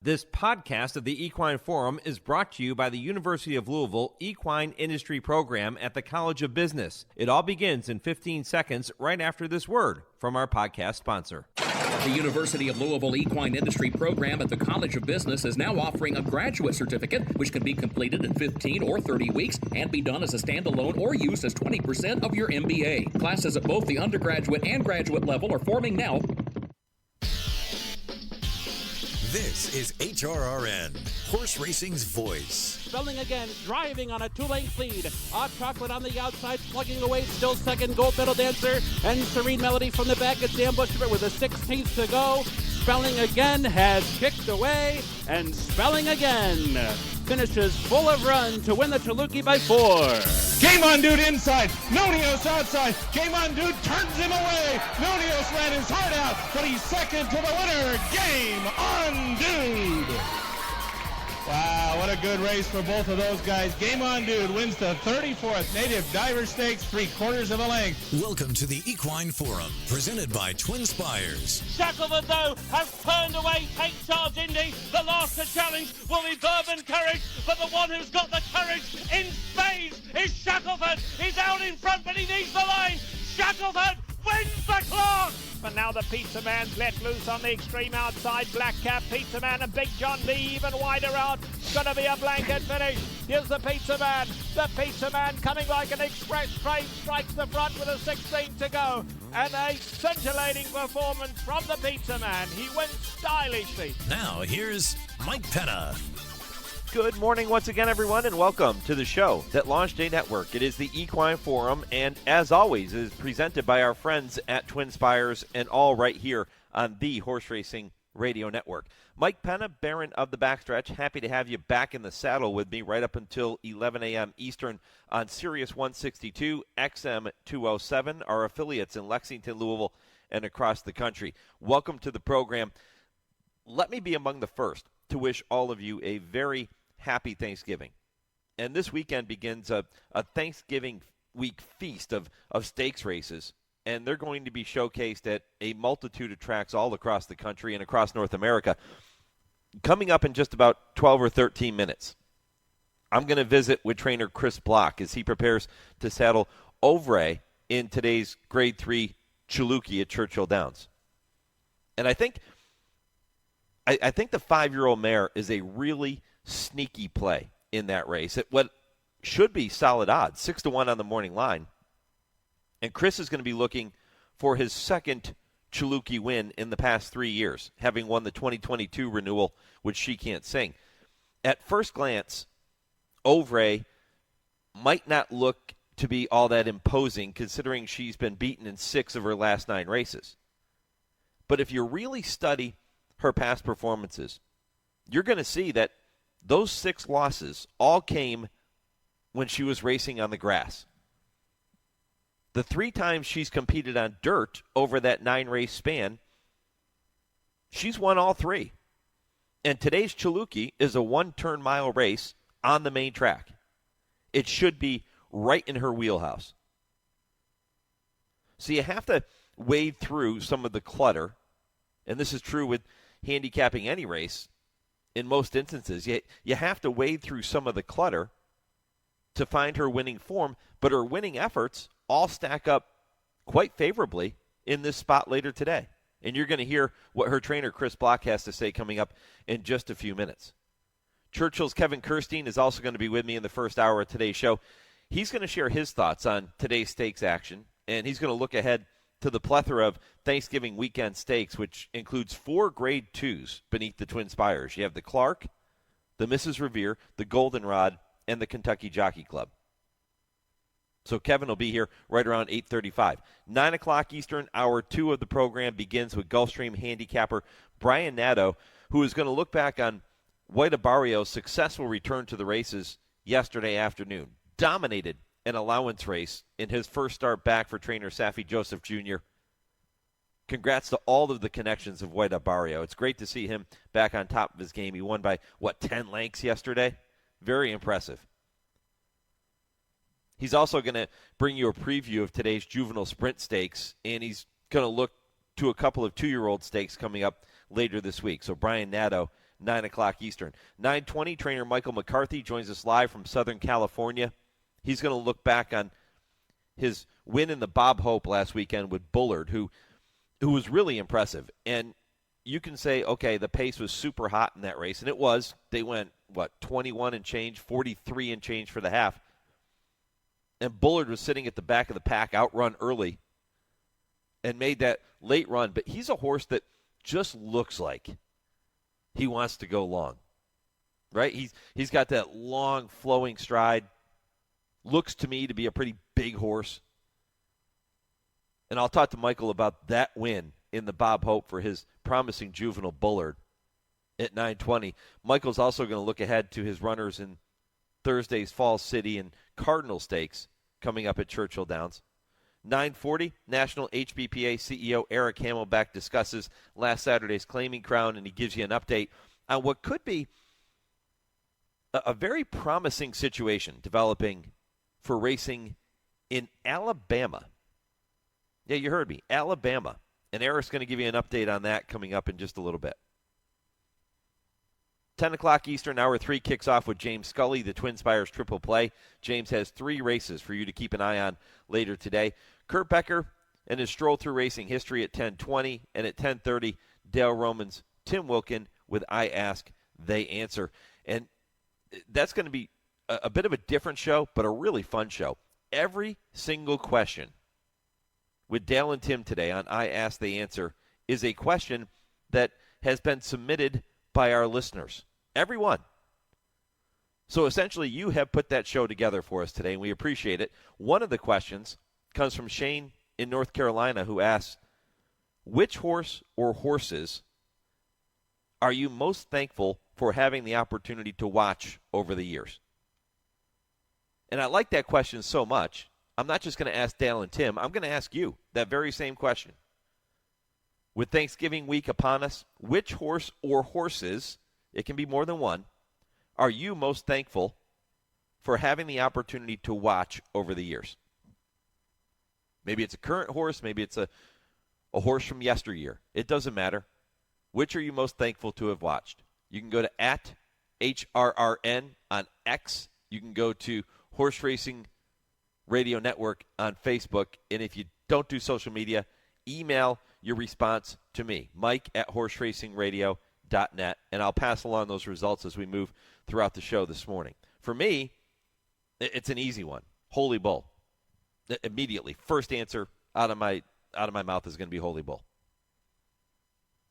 This podcast of the Equine Forum is brought to you by the University of Louisville Equine Industry Program at the College of Business. It all begins in 15 seconds right after this word from our podcast sponsor. The University of Louisville Equine Industry Program at the College of Business is now offering a graduate certificate, which can be completed in 15 or 30 weeks and be done as a standalone or used as 20% of your MBA. Classes at both the undergraduate and graduate level are forming now. This is HRRN, horse racing's voice. Spelling again, driving on a two-lane lead. Hot Chocolate on the outside, plugging away, still second. Gold Medal Dancer and Serene Melody from the back. It's ambushed with a 16th to go. Spelling again has kicked away, and Spelling again finishes full of run to win the Chilukki by 4. Game on Dude inside, Nonios outside, Game on Dude turns him away, Nonios ran his heart out, but he's second to the winner, Game on Dude. Wow, what a good race for both of those guys. Game on Dude wins the 34th Native Diver Stakes, 3/4 of a length. Welcome to the Equine Forum, presented by TwinSpires. Shackelford, though, has turned away. Take Charge Indy. The last to challenge will be Bourbon Courage, but the one who's got the courage in spades is Shackelford. He's out in front, but he needs the line. Shackelford wins the class. But now the Pizza Man's let loose on the extreme outside. Black Cap, Pizza Man and Big John B even wider out. It's going to be a blanket finish. Here's the Pizza Man. The Pizza Man coming like an express train strikes the front with a 16 to go. And a scintillating performance from the Pizza Man. He wins stylishly. Now here's Mike Penna. Good morning once again, everyone, and welcome to the show that launched a network. It is the Equine Forum, and as always, is presented by our friends at TwinSpires and all right here on the Horse Racing Radio Network. Mike Penna, Baron of the Backstretch, happy to have you back in the saddle with me right up until 11 a.m. Eastern on Sirius 162, XM 207, our affiliates in Lexington, Louisville, and across the country. Welcome to the program. Let me be among the first to wish all of you a very happy Thanksgiving. And this weekend begins a Thanksgiving week feast of stakes races, and they're going to be showcased at a multitude of tracks all across the country and across North America. Coming up in just about 12 or 13 minutes, I'm going to visit with trainer Chris Block as he prepares to saddle Ovray in today's Grade 3 Chilukki at Churchill Downs. And I think the 5-year-old mare is a really sneaky play in that race at what should be solid odds, 6-1 on the morning line. And Chris is going to be looking for his second Chilukki win in the past 3 years, having won the 2022 renewal, which She Can't Sing. At first glance, Ovray might not look to be all that imposing, considering she's been beaten in 6 of her last 9 races. But if you really study her past performances, you're going to see that those 6 losses all came when she was racing on the grass. The 3 times she's competed on dirt over that 9-race span, she's won all 3. And today's Chilukki is a 1-turn mile race on the main track. It should be right in her wheelhouse. So you have to wade through some of the clutter, and this is true with handicapping any race. In most instances, you have to wade through some of the clutter to find her winning form, but her winning efforts all stack up quite favorably in this spot later today. And you're going to hear what her trainer, Chris Block, has to say coming up in just a few minutes. Churchill's Kevin Kerstein is also going to be with me in the first hour of today's show. He's going to share his thoughts on today's stakes action, and he's going to look ahead to the plethora of Thanksgiving weekend stakes, which includes 4 Grade 2s beneath the TwinSpires. You have the Clark, the Mrs. Revere, the Goldenrod, and the Kentucky Jockey Club. So Kevin will be here right around 8:35. 9 o'clock Eastern, hour 2 of the program begins with Gulfstream handicapper Brian Nadeau, who is going to look back on White Barrio's successful return to the races yesterday afternoon. Dominated an allowance race in his first start back for trainer Safi Joseph Jr. Congrats to all of the connections of White Barrio. It's great to see him back on top of his game. He won by, 10 lengths yesterday? Very impressive. He's also going to bring you a preview of today's juvenile sprint stakes, and he's going to look to a couple of 2-year-old stakes coming up later this week. So Brian Nadeau 9 o'clock Eastern. 9:20, trainer Michael McCarthy joins us live from Southern California. He's going to look back on his win in the Bob Hope last weekend with Bullard, who was really impressive. And you can say, okay, the pace was super hot in that race, and it was. They went, 21 and change, 43 and change for the half. And Bullard was sitting at the back of the pack, outrun early, and made that late run. But he's a horse that just looks like he wants to go long, right? He's got that long, flowing stride. Looks to me to be a pretty big horse. And I'll talk to Michael about that win in the Bob Hope for his promising juvenile Bullard at 9:20. Michael's also going to look ahead to his runners in Thursday's Falls City and Cardinal Stakes coming up at Churchill Downs. 9:40, National HBPA CEO Eric Hamelback discusses last Saturday's Claiming Crown, and he gives you an update on what could be a very promising situation developing for racing in Alabama. Yeah, you heard me, Alabama. And Eric's going to give you an update on that coming up in just a little bit. 10 o'clock Eastern, Hour 3 kicks off with James Scully, the TwinSpires Triple Play. James has 3 races for you to keep an eye on later today. Kurt Becker and his Stroll Through Racing History at 10:20, and at 10:30, Dale Roman's Tim Wilkin with I Ask, They Answer. And that's going to be a bit of a different show, but a really fun show. Every single question with Dale and Tim today on I Ask, They Answer is a question that has been submitted by our listeners. Everyone. So essentially, you have put that show together for us today, and we appreciate it. One of the questions comes from Shane in North Carolina, who asks, which horse or horses are you most thankful for having the opportunity to watch over the years? And I like that question so much, I'm not just going to ask Dale and Tim, I'm going to ask you that very same question. With Thanksgiving week upon us, which horse or horses, it can be more than one, are you most thankful for having the opportunity to watch over the years? Maybe it's a current horse, maybe it's a horse from yesteryear. It doesn't matter. Which are you most thankful to have watched? You can go to @HRRN on X. You can go to Horse Racing Radio Network on Facebook. And if you don't do social media, email your response to me, mike@horseracingradio.net, and I'll pass along those results as we move throughout the show this morning. For me, it's an easy one. Holy Bull. Immediately, first answer out of my mouth is going to be Holy Bull.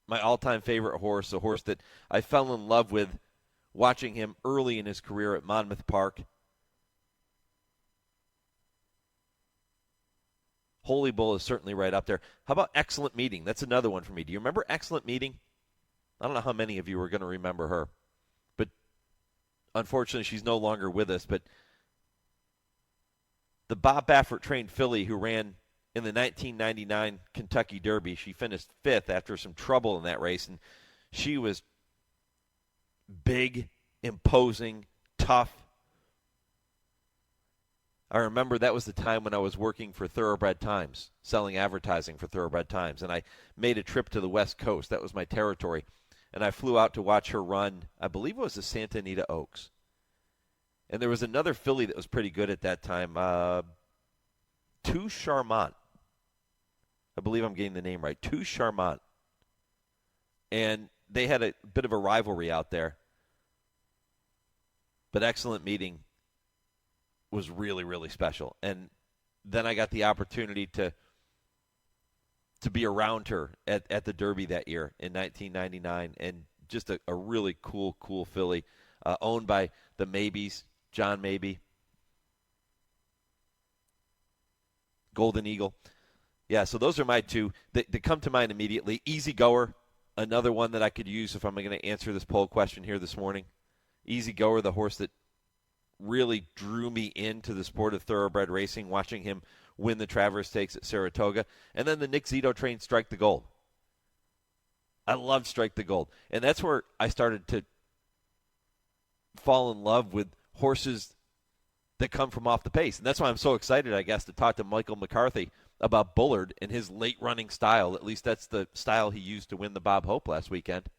My all-time favorite horse, a horse that I fell in love with watching him early in his career at Monmouth Park. Holy Bull is certainly right up there. How about Excellent Meeting? That's another one for me. Do you remember Excellent Meeting? I don't know how many of you are going to remember her. But unfortunately, she's no longer with us. But the Bob Baffert-trained filly who ran in the 1999 Kentucky Derby, she finished 5th after some trouble in that race. And she was big, imposing, tough. I remember that was the time when I was working for Thoroughbred Times, selling advertising for Thoroughbred Times, and I made a trip to the West Coast. That was my territory. And I flew out to watch her run, I believe it was the Santa Anita Oaks. And there was another filly that was pretty good at that time, Tout Charmant. I believe I'm getting the name right, Tout Charmant. And they had a bit of a rivalry out there. But Excellent Meeting was really, really special. And then I got the opportunity to be around her at the Derby that year in 1999. And just a really cool filly, owned by the Mabies, John Mabie. Golden Eagle. Yeah, so those are my two that come to mind immediately. Easy Goer, another one that I could use if I'm going to answer this poll question here this morning. Easy Goer, the horse that really drew me into the sport of thoroughbred racing, watching him win the Travers Stakes at Saratoga. And then the Nick Zito trained Strike the Gold. I loved Strike the Gold. And that's where I started to fall in love with horses that come from off the pace. And that's why I'm so excited, I guess, to talk to Michael McCarthy about Bullard and his late-running style. At least that's the style he used to win the Bob Hope last weekend.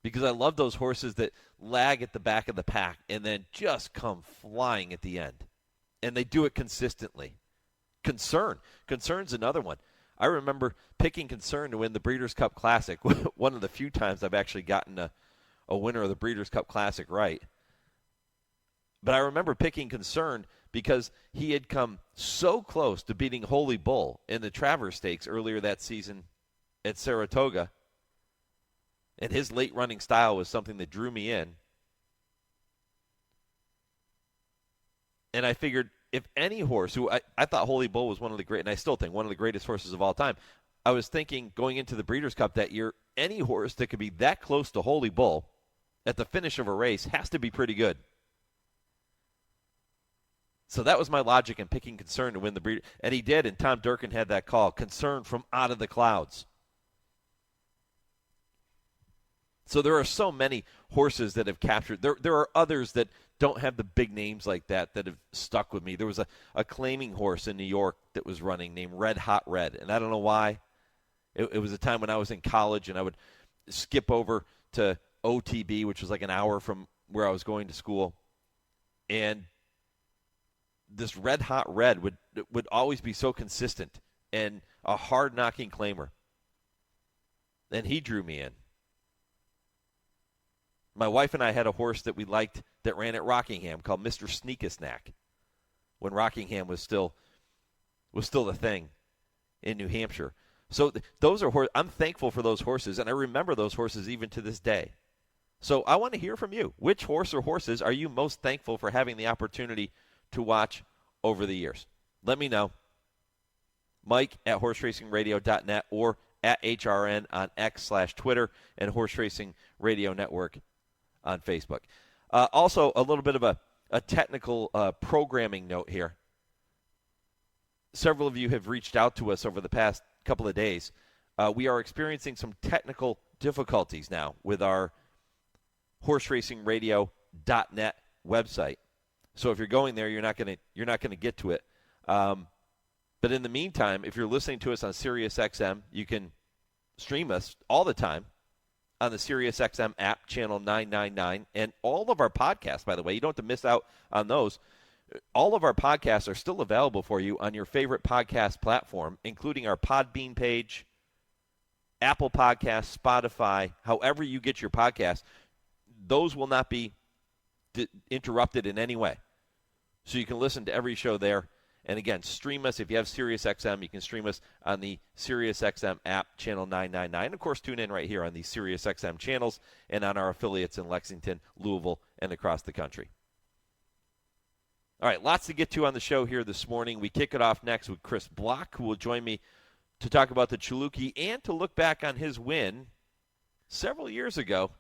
because I love those horses that lag at the back of the pack and then just come flying at the end. And they do it consistently. Concern's another one. I remember picking Concern to win the Breeders' Cup Classic, one of the few times I've actually gotten a winner of the Breeders' Cup Classic right. But I remember picking Concern because he had come so close to beating Holy Bull in the Travers Stakes earlier that season at Saratoga. And his late running style was something that drew me in. And I figured if any horse, who I thought Holy Bull was one of the great, and I still think one of the greatest horses of all time, I was thinking going into the Breeders' Cup that year, any horse that could be that close to Holy Bull at the finish of a race has to be pretty good. So that was my logic in picking Concern to win the Breeders'. And he did, and Tom Durkin had that call, Concern from out of the clouds. So there are so many horses that have captured. There are others that don't have the big names like that have stuck with me. There was a claiming horse in New York that was running named Red Hot Red, and I don't know why. It was a time when I was in college, and I would skip over to OTB, which was like an hour from where I was going to school, and this Red Hot Red would always be so consistent and a hard-knocking claimer. And he drew me in. My wife and I had a horse that we liked that ran at Rockingham called Mr. Sneak-a-Snack when Rockingham was still the thing in New Hampshire. So those are horses. I'm thankful for those horses, and I remember those horses even to this day. So I want to hear from you. Which horse or horses are you most thankful for having the opportunity to watch over the years? Let me know. Mike at horseracingradio.net or at HRN on X/Twitter and Horse Racing Radio Network on Facebook. Also, a little bit of a technical programming note here. Several of you have reached out to us over the past couple of days. We are experiencing some technical difficulties now with our horseracingradio.net website. So if you're going there, you're not going to get to it. But in the meantime, if you're listening to us on SiriusXM, you can stream us all the time on the SiriusXM app, channel 999. And all of our podcasts, by the way, you don't have to miss out on those. All of our podcasts are still available for you on your favorite podcast platform, including our Podbean page, Apple Podcasts, Spotify, however you get your podcasts. Those will not be interrupted in any way. So you can listen to every show there. And again, stream us. If you have SiriusXM, you can stream us on the SiriusXM app, channel 999. Of course, tune in right here on the SiriusXM channels and on our affiliates in Lexington, Louisville, and across the country. All right, lots to get to on the show here this morning. We kick it off next with Chris Block, who will join me to talk about the Chilukki and to look back on his win several years ago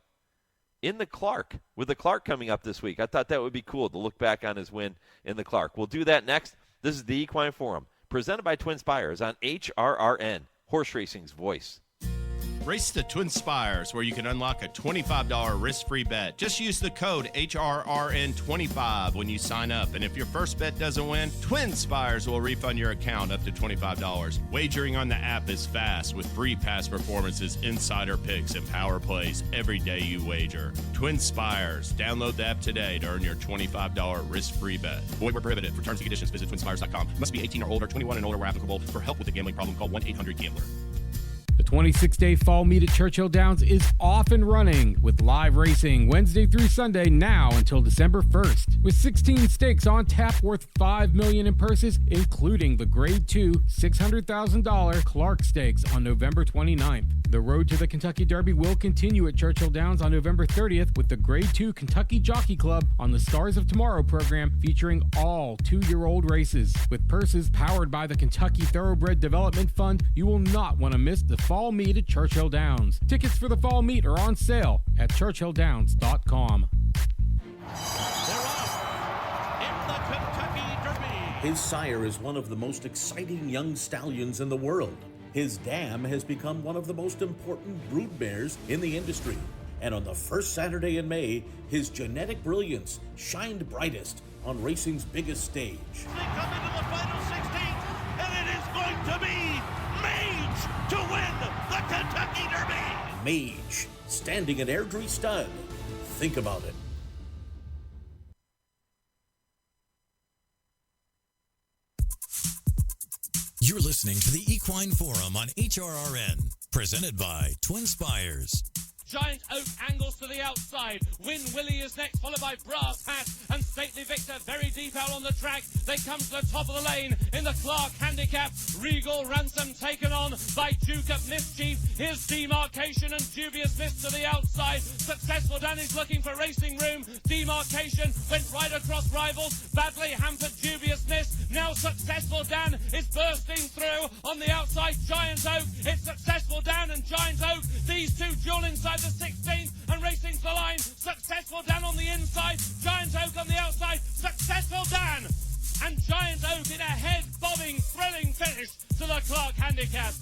in the Clark, with the Clark coming up this week. I thought that would be cool to look back on his win in the Clark. We'll do that next. This is the Equine Forum, presented by TwinSpires on HRRN, Horse Racing's voice. Race the TwinSpires, where you can unlock a $25 risk-free bet. Just use the code HRRN25 when you sign up. And if your first bet doesn't win, TwinSpires will refund your account up to $25. Wagering on the app is fast with free past performances, insider picks, and power plays every day you wager. TwinSpires. Download the app today to earn your $25 risk-free bet. Void where prohibited. For terms and conditions, visit TwinSpires.com. Must be 18 or older, 21 and older where applicable. For help with a gambling problem, call 1-800-GAMBLER. The 26-day fall meet at Churchill Downs is off and running with live racing Wednesday through Sunday now until December 1st. With 16 stakes on tap worth $5 million in purses, including the Grade 2 $600,000 Clark Stakes on November 29th. The road to the Kentucky Derby will continue at Churchill Downs on November 30th with the Grade 2 Kentucky Jockey Club on the Stars of Tomorrow program featuring all 2-year-old races. With purses powered by the Kentucky Thoroughbred Development Fund, you will not want to miss the fall meet at Churchill Downs. Tickets for the fall meet are on sale at churchilldowns.com. They're off in the Kentucky Derby. His sire is one of the most exciting young stallions in the world. His dam has become one of the most important brood mares in the industry. And on the first Saturday in May, his genetic brilliance shined brightest on racing's biggest stage. They come into the final 16, and it is going to be Mage to win the Kentucky Derby. Mage, standing at Airdrie Stud. Think about it. You're listening to the Equine Forum on HRRN, presented by TwinSpires. Giant Oak angles to the outside. Win Willie is next, followed by Brass Hat and Stately Victor very deep out on the track. They come to the top of the lane in the Clark handicap. Regal Ransom taken on by Duke of Mischief. Here's Demarcation and Dubious Mist to the outside. Successful Dan is looking for racing room. Demarcation went right across rivals. Badly hampered Dubious Mist. Now Successful Dan is bursting through on the outside. Giant Oak. It's Successful Dan and Giant Oak. These two duel inside the 16th and racing to the line. Successful Dan on the inside, Giant Oak on the outside. Successful Dan and Giant Oak in a head-bobbing, thrilling finish to the Clark handicap.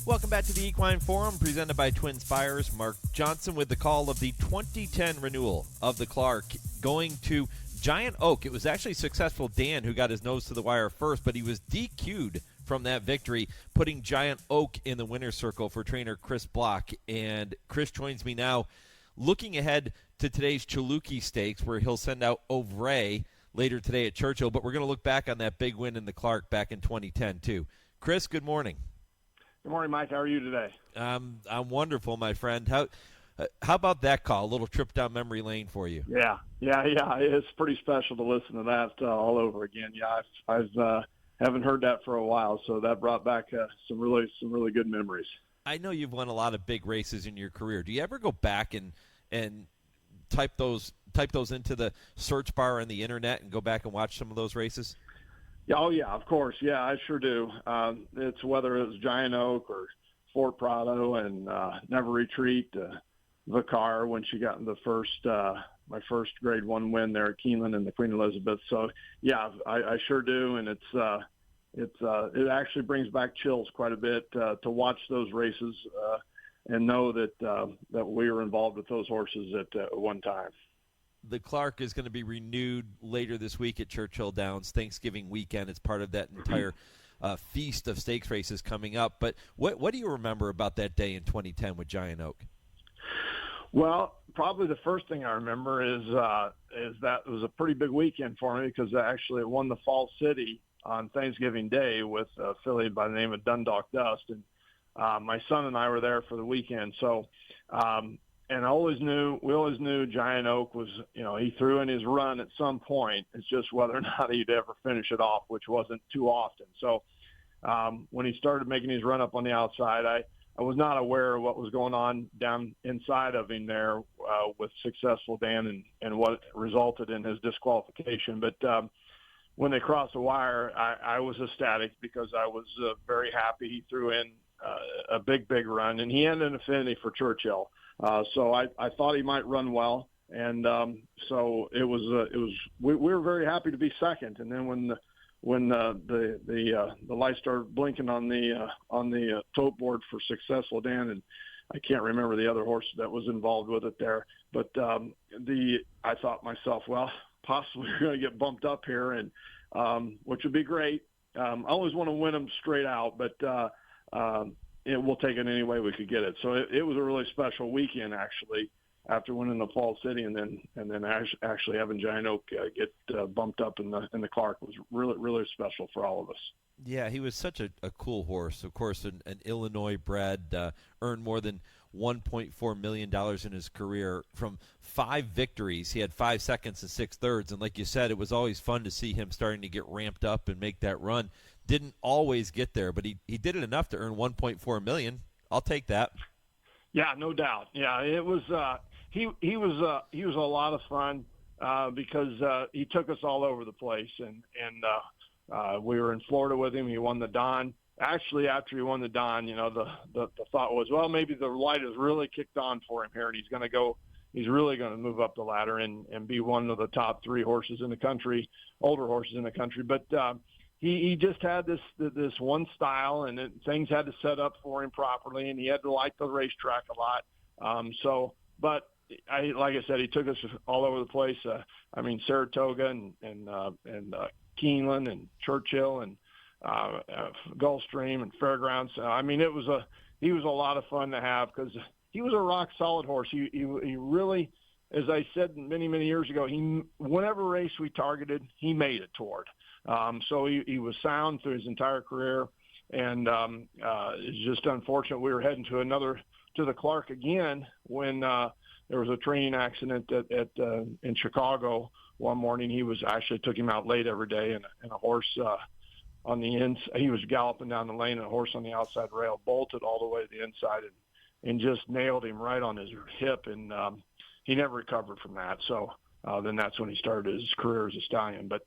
Welcome back to the Equine Forum, presented by TwinSpires. Mark Johnson with the call of the 2010 renewal of the Clark, going to Giant Oak. It was actually Successful Dan who got his nose to the wire first, but he was DQ'd from that victory, putting Giant Oak in the winner's circle for trainer Chris Block. And Chris joins me now, looking ahead to today's Chilukki Stakes, where he'll send out Ovray later today at Churchill. But we're going to look back on that big win in the Clark back in 2010, too. Chris, good morning. Good morning, Mike. How are you today? I'm wonderful, my friend. How about that call? A little trip down memory lane for you. Yeah. It's pretty special to listen to that all over again. Yeah, I've haven't heard that for a while, so that brought back some really good memories. I know you've won a lot of big races in your career. Do you ever go back and type those into the search bar on the internet and go back and watch some of those races? Yeah, oh yeah, of course. Yeah, I sure do. It's whether it was Giant Oak or Fort Prado and Never Retreat, Vicar when she got in the my first Grade 1 win there at Keeneland and the Queen Elizabeth. So yeah, I sure do, and it actually brings back chills quite a bit to watch those races and know that we were involved with those horses at one time. The Clark is going to be renewed later this week at Churchill Downs, Thanksgiving weekend. It's part of that entire feast of stakes races coming up. But what do you remember about that day in 2010 with Giant Oak? Well, probably the first thing I remember is that it was a pretty big weekend for me because I actually won the Fall City on Thanksgiving Day with a filly by the name of Dundalk Dust, and my son and I were there for the weekend. So, and we always knew Giant Oak was, he threw in his run at some point. It's just whether or not he'd ever finish it off, which wasn't too often. So, when he started making his run up on the outside, I was not aware of what was going on down inside of him there with Successful Dan and what resulted in his disqualification. But when they crossed the wire, I was ecstatic because I was very happy. He threw in a big run, and he had an affinity for Churchill. So I thought he might run well, and so it was. We were very happy to be second. And then when the lights started blinking on the tote board for Successful Dan, and I can't remember the other horse that was involved with it there, but I thought myself, well, possibly we're going to get bumped up here, and which would be great. I always want to win them straight out, but we'll take it any way we could get it. So it was a really special weekend, actually, after winning the Fall City, and then actually having Giant Oak get bumped up in the Clark was really special for all of us. Yeah, he was such a cool horse. Of course, an Illinois bred, earned more than $1.4 million in his career from 5 victories. He had 5 seconds and 6 thirds, and like you said, it was always fun to see him starting to get ramped up and make that run. Didn't always get there, but he did it enough to earn $1.4 million. I'll take that. Yeah, no doubt. Yeah, it was. He was a lot of fun because he took us all over the place, and we were in Florida with him. He won the Don. Actually, after he won the Don, the thought was, well, maybe the light has really kicked on for him here, and he's really going to move up the ladder and be one of the top 3 horses in the country, older horses in the country. But he just had this one style, and things had to set up for him properly, and he had to like the racetrack a lot. But like I said, he took us all over the place. Saratoga and Keeneland and Churchill and Gulfstream and Fairgrounds. It he was a lot of fun to have because he was a rock solid horse. He really, as I said many, many years ago, whenever race we targeted, he made it toward. So he was sound through his entire career. And it's just unfortunate we were heading to the Clark again when there was a training accident in Chicago one morning. He was actually took him out late every day, and a horse on the ends. He was galloping down the lane, and a horse on the outside rail bolted all the way to the inside and just nailed him right on his hip, and he never recovered from that. So then that's when he started his career as a stallion. But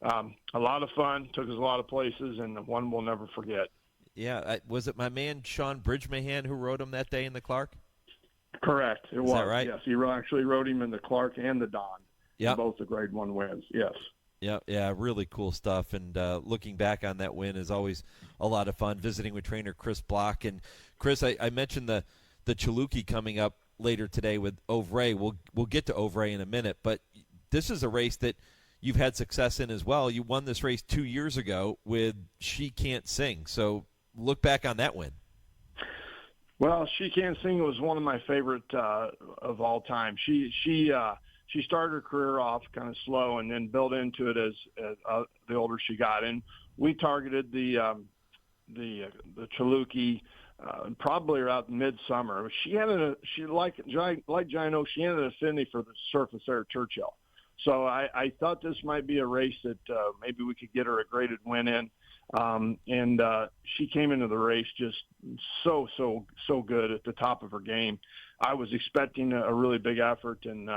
a lot of fun, took us a lot of places, and one we'll never forget. Yeah, was it my man Sean Bridgmahan who rode him that day in the Clark? Correct. It was. Is that right? Yes, he actually rode him in the Clark and the Don. Yeah, both the Grade 1 wins. Yes. Yeah, really cool stuff. And looking back on that win is always a lot of fun. Visiting with trainer Chris Block. And Chris, I mentioned the Chilukki coming up later today with Ovray. We'll get to Ovray in a minute, but this is a race that you've had success in as well. You won this race 2 years ago with She Can't Sing. So look back on that win. Well, She Can't Sing was one of my favorite of all time. She started her career off kind of slow and then built into it as the older she got. And we targeted the Chilukki probably around midsummer. She like Giant Oak, she had an affinity for the surface there at Churchill. So I thought this might be a race that maybe we could get her a graded win in. And she came into the race just so good at the top of her game. I was expecting a really big effort, and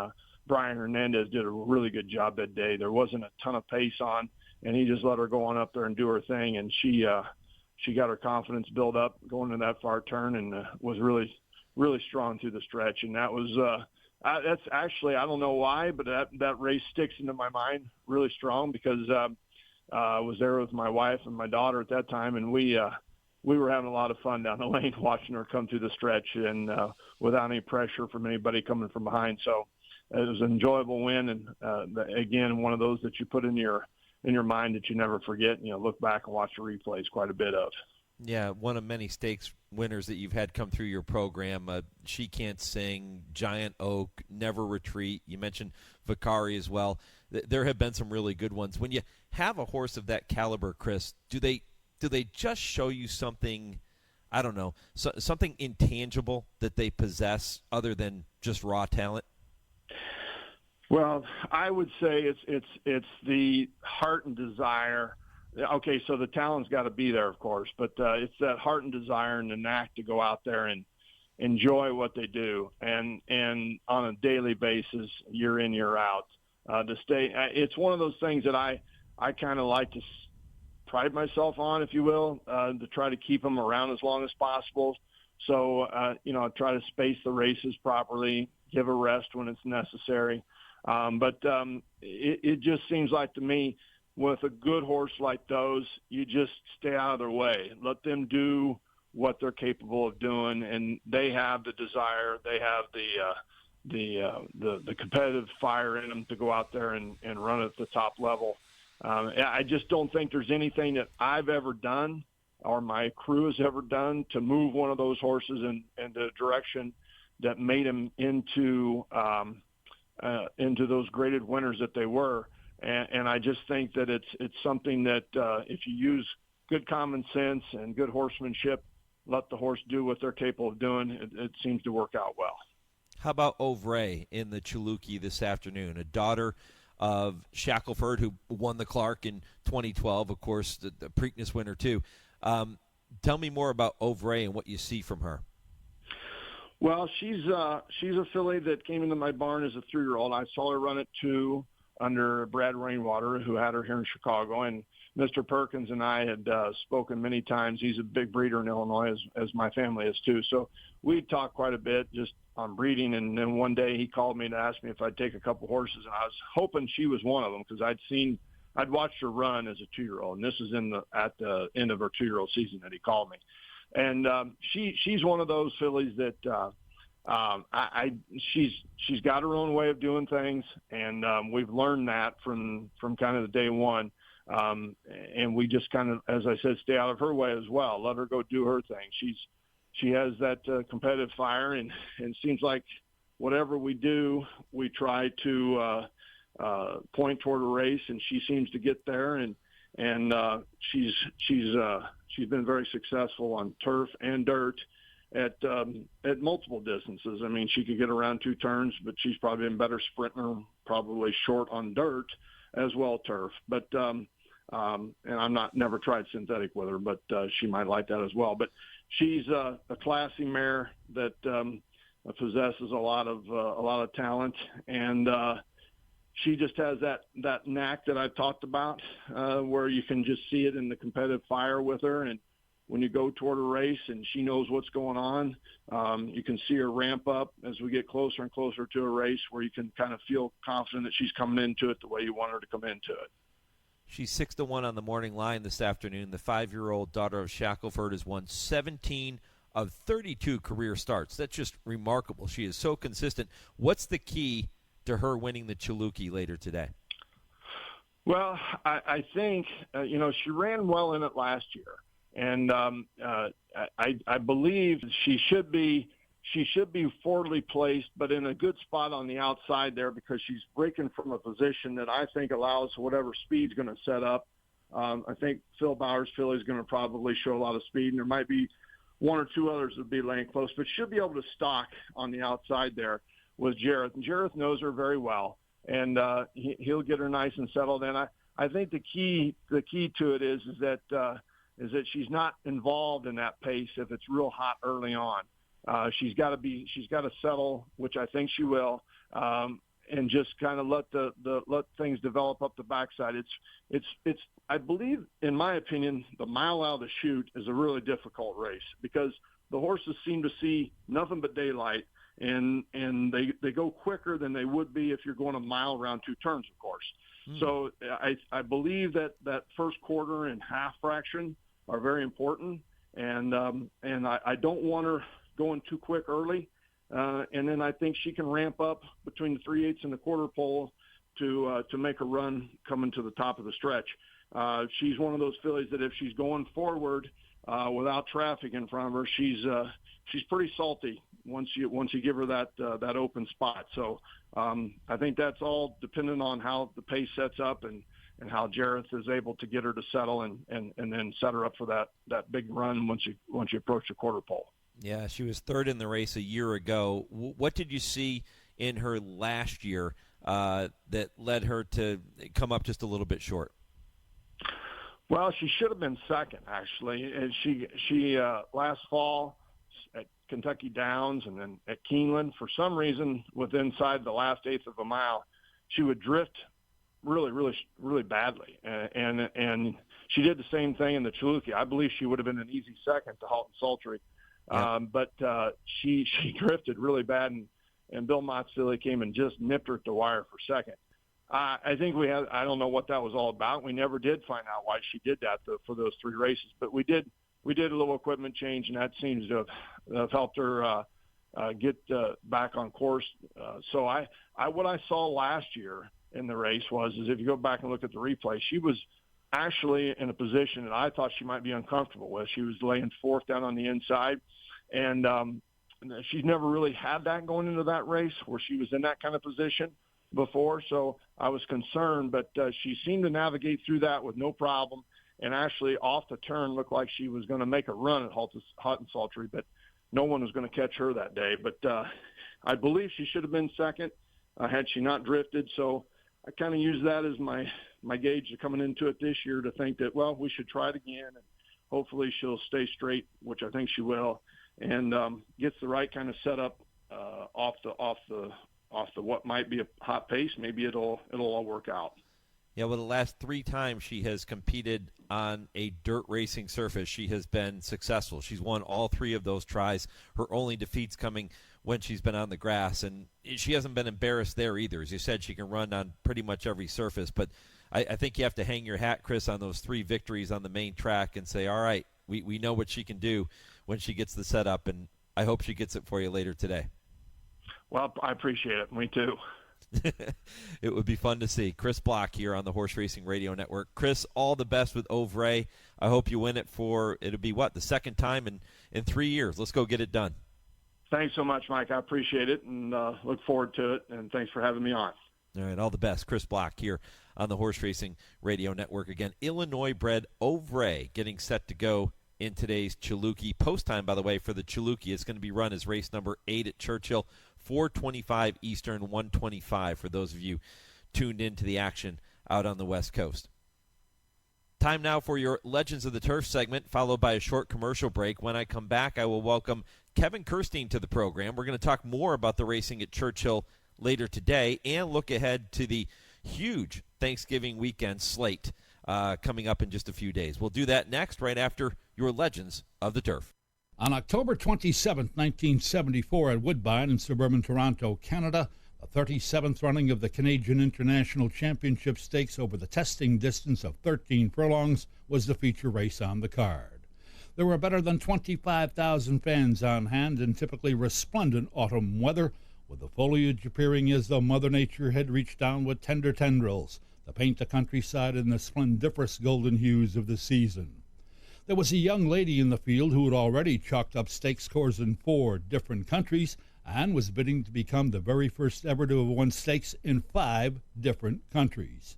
Brian Hernandez did a really good job that day. There wasn't a ton of pace on, and he just let her go on up there and do her thing. And she got her confidence built up going to that far turn, and was really, really strong through the stretch. And that was that's actually, I don't know why, but that race sticks into my mind really strong because I was there with my wife and my daughter at that time, and we were having a lot of fun down the lane watching her come through the stretch and without any pressure from anybody coming from behind. So it was an enjoyable win, and again, one of those that you put in your mind that you never forget, and look back and watch the replays quite a bit of. Yeah, one of many stakes winners that you've had come through your program. She Can't Sing, Giant Oak, Never Retreat. You mentioned Vicari as well. There have been some really good ones. When you have a horse of that caliber, Chris, do they just show you something, I don't know, something intangible that they possess other than just raw talent? Well, I would say it's the heart and desire. Okay, so the talent's got to be there, of course, but it's that heart and desire and the knack to go out there and enjoy what they do, and on a daily basis, year in, year out, to stay. It's one of those things that I kind of like to pride myself on, if you will, to try to keep them around as long as possible. So, I try to space the races properly, give a rest when it's necessary. But it just seems like to me, with a good horse like those, you just stay out of their way. Let them do what they're capable of doing, and they have the desire. They have the competitive fire in them to go out there and run at the top level. I just don't think there's anything that I've ever done or my crew has ever done to move one of those horses in the direction that made them into those graded winners that they were. And I just think that it's something that if you use good common sense and good horsemanship, let the horse do what they're capable of doing, it seems to work out well. How about Ovray in the Chilukki this afternoon, a daughter of Shackelford, who won the Clark in 2012, of course, the Preakness winner too. Tell me more about Ovray and what you see from her. Well, she's a filly that came into my barn as a 3-year-old. I saw her run at 2 under Brad Rainwater, who had her here in Chicago, and Mr. Perkins and I had spoken many times. He's a big breeder in Illinois, as my family is too. So we talked quite a bit just on breeding, and then one day he called me to ask me if I'd take a couple horses, and I was hoping she was one of them because I'd watched her run as a 2-year-old, and this is at the end of her 2-year-old season that he called me. And she's one of those fillies that she's got her own way of doing things, and we've learned that from kind of the day one. And we just kind of, as I said, stay out of her way as well. Let her go do her thing. she has that competitive fire, and it seems like whatever we do, we try to point toward a race, and she seems to get there, and she's been very successful on turf and dirt at multiple distances. I mean, she could get around 2 turns, but she's probably been better sprinter, probably short on dirt as well turf. But and I'm never tried synthetic with her, but she might like that as well. But she's a classy mare that possesses a lot of talent, and she just has that knack that I've talked about, where you can just see it in the competitive fire with her. And when you go toward a race and she knows what's going on, you can see her ramp up as we get closer and closer to a race, where you can kind of feel confident that she's coming into it the way you want her to come into it. She's 6-1 on the morning line this afternoon. The 5-year-old daughter of Shackelford has won 17 of 32 career starts. That's just remarkable. She is so consistent. What's the key to her winning the Chilukki later today? Well, I think, she ran well in it last year. And I believe she should be forwardly placed, but in a good spot on the outside there, because she's breaking from a position that I think allows whatever speed's going to set up. I think Phil Bauer's filly is going to probably show a lot of speed, and there might be 1 or 2 others that would be laying close, but she'll be able to stalk on the outside there with Jareth. And Jareth knows her very well, and he'll get her nice and settled. And I think the key to it is that she's not involved in that pace if it's real hot early on. She's got to settle, which I think she will, and just kind of let things develop up the backside. It's I believe, in my opinion, the mile out of the chute is a really difficult race, because the horses seem to see nothing but daylight, and they go quicker than they would be if you're going a mile around 2 turns, of course. So I believe that first quarter and half fraction are very important, and I don't want her going too quick early, and then I think she can ramp up between the 3/8 and the quarter pole to make a run coming to the top of the stretch. She's one of those fillies that if she's going forward without traffic in front of her, she's pretty salty once you give her that open spot. So I think that's all dependent on how the pace sets up and how Jareth is able to get her to settle and then set her up for that big run once you approach the quarter pole. Yeah, she was 3rd in the race a year ago. What did you see in her last year that led her to come up just a little bit short? Well, she should have been 2nd, actually. And she last fall at Kentucky Downs and then at Keeneland, for some reason, with inside the last 1/8 of a mile, she would drift really, really, really badly. And she did the same thing in the Chilukki. I believe she would have been an easy 2nd to Halt and Sultry. Yeah. But she drifted really bad, and Bill Mott's filly came and just nipped her at the wire for 2nd. I think I don't know what that was all about. We never did find out why she did that for those 3 races, but we did a little equipment change, and that seems to have helped her get back on course. So what I saw last year in the race is if you go back and look at the replay, she was actually in a position that I thought she might be uncomfortable with. She was laying 4th down on the inside, and she's never really had that going into that race where she was in that kind of position before. So I was concerned, but she seemed to navigate through that with no problem, and actually off the turn looked like she was going to make a run at Hot and Sultry, but no one was going to catch her that day. But I believe she should have been 2nd had she not drifted. So I kind of use that as my gauge to coming into it this year to think that, well, we should try it again, and hopefully she'll stay straight, which I think she will, and gets the right kind of setup off the what might be a hot pace. Maybe it'll all work out. Yeah, well, the last 3 times she has competed on a dirt racing surface, she has been successful. She's won all 3 of those tries. Her only defeats coming when she's been on the grass, and she hasn't been embarrassed there either. As you said, she can run on pretty much every surface, but I think you have to hang your hat, Chris, on those 3 victories on the main track and say, all right, we know what she can do when she gets the setup, and I hope she gets it for you later today. Well, I appreciate it. Me too. It would be fun to see. Chris Block here on the Horse Racing Radio Network. Chris, all the best with Ovray. I hope you win it it'll be the second time in 3 years. Let's go get it done. Thanks so much, Mike. I appreciate it and look forward to it, and thanks for having me on. All right, all the best. Chris Block here on the Horse Racing Radio Network. Again, Illinois-bred Ovray getting set to go in today's Chilukki. Post time, by the way, for the Chilukki is going to be run as race number 8 at Churchill, 4:25 Eastern, 1:25 for those of you tuned into the action out on the West Coast. Time now for your Legends of the Turf segment, followed by a short commercial break. When I come back, I will welcome Kevin Kerstein to the program. We're going to talk more about the racing at Churchill later today and look ahead to the huge Thanksgiving weekend slate coming up in just a few days. We'll do that next, right after your Legends of the Turf. On October 27, 1974, at Woodbine in suburban Toronto, Canada, the 37th running of the Canadian International Championship Stakes over the testing distance of 13 furlongs was the feature race on the card. There were better than 25,000 fans on hand in typically resplendent autumn weather, with the foliage appearing as though Mother Nature had reached down with tender tendrils to paint the countryside in the splendiferous golden hues of the season. There was a young lady in the field who had already chalked up stake scores in 4 different countries and was bidding to become the very first ever to have won stakes in 5 different countries.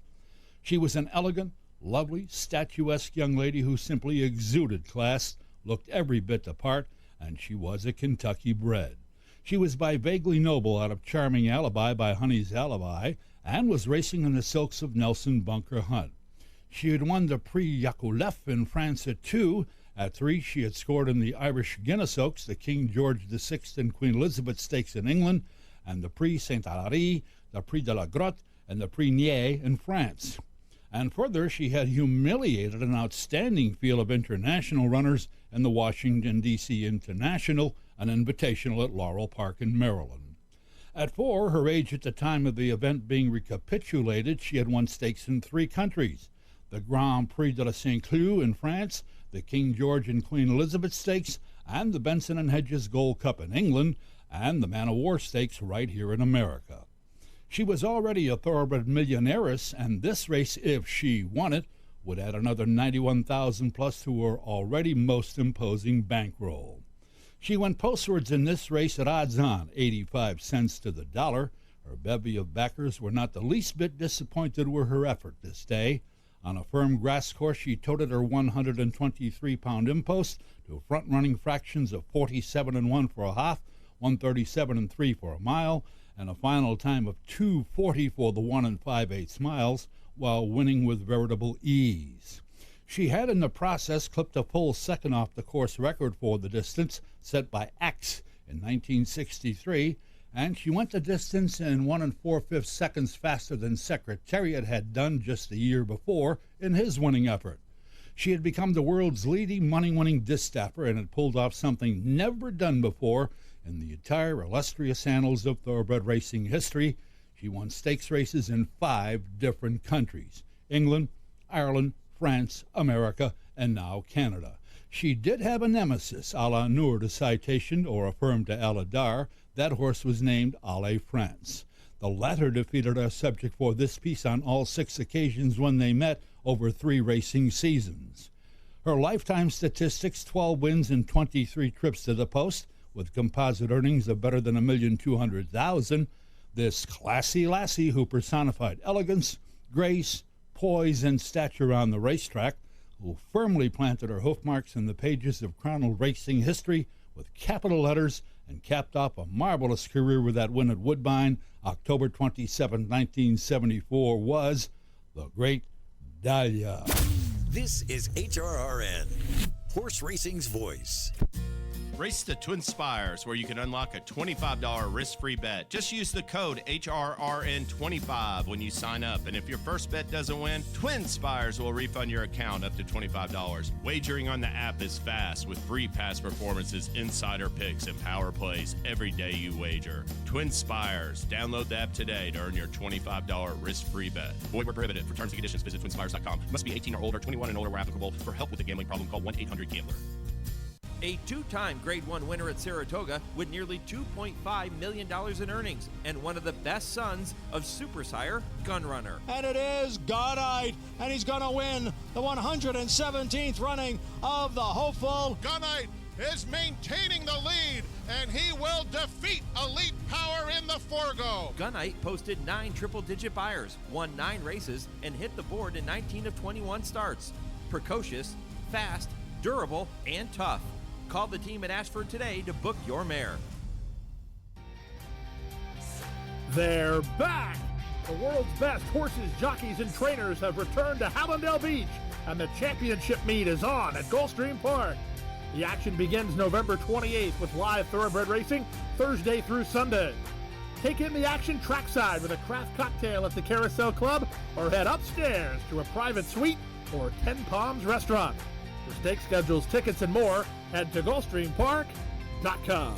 She was an elegant, lovely, statuesque young lady who simply exuded class, looked every bit the part, and she was a Kentucky bred. She was by Vaguely Noble out of Charming Alibi by Honey's Alibi and was racing in the silks of Nelson Bunker Hunt. She had won the Prix Yakoulef in France at 2. At 3, she had scored in the Irish Guinness Oaks, the King George VI and Queen Elizabeth Stakes in England, and the Prix Saint-Hilary, the Prix de la Grotte, and the Prix Nier in France. And further, she had humiliated an outstanding field of international runners in the Washington, D.C. International, an invitational at Laurel Park in Maryland. At 4, her age at the time of the event being recapitulated, she had won stakes in 3 countries: the Grand Prix de la Saint-Cloud in France, the King George and Queen Elizabeth Stakes, and the Benson and Hedges Gold Cup in England, and the Man o' War Stakes right here in America. She was already a thoroughbred millionairess, and this race, if she won it, would add another 91,000 plus to her already most imposing bankroll. She went postwards in this race at odds-on, 85 cents to the dollar. Her bevy of backers were not the least bit disappointed with her effort this day. On a firm grass course, she toted her 123-pound impost to front-running fractions of 47-1 for a half, 137-3 for a mile, and a final time of 2:40 for the 1 5/8 miles, while winning with veritable ease. She had in the process clipped a full second off the course record for the distance set by X in 1963, and she went the distance in 1 4/5 seconds faster than Secretariat had done just the year before in his winning effort. She had become the world's leading money-winning distafer and had pulled off something never done before in the entire illustrious annals of thoroughbred racing history. She won stakes races in 5 different countries: England, Ireland, France, America, and now Canada. She did have a nemesis, a la Noor de Citation, or affirmed to Aladar. That horse was named Ale France. The latter defeated our subject for this piece on all 6 occasions when they met over 3 racing seasons. Her lifetime statistics: 12 wins and 23 trips to the post, with composite earnings of better than $1,200,000. This classy lassie who personified elegance, grace, poise, and stature on the racetrack, who firmly planted her hoof marks in the pages of chronicled racing history with capital letters, and capped off a marvelous career with that win at Woodbine, October 27, 1974, was the great Dahlia. This is HRRN, horse racing's voice. Race to TwinSpires, where you can unlock a $25 risk-free bet. Just use the code HRRN25 when you sign up. And if your first bet doesn't win, TwinSpires will refund your account up to $25. Wagering on the app is fast with free past performances, insider picks, and power plays every day you wager. TwinSpires. Download the app today to earn your $25 risk-free bet. Void where prohibited. For terms and conditions, visit TwinSpires.com. Must be 18 or older, 21 and older where applicable. For help with a gambling problem, call 1-800-GAMBLER. A two-time Grade 1 winner at Saratoga with nearly $2.5 million in earnings, and one of the best sons of super sire Gunrunner. And it is Gunite, and he's going to win the 117th running of the hopeful. Gunite is maintaining the lead, and he will defeat Elite Power in the Forgo. Gunite posted 9 triple-digit buyers, won 9 races, and hit the board in 19 of 21 starts. Precocious, fast, durable, and tough. Call the team at Ashford today to book your mare. They're back! The world's best horses, jockeys, and trainers have returned to Hallandale Beach, and the championship meet is on at Gulfstream Park. The action begins November 28th with live thoroughbred racing Thursday through Sunday. Take in the action trackside with a craft cocktail at the Carousel Club, or head upstairs to a private suite or 10 Palms restaurant. For stake schedules, tickets, and more, head to GulfstreamPark.com.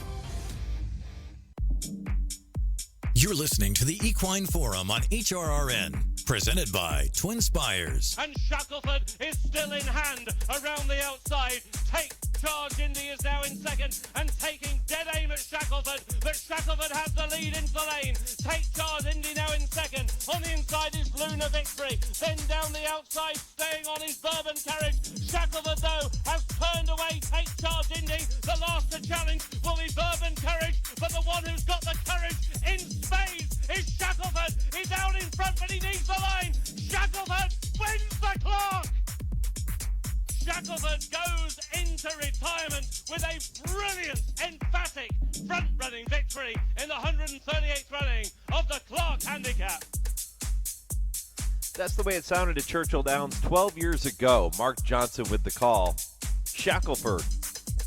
You're listening to the Equine Forum on HRRN, presented by TwinSpires. And Shackelford is still in hand around the outside. Take Charge Indy is now in second and taking dead aim at Shackelford, but Shackelford has the lead into the lane. Take Charge Indy now in second. On the inside is Luna Victory. Then down the outside, staying on his Bourbon Carriage. Shackelford, though, has turned away Take Charge Indy. The last to challenge will be Bourbon Courage, but the one who's got the courage in spades is Shackelford. He's out in front, but he needs the line. Shackelford wins the clock. Shackelford goes into retirement with a brilliant, emphatic front-running victory in the 138th running of the Clark Handicap. That's the way it sounded at Churchill Downs 12 years ago. Mark Johnson with the call. Shackelford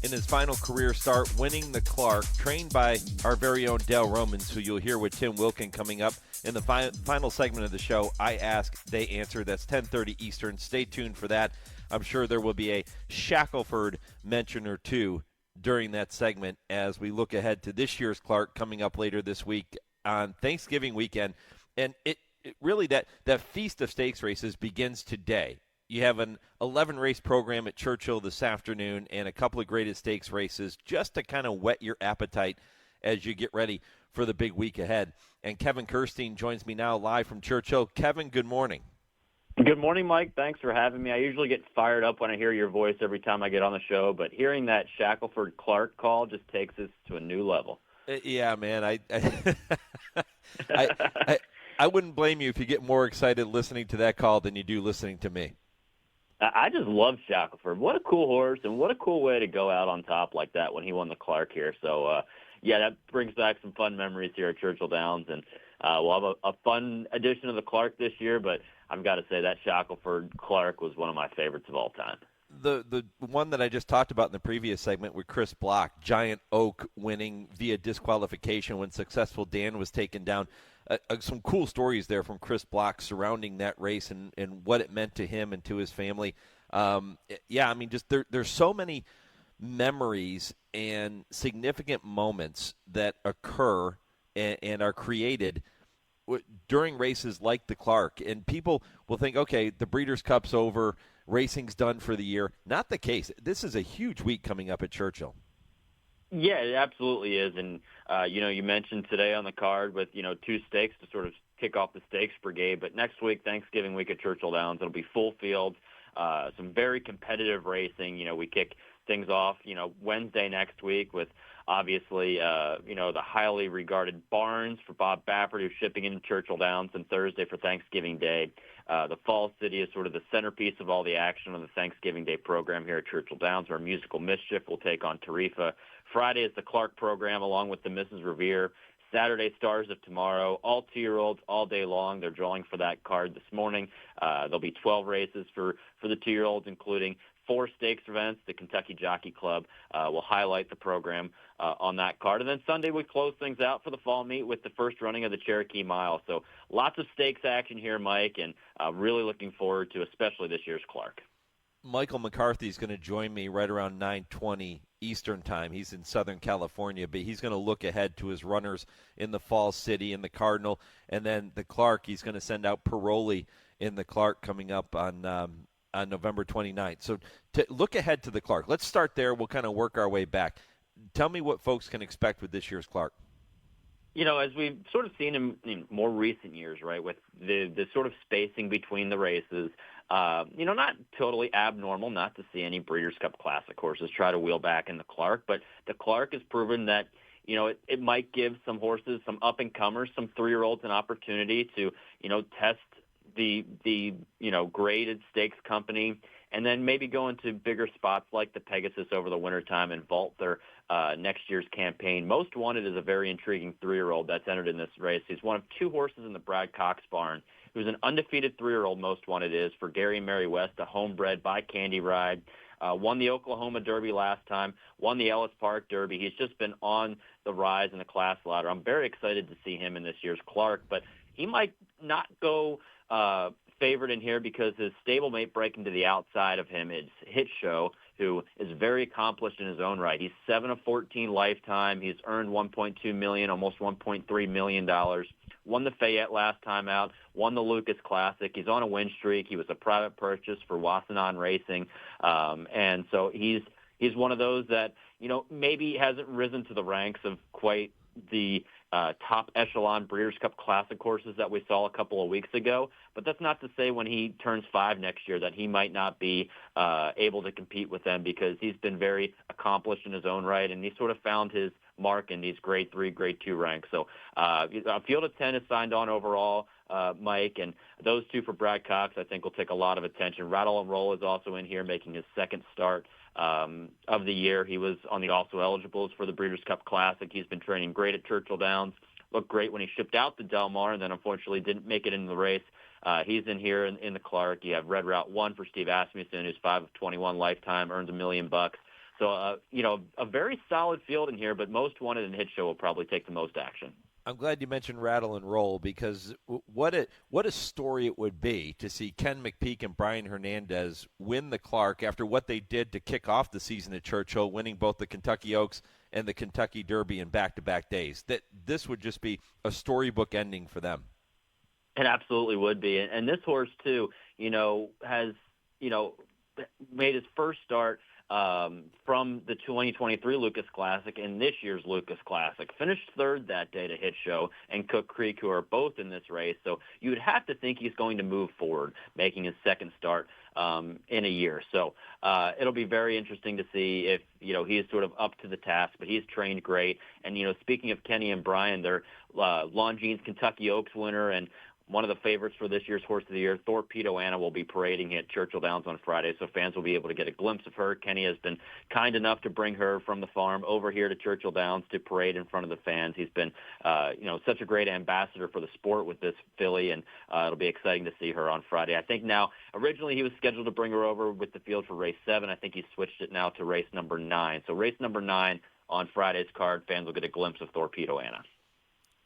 in his final career start, winning the Clark, trained by our very own Dale Romans, who you'll hear with Tim Wilkin coming up in the final segment of the show. I ask, they answer. That's 10:30 Eastern. Stay tuned for that. I'm sure there will be a Shackelford mention or two during that segment as we look ahead to this year's Clark coming up later this week on Thanksgiving weekend. And it really, that feast of stakes races begins today. You have an 11-race program at Churchill this afternoon and a couple of graded stakes races just to kind of whet your appetite as you get ready for the big week ahead. And Kevin Kerstein joins me now live from Churchill. Kevin, good morning. Good morning, Mike. Thanks for having me. I usually get fired up when I hear your voice every time I get on the show, but hearing that Shackelford-Clark call just takes us to a new level. Yeah, man. I wouldn't blame you if you get more excited listening to that call than you do listening to me. I just love Shackelford. What a cool horse, and what a cool way to go out on top like that when he won the Clark here. So, yeah, that brings back some fun memories here at Churchill Downs, and we'll have a fun edition of the Clark this year, but I've got to say that Shackelford-Clark was one of my favorites of all time. The one that I just talked about in the previous segment with Chris Block, Giant Oak winning via disqualification when Successful Dan was taken down. Some cool stories there from Chris Block surrounding that race and what it meant to him and to his family. Yeah, I mean, just there's so many memories and significant moments that occur and are created during races like the Clark. And people will think, okay, the Breeders' Cup's over, racing's done for the year. Not the case. This is a huge week coming up at Churchill. Yeah, it absolutely is. And, you mentioned today on the card with, 2 stakes to sort of kick off the stakes brigade. But next week, Thanksgiving week at Churchill Downs, it'll be full field, some very competitive racing. We kick things off, Wednesday next week with obviously, the highly regarded Barnes for Bob Baffert, who's shipping into Churchill Downs, and Thursday for Thanksgiving Day. The Fall City is sort of the centerpiece of all the action on the Thanksgiving Day program here at Churchill Downs, where Musical Mischief will take on Tarifa. Friday is the Clark program along with the Mrs. Revere. Saturday, Stars of Tomorrow, all 2-year-olds all day long. They're drawing for that card this morning. There'll be 12 races for the 2-year-olds, including 4 stakes events. The Kentucky Jockey Club will highlight the program on that card. And then Sunday we close things out for the fall meet with the first running of the Cherokee Mile. So lots of stakes action here, Mike, and really looking forward to especially this year's Clark. Michael McCarthy is going to join me right around 9:20 Eastern time. He's in Southern California, but he's going to look ahead to his runners in the Fall City and the Cardinal. And then the Clark, he's going to send out Paroli in the Clark coming up on on November 29th. So to look ahead to the Clark. Let's start there. We'll kind of work our way back. Tell me what folks can expect with this year's Clark. As we've sort of seen in more recent years, right, with the sort of spacing between the races, not totally abnormal not to see any Breeders' Cup Classic horses try to wheel back in the Clark, but the Clark has proven that, it might give some horses, some up-and-comers, some 3-year-olds an opportunity to, test the graded stakes company, and then maybe go into bigger spots like the Pegasus over the wintertime and vault their next year's campaign. Most Wanted is a very intriguing 3-year-old that's entered in this race. He's one of 2 horses in the Brad Cox barn, who's an undefeated 3-year-old. Most Wanted is for Gary and Mary West, a homebred by Candy Ride. Won the Oklahoma Derby last time, won the Ellis Park Derby. He's just been on the rise in the class ladder. I'm very excited to see him in this year's Clark, but he might not go favored in here because his stablemate breaking to the outside of him is Hit Show, who is very accomplished in his own right. He's 7 of 14 lifetime. He's earned $1.2 million, almost $1.3 million. Won the Fayette last time out, won the Lucas Classic. He's on a win streak. He was a private purchase for Wassenaar Racing. And so he's one of those that, maybe hasn't risen to the ranks of quite the top echelon Breeders' Cup Classic horses that we saw a couple of weeks ago. But that's not to say when he turns 5 next year that he might not be able to compete with them, because he's been very accomplished in his own right, and he sort of found his mark in these grade 3, grade 2 ranks. So a field of 10 is signed on overall, Mike, and those 2 for Brad Cox I think will take a lot of attention. Rattle and Roll is also in here, making his second start of the year. He was on the also eligibles for the Breeders' Cup Classic. He's been training great at Churchill Downs. Looked great when he shipped out to Del Mar, and then unfortunately didn't make it in the race. He's in here in the Clark. You have Red Route 1 for Steve Asmussen, who's 5 of 21 lifetime, earns $1 million. So, a very solid field in here, but Most Wanted and Hit Show will probably take the most action. I'm glad you mentioned Rattle and Roll, because what a story it would be to see Ken McPeak and Brian Hernandez win the Clark after what they did to kick off the season at Churchill, winning both the Kentucky Oaks and the Kentucky Derby in back-to-back days. That this would just be a storybook ending for them. It absolutely would be. And this horse, too, has, made his first start from the 2023 Lucas Classic and this year's Lucas Classic. Finished 3rd that day to Hit Show and Cook Creek, who are both in this race. So you would have to think he's going to move forward, making his second start in a year. So it'll be very interesting to see if, he's sort of up to the task, but he's trained great. And, speaking of Kenny and Brian, they're Longines Kentucky Oaks winner and one of the favorites for this year's Horse of the Year, Torpedo Anna, will be parading at Churchill Downs on Friday, so fans will be able to get a glimpse of her. Kenny has been kind enough to bring her from the farm over here to Churchill Downs to parade in front of the fans. He's been, such a great ambassador for the sport with this filly, and it'll be exciting to see her on Friday. I think now, originally he was scheduled to bring her over with the field for race 7. I think he's switched it now to race number 9. So race number 9 on Friday's card, fans will get a glimpse of Torpedo Anna.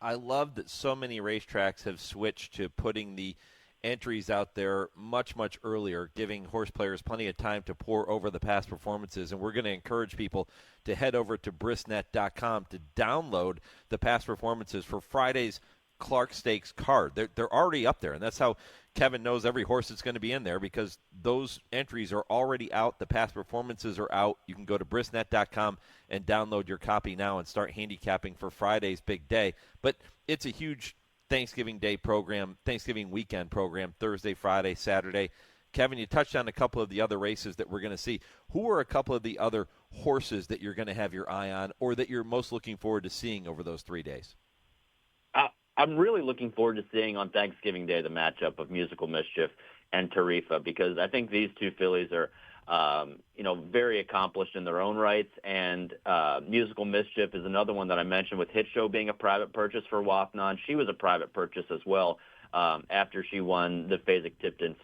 I love that so many racetracks have switched to putting the entries out there much, much earlier, giving horse players plenty of time to pour over the past performances. And we're going to encourage people to head over to brisnet.com to download the past performances for Friday's Clark Stakes card. They're already up there, and that's how Kevin knows every horse that's going to be in there, because those entries are already out. The past performances are out. You can go to brisnet.com and download your copy now and start handicapping for Friday's big day. But it's a huge Thanksgiving Day program, Thanksgiving weekend program, Thursday, Friday, Saturday. Kevin, you touched on a couple of the other races that we're going to see. Who are a couple of the other horses that you're going to have your eye on, or that you're most looking forward to seeing over those 3 days? I'm really looking forward to seeing on Thanksgiving Day the matchup of Musical Mischief and Tarifa, because I think these 2 fillies are, very accomplished in their own rights. And Musical Mischief is another one that I mentioned, with Hit Show being a private purchase for Wathnon. She was a private purchase as well after she won the Fasig-Tipton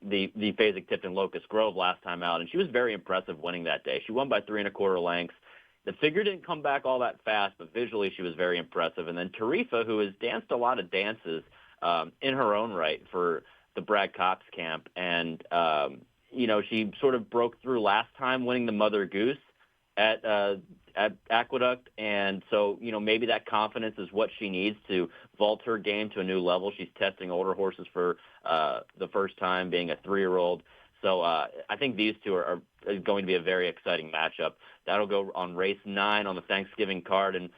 the Fasig-Tipton Locust Grove last time out, and she was very impressive winning that day. She won by 3 1/4 lengths. The figure didn't come back all that fast, but visually she was very impressive. And then Tarifa, who has danced a lot of dances in her own right for the Brad Cox camp, and she sort of broke through last time winning the Mother Goose at Aqueduct, and so maybe that confidence is what she needs to vault her game to a new level. She's testing older horses for the first time, being a 3-year-old. So I think these two are going to be a very exciting matchup. That'll go on race 9 on the Thanksgiving card, and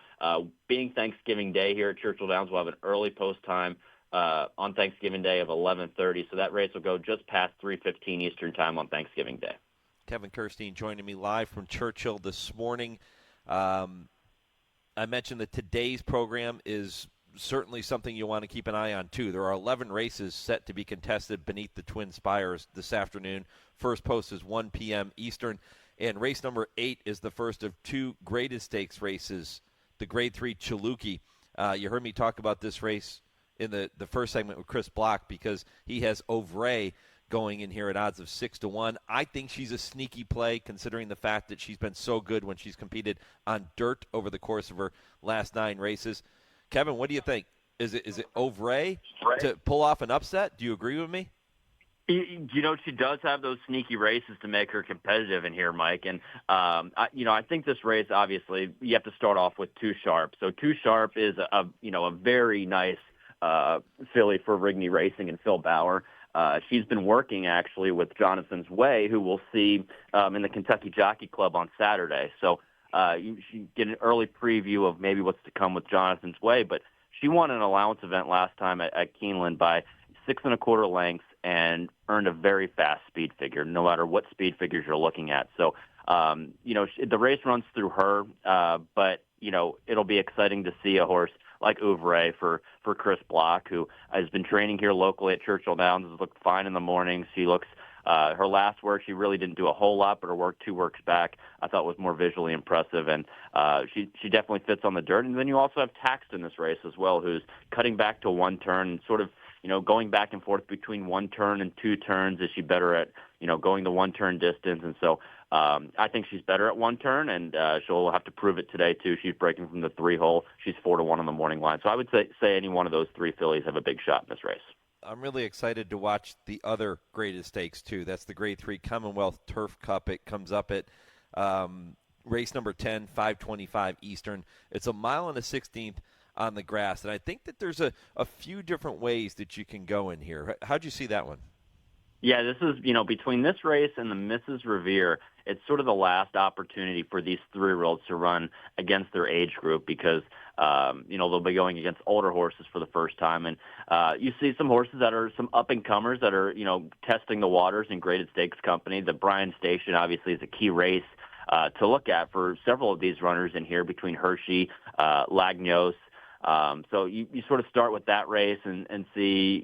being Thanksgiving Day here at Churchill Downs, we'll have an early post time on Thanksgiving Day of 11:30. So that race will go just past 3:15 Eastern time on Thanksgiving Day. Kevin Kerstein joining me live from Churchill this morning. I mentioned that today's program is certainly something you want to keep an eye on, too. There are 11 races set to be contested beneath the TwinSpires this afternoon. First post is 1 p.m. Eastern, and race number 8 is the first of 2 graded stakes races, the Grade 3 Chilukki. You heard me talk about this race in the first segment with Chris Block because he has Ovray going in here at odds of 6-1. I think she's a sneaky play considering the fact that she's been so good when she's competed on dirt over the course of her last 9 races. Kevin, what do you think? Is it Ovray to pull off an upset? Do you agree with me? She does have those sneaky races to make her competitive in here, Mike. And, I think this race, obviously, you have to start off with Too Sharp. So Too Sharp is a very nice filly for Rigney Racing and Phil Bauer. She's been working, actually, with Jonathan's Way, who we'll see in the Kentucky Jockey Club on Saturday. So you get an early preview of maybe what's to come with Jonathan's Way. But she won an allowance event last time at Keeneland by 6 1/4 lengths and earned a very fast speed figure, no matter what speed figures you're looking at. So, the race runs through her, but, it'll be exciting to see a horse like Ouvray for Chris Block, who has been training here locally at Churchill Downs, has looked fine in the mornings. She looks, her last work, she really didn't do a whole lot, but her work 2 works back, I thought was more visually impressive, and she definitely fits on the dirt. And then you also have Taxt in this race as well, who's cutting back to 1 turn and sort of, going back and forth between 1 turn and 2 turns. Is she better at, going the 1 turn distance? And so I think she's better at 1 turn, and she'll have to prove it today, too. She's breaking from the 3 hole. She's 4-1 on the morning line. So I would say any one of those 3 fillies have a big shot in this race. I'm really excited to watch the other graded stakes, too. That's the Grade 3 Commonwealth Turf Cup. It comes up at race number 10, 5:25 Eastern. It's 1 1/16 on the grass, and I think that there's a few different ways that you can go in here. How'd you see that one? Yeah, this is, between this race and the Mrs. Revere, it's sort of the last opportunity for these 3-year-olds to run against their age group because, they'll be going against older horses for the first time. And you see some horses that are some up-and-comers that are, testing the waters in graded stakes company. The Bryan Station, obviously, is a key race to look at for several of these runners in here between Hershey, Lagnos. So you sort of start with that race and see,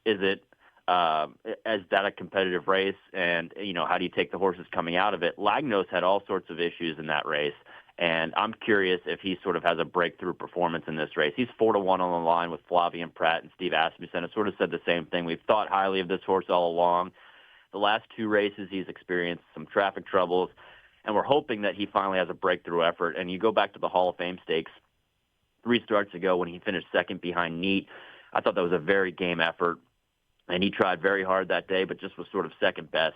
is it as that a competitive race, and how do you take the horses coming out of it? Lagnos had all sorts of issues in that race, and I'm curious if he sort of has a breakthrough performance in this race. He's 4-1 on the line with Flavian Pratt and Steve Asmussen. It sort of said the same thing. We've thought highly of this horse all along. The last 2 races he's experienced some traffic troubles, and we're hoping that he finally has a breakthrough effort. And you go back to the Hall of Fame stakes 3 starts ago when he finished second behind Neat. I thought that was a very game effort. And he tried very hard that day, but just was sort of second best.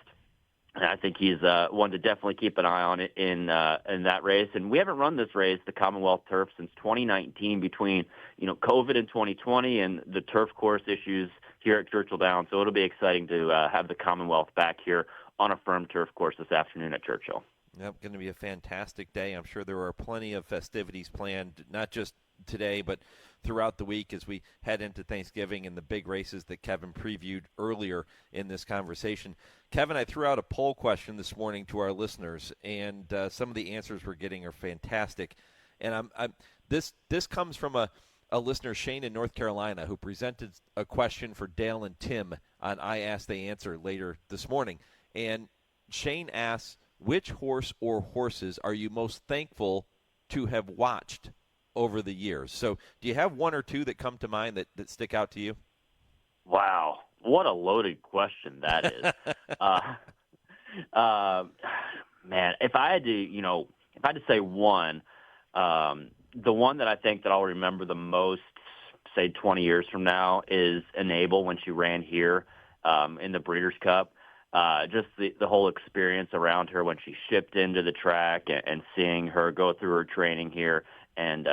And I think he's one to definitely keep an eye on it in that race. And we haven't run this race, the Commonwealth Turf, since 2019 between, COVID in 2020 and the turf course issues here at Churchill Downs. So it'll be exciting to have the Commonwealth back here on a firm turf course this afternoon at Churchill. Yep, going to be a fantastic day. I'm sure there are plenty of festivities planned, not just today, but throughout the week as we head into Thanksgiving and the big races that Kevin previewed earlier in this conversation. Kevin, I threw out a poll question this morning to our listeners, and some of the answers we're getting are fantastic. And this comes from a listener, Shane in North Carolina, who presented a question for Dale and Tim on I Ask They Answer later this morning. And Shane asks, which horse or horses are you most thankful to have watched over the years? So do you have 1 or 2 that come to mind that stick out to you? Wow. What a loaded question that is. Man, if I had to say one, the one that I think that I'll remember the most, say 20 years from now, is Enable when she ran here in the Breeders' Cup. just the whole experience around her when she shipped into the track and seeing her go through her training here and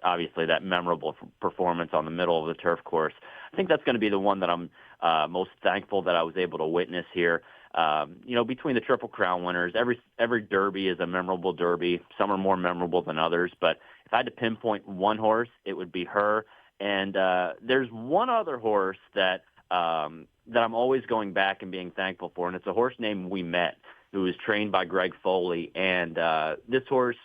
obviously that memorable performance on the middle of the turf course. I think that's going to be the one that I'm most thankful that I was able to witness here. Between the Triple Crown winners, every Derby is a memorable Derby. Some are more memorable than others, but if I had to pinpoint one horse, it would be her. And there's one other horse that I'm always going back and being thankful for, and it's a horse named We Met, who was trained by Greg Foley. And this horse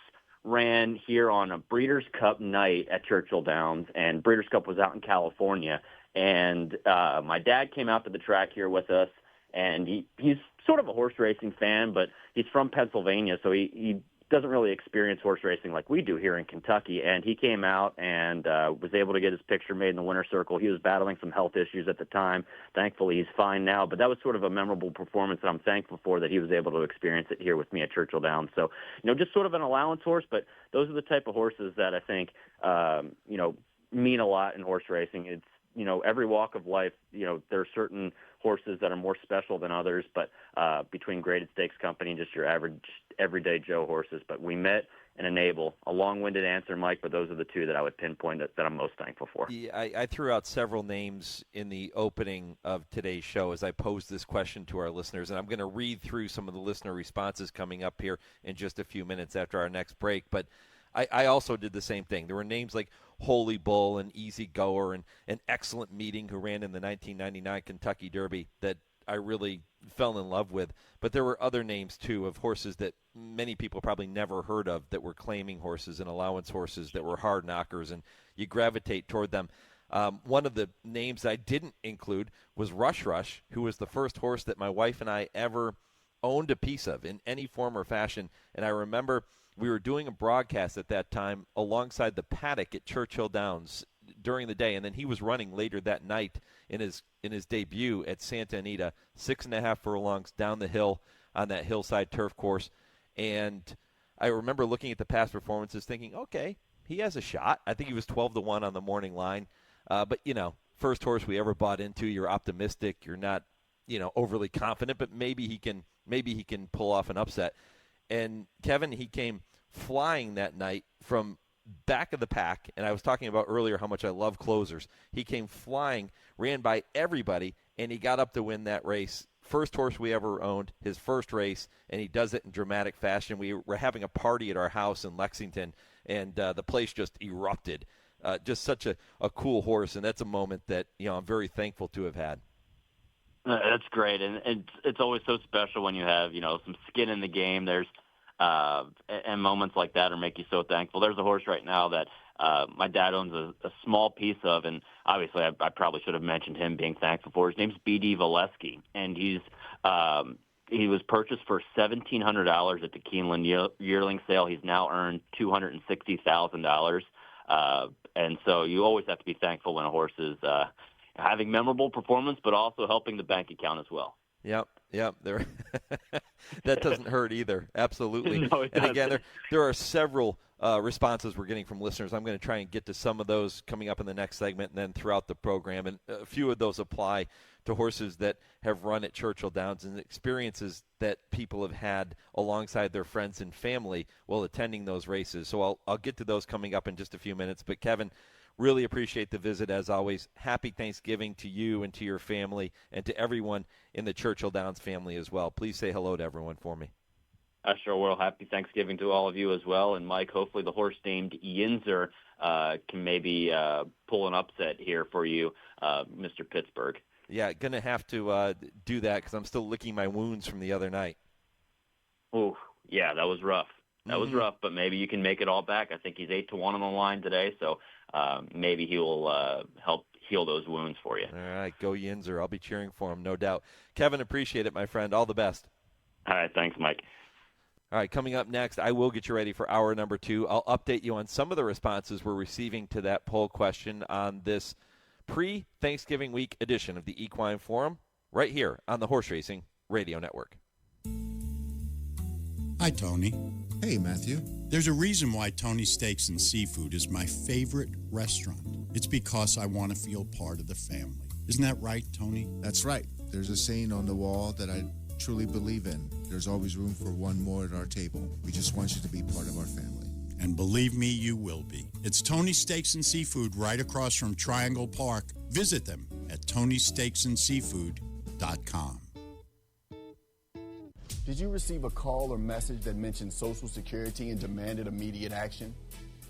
ran here on a Breeders' Cup night at Churchill Downs, and Breeders' Cup was out in California. And my dad came out to the track here with us, and he's sort of a horse racing fan, but he's from Pennsylvania, so he doesn't really experience horse racing like we do here in Kentucky. And he came out and was able to get his picture made in the winner's circle. He was battling some health issues at the time. Thankfully, he's fine now. But that was sort of a memorable performance that I'm thankful for, that he was able to experience it here with me at Churchill Downs. So, just sort of an allowance horse, but those are the type of horses that I think, mean a lot in horse racing. It's, every walk of life, there are certain horses that are more special than others, but between Graded Stakes Company and just your average everyday Joe horses. But We Met and Enable, a long-winded answer, Mike, but those are the two that I would pinpoint that I'm most thankful for. Yeah, I threw out several names in the opening of today's show as I posed this question to our listeners, and I'm going to read through some of the listener responses coming up here in just a few minutes after our next break. But I also did the same thing. There were names like Holy Bull and Easy Goer and an Excellent Meeting, who ran in the 1999 Kentucky Derby, that I really fell in love with. But there were other names, too, of horses that many people probably never heard of that were claiming horses and allowance horses that were hard knockers, and you gravitate toward them. One of the names I didn't include was Rush Rush, who was the first horse that my wife and I ever owned a piece of in any form or fashion. And I remember we were doing a broadcast at that time alongside the paddock at Churchill Downs during the day, and then he was running later that night in his debut at Santa Anita, 6.5 furlongs down the hill on that hillside turf course. And I remember looking at the past performances thinking, okay, he has a shot. I think he was 12-1 on the morning line. But, first horse we ever bought into, you're optimistic. You're not, overly confident, but maybe he can pull off an upset. And Kevin, he came flying that night from back of the pack, and I was talking about earlier how much I love closers. He came flying, ran by everybody, and he got up to win that race. First horse we ever owned, his first race, and he does it in dramatic fashion. We were having a party at our house in Lexington, and the place just erupted. Just such a cool horse, and that's a moment that I'm very thankful to have had. That's great, and it's always so special when you have some skin in the game. There's and moments like that make you so thankful. There's a horse right now that my dad owns a small piece of, and obviously I probably should have mentioned him being thankful for. His name's B.D. Valesky, and he was purchased for $1,700 at the Keeneland yearling sale. He's now earned $260,000, and so you always have to be thankful when a horse is having memorable performance, but also helping the bank account as well. Yep. There, that doesn't hurt either. Absolutely. No, it doesn't. And again, there are several responses we're getting from listeners. I'm going to try and get to some of those coming up in the next segment and then throughout the program. And a few of those apply to horses that have run at Churchill Downs and experiences that people have had alongside their friends and family while attending those races. So I'll get to those coming up in just a few minutes. But Kevin, really appreciate the visit as always. Happy Thanksgiving to you and to your family and to everyone in the Churchill Downs family as well. Please say hello to everyone for me. I sure will. Happy Thanksgiving to all of you as well. And Mike, hopefully the horse named Yinzer can maybe pull an upset here for you, Mr. Pittsburgh. Yeah, going to have to do that because I'm still licking my wounds from the other night. Oh, yeah, that was rough. That was rough, but maybe you can make it all back. I think he's 8-1 on the line today, so maybe he will help heal those wounds for you. All right, go Yinzer. I'll be cheering for him, no doubt. Kevin, appreciate it, my friend. All the best. All right, thanks, Mike. All right, coming up next, I will get you ready for hour number 2. I'll update you on some of the responses we're receiving to that poll question on this pre-Thanksgiving week edition of the Equine Forum right here on the Horse Racing Radio Network. Hi, Tony. Hey, Matthew. There's a reason why Tony's Steaks and Seafood is my favorite restaurant. It's because I want to feel part of the family. Isn't that right, Tony? That's right. There's a saying on the wall that I truly believe in, there's always room for one more at our table. We just want you to be part of our family. And believe me, you will be. It's Tony's Steaks and Seafood right across from Triangle Park. Visit them at TonySteaksandSeafood.com. Did you receive a call or message that mentioned Social Security and demanded immediate action?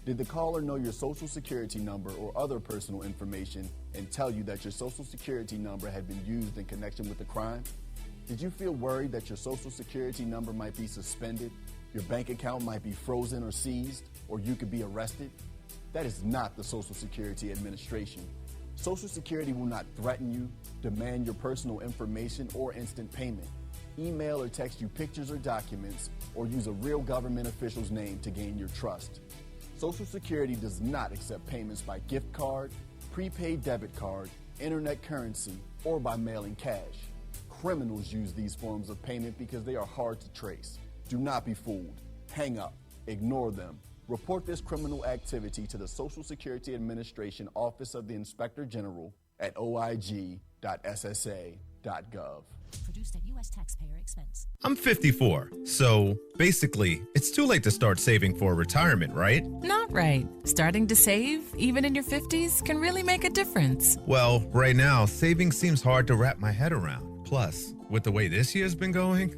Did the caller know your Social Security number or other personal information and tell you that your Social Security number had been used in connection with the crime? Did you feel worried that your Social Security number might be suspended, your bank account might be frozen or seized, or you could be arrested? That is not the Social Security Administration. Social Security will not threaten you, demand your personal information, or instant payment. Email or text you pictures or documents, or use a real government official's name to gain your trust. Social Security does not accept payments by gift card, prepaid debit card, internet currency, or by mailing cash. Criminals use these forms of payment because they are hard to trace. Do not be fooled. Hang up. Ignore them. Report this criminal activity to the Social Security Administration Office of the Inspector General at oig.ssa.gov. Produced at U.S. taxpayer expense. I'm 54, so basically, it's too late to start saving for retirement, right? Not right. Starting to save, even in your 50s, can really make a difference. Well, right now, saving seems hard to wrap my head around. Plus, with the way this year's been going...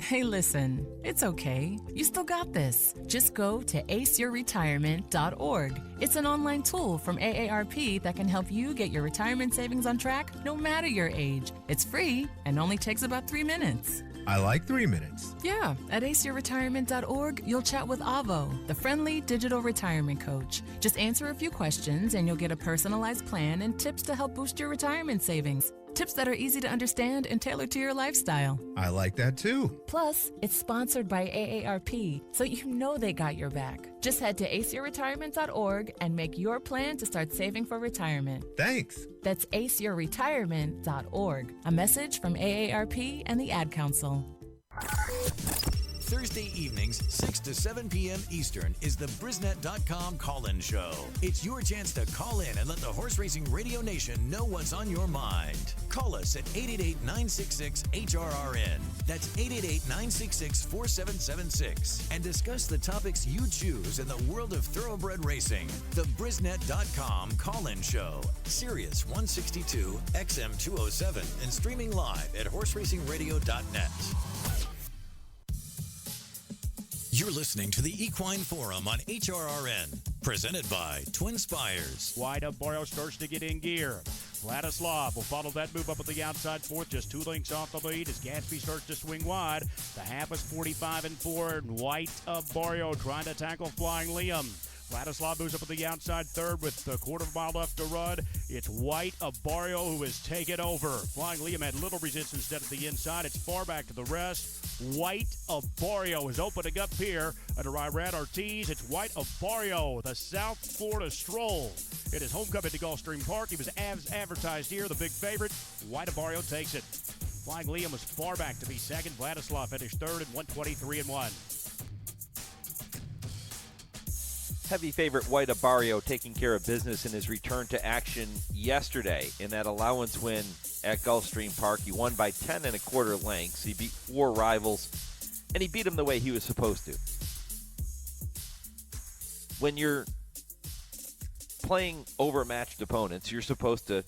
Hey, listen, it's okay. You still got this. Just go to aceyourretirement.org. It's an online tool from AARP that can help you get your retirement savings on track no matter your age. It's free and only takes about 3 minutes. I like 3 minutes. Yeah, at aceyourretirement.org, you'll chat with Avo, the friendly digital retirement coach. Just answer a few questions and you'll get a personalized plan and tips to help boost your retirement savings. Tips that are easy to understand and tailored to your lifestyle. I like that too. Plus, it's sponsored by AARP, so you know they got your back. Just head to aceyourretirement.org and make your plan to start saving for retirement. Thanks. That's aceyourretirement.org. A message from AARP and the Ad Council. Thursday evenings, 6 to 7 p.m. Eastern, is the Brisnet.com call-in show. It's your chance to call in and let the Horse Racing Radio Nation know what's on your mind. Call us at 888-966-HRRN. That's 888-966-4776. And discuss the topics you choose in the world of thoroughbred racing. The Brisnet.com call-in show. Sirius 162, XM 207, and streaming live at horseracingradio.net. You're listening to the Equine Forum on HRRN, presented by TwinSpires. Wide up, Borio starts to get in gear. Vladislav will follow that move up at the outside fourth, just 2 lengths off the lead as Gatsby starts to swing wide. The half is 45-4, and White up Borio trying to tackle Flying Liam. Vladislav moves up at the outside third with a quarter of a mile left to run. It's White of Barrio who has taken over. Flying Liam had little resistance instead at the inside. It's far back to the rest. White of Barrio is opening up here under Irad Ortiz. It's White of Barrio, the South Florida Stroll. It is homecoming to Gulfstream Park. He was advertised here, the big favorite. White of Barrio takes it. Flying Liam was far back to be second. Vladislav finished third at 123-1. Heavy favorite White of Barrio taking care of business in his return to action yesterday in that allowance win at Gulfstream Park. He won by 10 1/4 lengths. He beat 4 rivals, and he beat them the way he was supposed to. When you're playing overmatched opponents, you're supposed to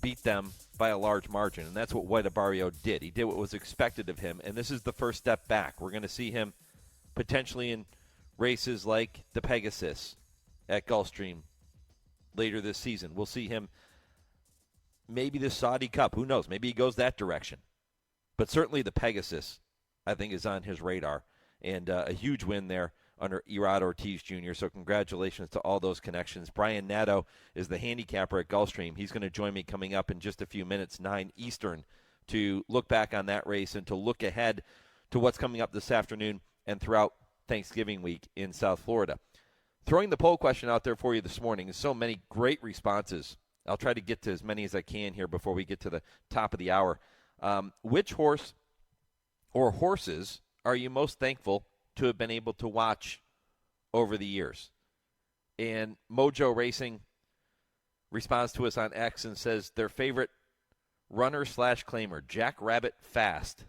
beat them by a large margin, and that's what White of Barrio did. He did what was expected of him, and this is the first step back. We're going to see him potentially in races like the Pegasus at Gulfstream later this season. We'll see him maybe the Saudi Cup. Who knows? Maybe he goes that direction. But certainly the Pegasus, I think, is on his radar. And a huge win there under Irad Ortiz Jr. So congratulations to all those connections. Brian Nadeau is the handicapper at Gulfstream. He's going to join me coming up in just a few minutes, 9 Eastern, to look back on that race and to look ahead to what's coming up this afternoon and throughout Thanksgiving week in South Florida. Throwing the poll question out there for you this morning. So many great responses. I'll try to get to as many as I can here before we get to the top of the hour. Which horse or horses are you most thankful to have been able to watch over the years? And Mojo Racing responds to us on X and says their favorite runner/claimer, Jack Rabbit Fast,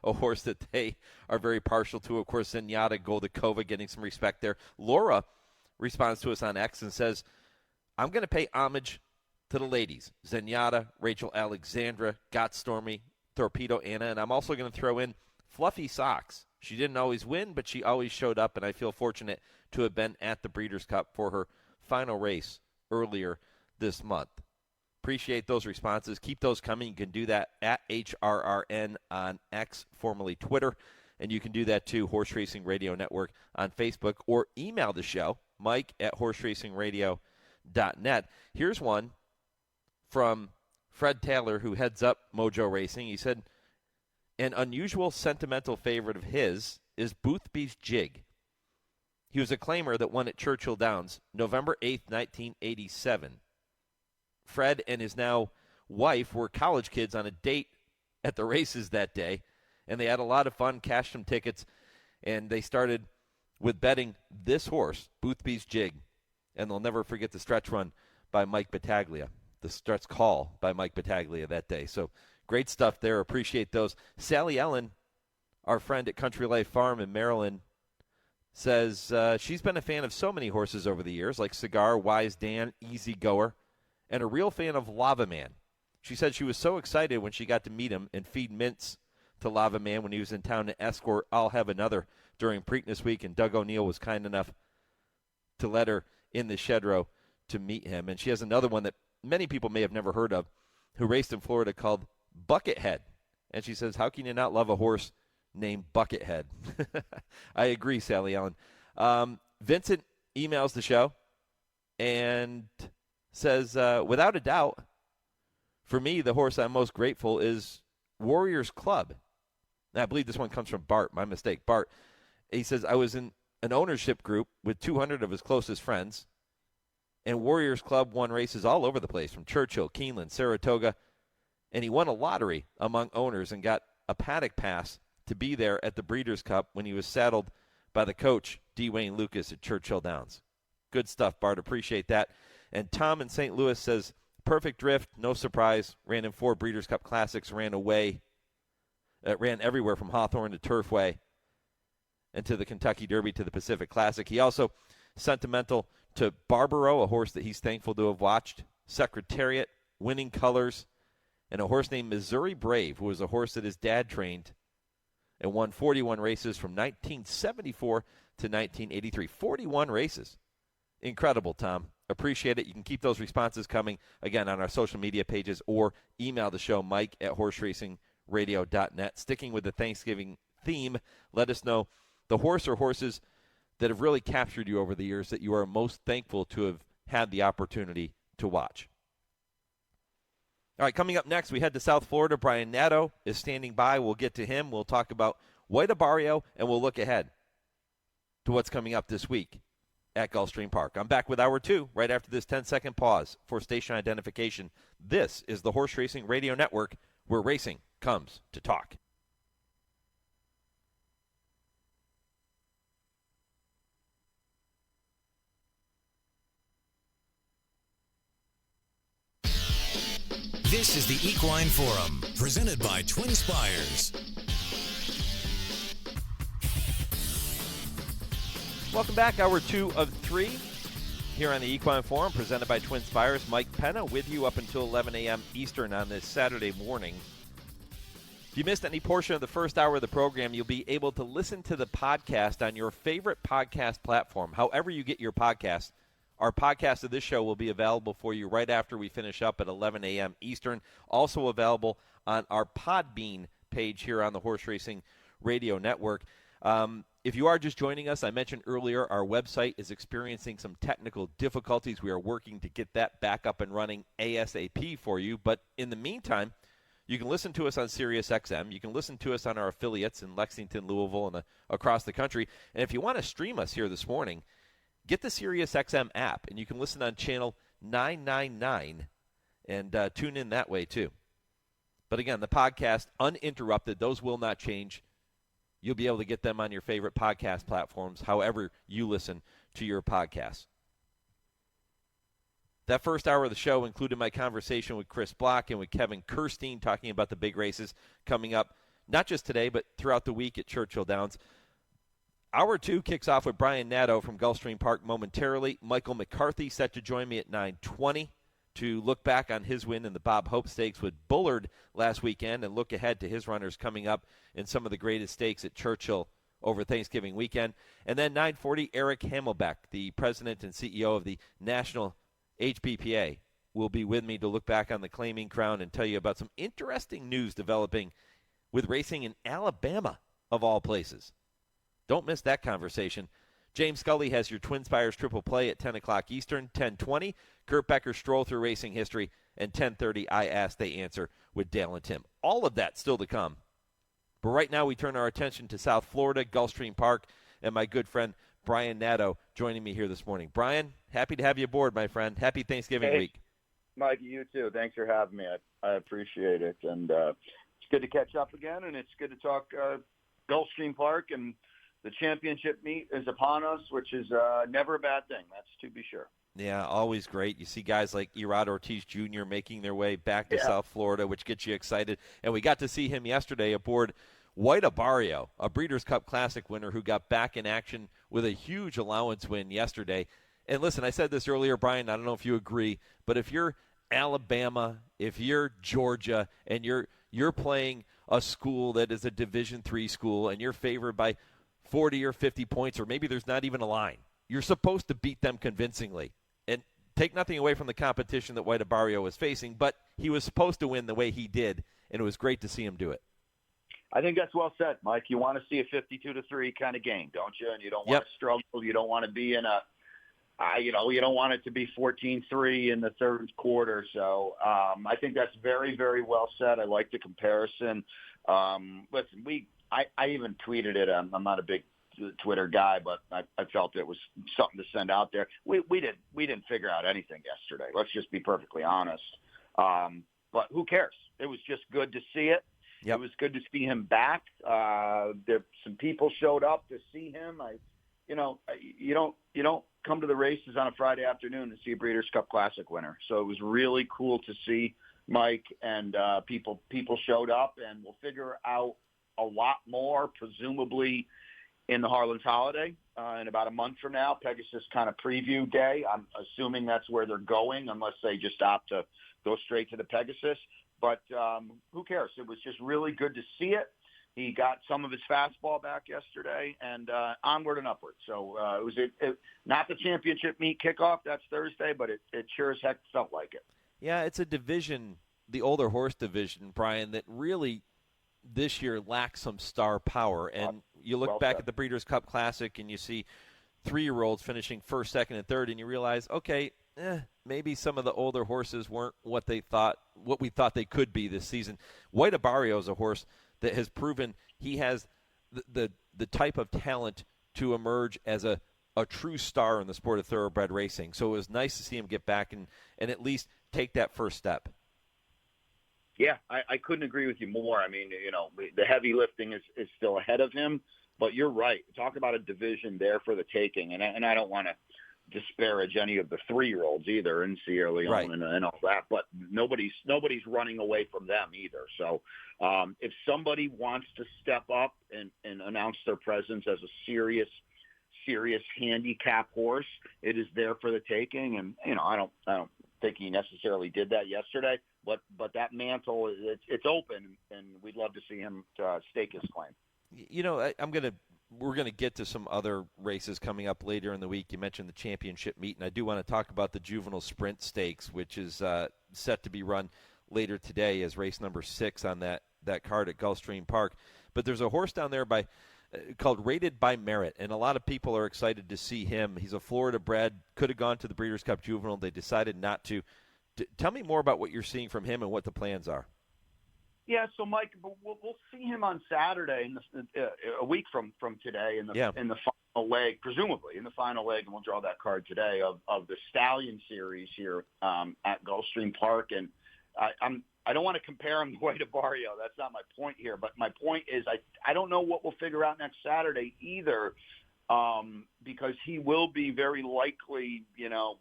a horse that they are very partial to. Of course, Zenyatta Goldakova getting some respect there. Laura responds to us on X and says, I'm going to pay homage to the ladies. Zenyatta, Rachel Alexandra, Got Stormy, Torpedo Anna, and I'm also going to throw in Fluffy Socks. She didn't always win, but she always showed up, and I feel fortunate to have been at the Breeders' Cup for her final race earlier this month. Appreciate those responses. Keep those coming. You can do that at HRRN on X, formerly Twitter, and you can do that too, Horse Racing Radio Network on Facebook, or email the show, mike@horseracingradio.net. Here's one from Fred Taylor, who heads up Mojo Racing. He said, an unusual sentimental favorite of his is Boothby's Jig. He was a claimer that won at Churchill Downs November 8th, 1987. Fred and his now wife were college kids on a date at the races that day, and they had a lot of fun, cashed some tickets, and they started with betting this horse, Boothby's Jig, and they'll never forget the stretch run by Mike Battaglia, the stretch call by Mike Battaglia that day. So great stuff there. Appreciate those. Sally Ellen, our friend at Country Life Farm in Maryland, says she's been a fan of so many horses over the years, like Cigar, Wise Dan, Easy Goer, and a real fan of Lava Man. She said she was so excited when she got to meet him and feed mints to Lava Man when he was in town to escort I'll Have Another during Preakness Week, and Doug O'Neill was kind enough to let her in the shed row to meet him. And she has another one that many people may have never heard of, who raced in Florida, called Buckethead. And she says, how can you not love a horse named Buckethead? I agree, Sally Ellen. Vincent emails the show and says, without a doubt, for me, the horse I'm most grateful is Warriors Club. And I believe this one comes from Bart. My mistake. Bart, he says, I was in an ownership group with 200 of his closest friends, and Warriors Club won races all over the place, from Churchill, Keeneland, Saratoga, and he won a lottery among owners and got a paddock pass to be there at the Breeders' Cup when he was saddled by the coach, D. Wayne Lucas, at Churchill Downs. Good stuff, Bart. Appreciate that. And Tom in St. Louis says, perfect drift, no surprise. Ran in 4 Breeders' Cup Classics, ran everywhere from Hawthorne to Turfway and to the Kentucky Derby to the Pacific Classic. He also sentimental to Barbaro, a horse that he's thankful to have watched, Secretariat, Winning Colors, and a horse named Missouri Brave, who was a horse that his dad trained and won 41 races from 1974 to 1983. 41 races. Incredible, Tom. Appreciate it. You can keep those responses coming, again, on our social media pages, or email the show, mike@horseracingradio.net. Sticking with the Thanksgiving theme, let us know the horse or horses that have really captured you over the years that you are most thankful to have had the opportunity to watch. All right, coming up next, we head to South Florida. Brian Nadeau is standing by. We'll get to him. We'll talk about White Barrio, and we'll look ahead to what's coming up this week at Gulfstream Park. I'm back with Hour 2 right after this 10-second pause for station identification. This is the Horse Racing Radio Network, where racing comes to talk. This is the Equine Forum, presented by TwinSpires. Welcome back. Hour 2 of 3 here on the Equine Forum, presented by TwinSpires. Mike Penna with you up until 11 a.m. Eastern on this Saturday morning. If you missed any portion of the first hour of the program, you'll be able to listen to the podcast on your favorite podcast platform. However you get your podcast, our podcast of this show will be available for you right after we finish up at 11 a.m. Eastern. Also available on our Podbean page here on the Horse Racing Radio Network. If you are just joining us, I mentioned earlier our website is experiencing some technical difficulties. We are working to get that back up and running ASAP for you. But in the meantime, you can listen to us on SiriusXM. You can listen to us on our affiliates in Lexington, Louisville, and across the country. And if you want to stream us here this morning, get the SiriusXM app, and you can listen on channel 999 and tune in that way too. But again, the podcast, uninterrupted, those will not change. You'll be able to get them on your favorite podcast platforms, however you listen to your podcasts. That first hour of the show included my conversation with Chris Block and with Kevin Kerstein talking about the big races coming up not just today, but throughout the week at Churchill Downs. Hour 2 kicks off with Brian Nadeau from Gulfstream Park momentarily. Michael McCarthy set to join me at 9:20 to look back on his win in the Bob Hope Stakes with Bullard last weekend and look ahead to his runners coming up in some of the greatest stakes at Churchill over Thanksgiving weekend. And then 9:40, Eric Hamelback, the president and CEO of the National HBPA, will be with me to look back on the Claiming Crown and tell you about some interesting news developing with racing in Alabama, of all places. Don't miss that conversation. James Scully has your TwinSpires triple play at 10 o'clock Eastern, 10:20. Kurt Becker Stroll through racing history, and 10:30 I Ask, They Answer with Dale and Tim. All of that still to come. But right now we turn our attention to South Florida, Gulfstream Park, and my good friend Brian Nadeau joining me here this morning. Brian, happy to have you aboard, my friend. Happy Thanksgiving week. Mike, you too. Thanks for having me. I appreciate it. And it's good to catch up again, and it's good to talk Gulfstream Park, and the championship meet is upon us, which is never a bad thing. That's to be sure. Yeah, always great. You see guys like Erod Ortiz Jr. making their way back to South Florida, which gets you excited. And we got to see him yesterday aboard White Abarrio, a Breeders' Cup Classic winner who got back in action with a huge allowance win yesterday. And listen, I said this earlier, Brian, I don't know if you agree, but if you're Alabama, if you're Georgia, and you're playing a school that is a Division III school and you're favored by 40 or 50 points, or maybe there's not even a line, you're supposed to beat them convincingly. And take nothing away from the competition that White Abarrio was facing, but he was supposed to win the way he did, and it was great to see him do it. I think that's well said, Mike. You want to see a 52-3 kind of game, don't you? And you don't want to struggle. You don't want to be in a you don't want it to be 14-3 in the third quarter. So I think that's very, very well said. I like the comparison. Listen, I even tweeted it. I'm not a big Twitter guy, but I felt it was something to send out there. We didn't figure out anything yesterday. Let's just be perfectly honest. But who cares? It was just good to see it. It was good to see him back. Some people showed up to see him. You don't come to the races on a Friday afternoon to see a Breeders' Cup Classic winner. So it was really cool to see Mike, and people showed up, and we'll figure out a lot more, presumably in the Harlan's Holiday in about a month from now, Pegasus kind of preview day. I'm assuming that's where they're going, unless they just opt to go straight to the Pegasus. But who cares? It was just really good to see it. He got some of his fastball back yesterday, and onward and upward. So it was not the championship meet kickoff. That's Thursday, but it sure as heck felt like it. Yeah, it's a division, the older horse division, Brian, that really this year lacks some star power. And you look back at the Breeders' Cup Classic, and you see 3-year-olds finishing first, second, and third, and you realize, okay, maybe some of the older horses weren't what we thought they could be this season. White Abarrio is a horse that has proven he has the type of talent to emerge as a true star in the sport of thoroughbred racing. So it was nice to see him get back and at least take that first step. Yeah, I couldn't agree with you more. I mean, the heavy lifting is still ahead of him, but you're right. Talk about a division there for the taking, and I don't want to disparage any of the 3-year-olds either in Sierra Leone and all that, but nobody's running away from them either. So if somebody wants to step up and announce their presence as a serious handicap horse, it is there for the taking. And I don't think he necessarily did that yesterday, but that mantle, it's open, and we'd love to see him stake his claim. We're going to get to some other races coming up later in the week. You mentioned the championship meet, and I do want to talk about the Juvenile Sprint Stakes, which is set to be run later today as race number 6 on that card at Gulfstream Park. But there's a horse down there called Rated by Merit, and a lot of people are excited to see him. He's a Florida bred, could have gone to the Breeders' Cup Juvenile. They decided not to. Tell me more about what you're seeing from him and what the plans are. Yeah, so Mike, we'll see him on Saturday, a week from today, in the final leg, presumably in the final leg, and we'll draw that card today of the Stallion Series here at Gulfstream Park. And I don't want to compare him to White Abarrio. That's not my point here. But my point is I don't know what we'll figure out next Saturday either, because he will be very likely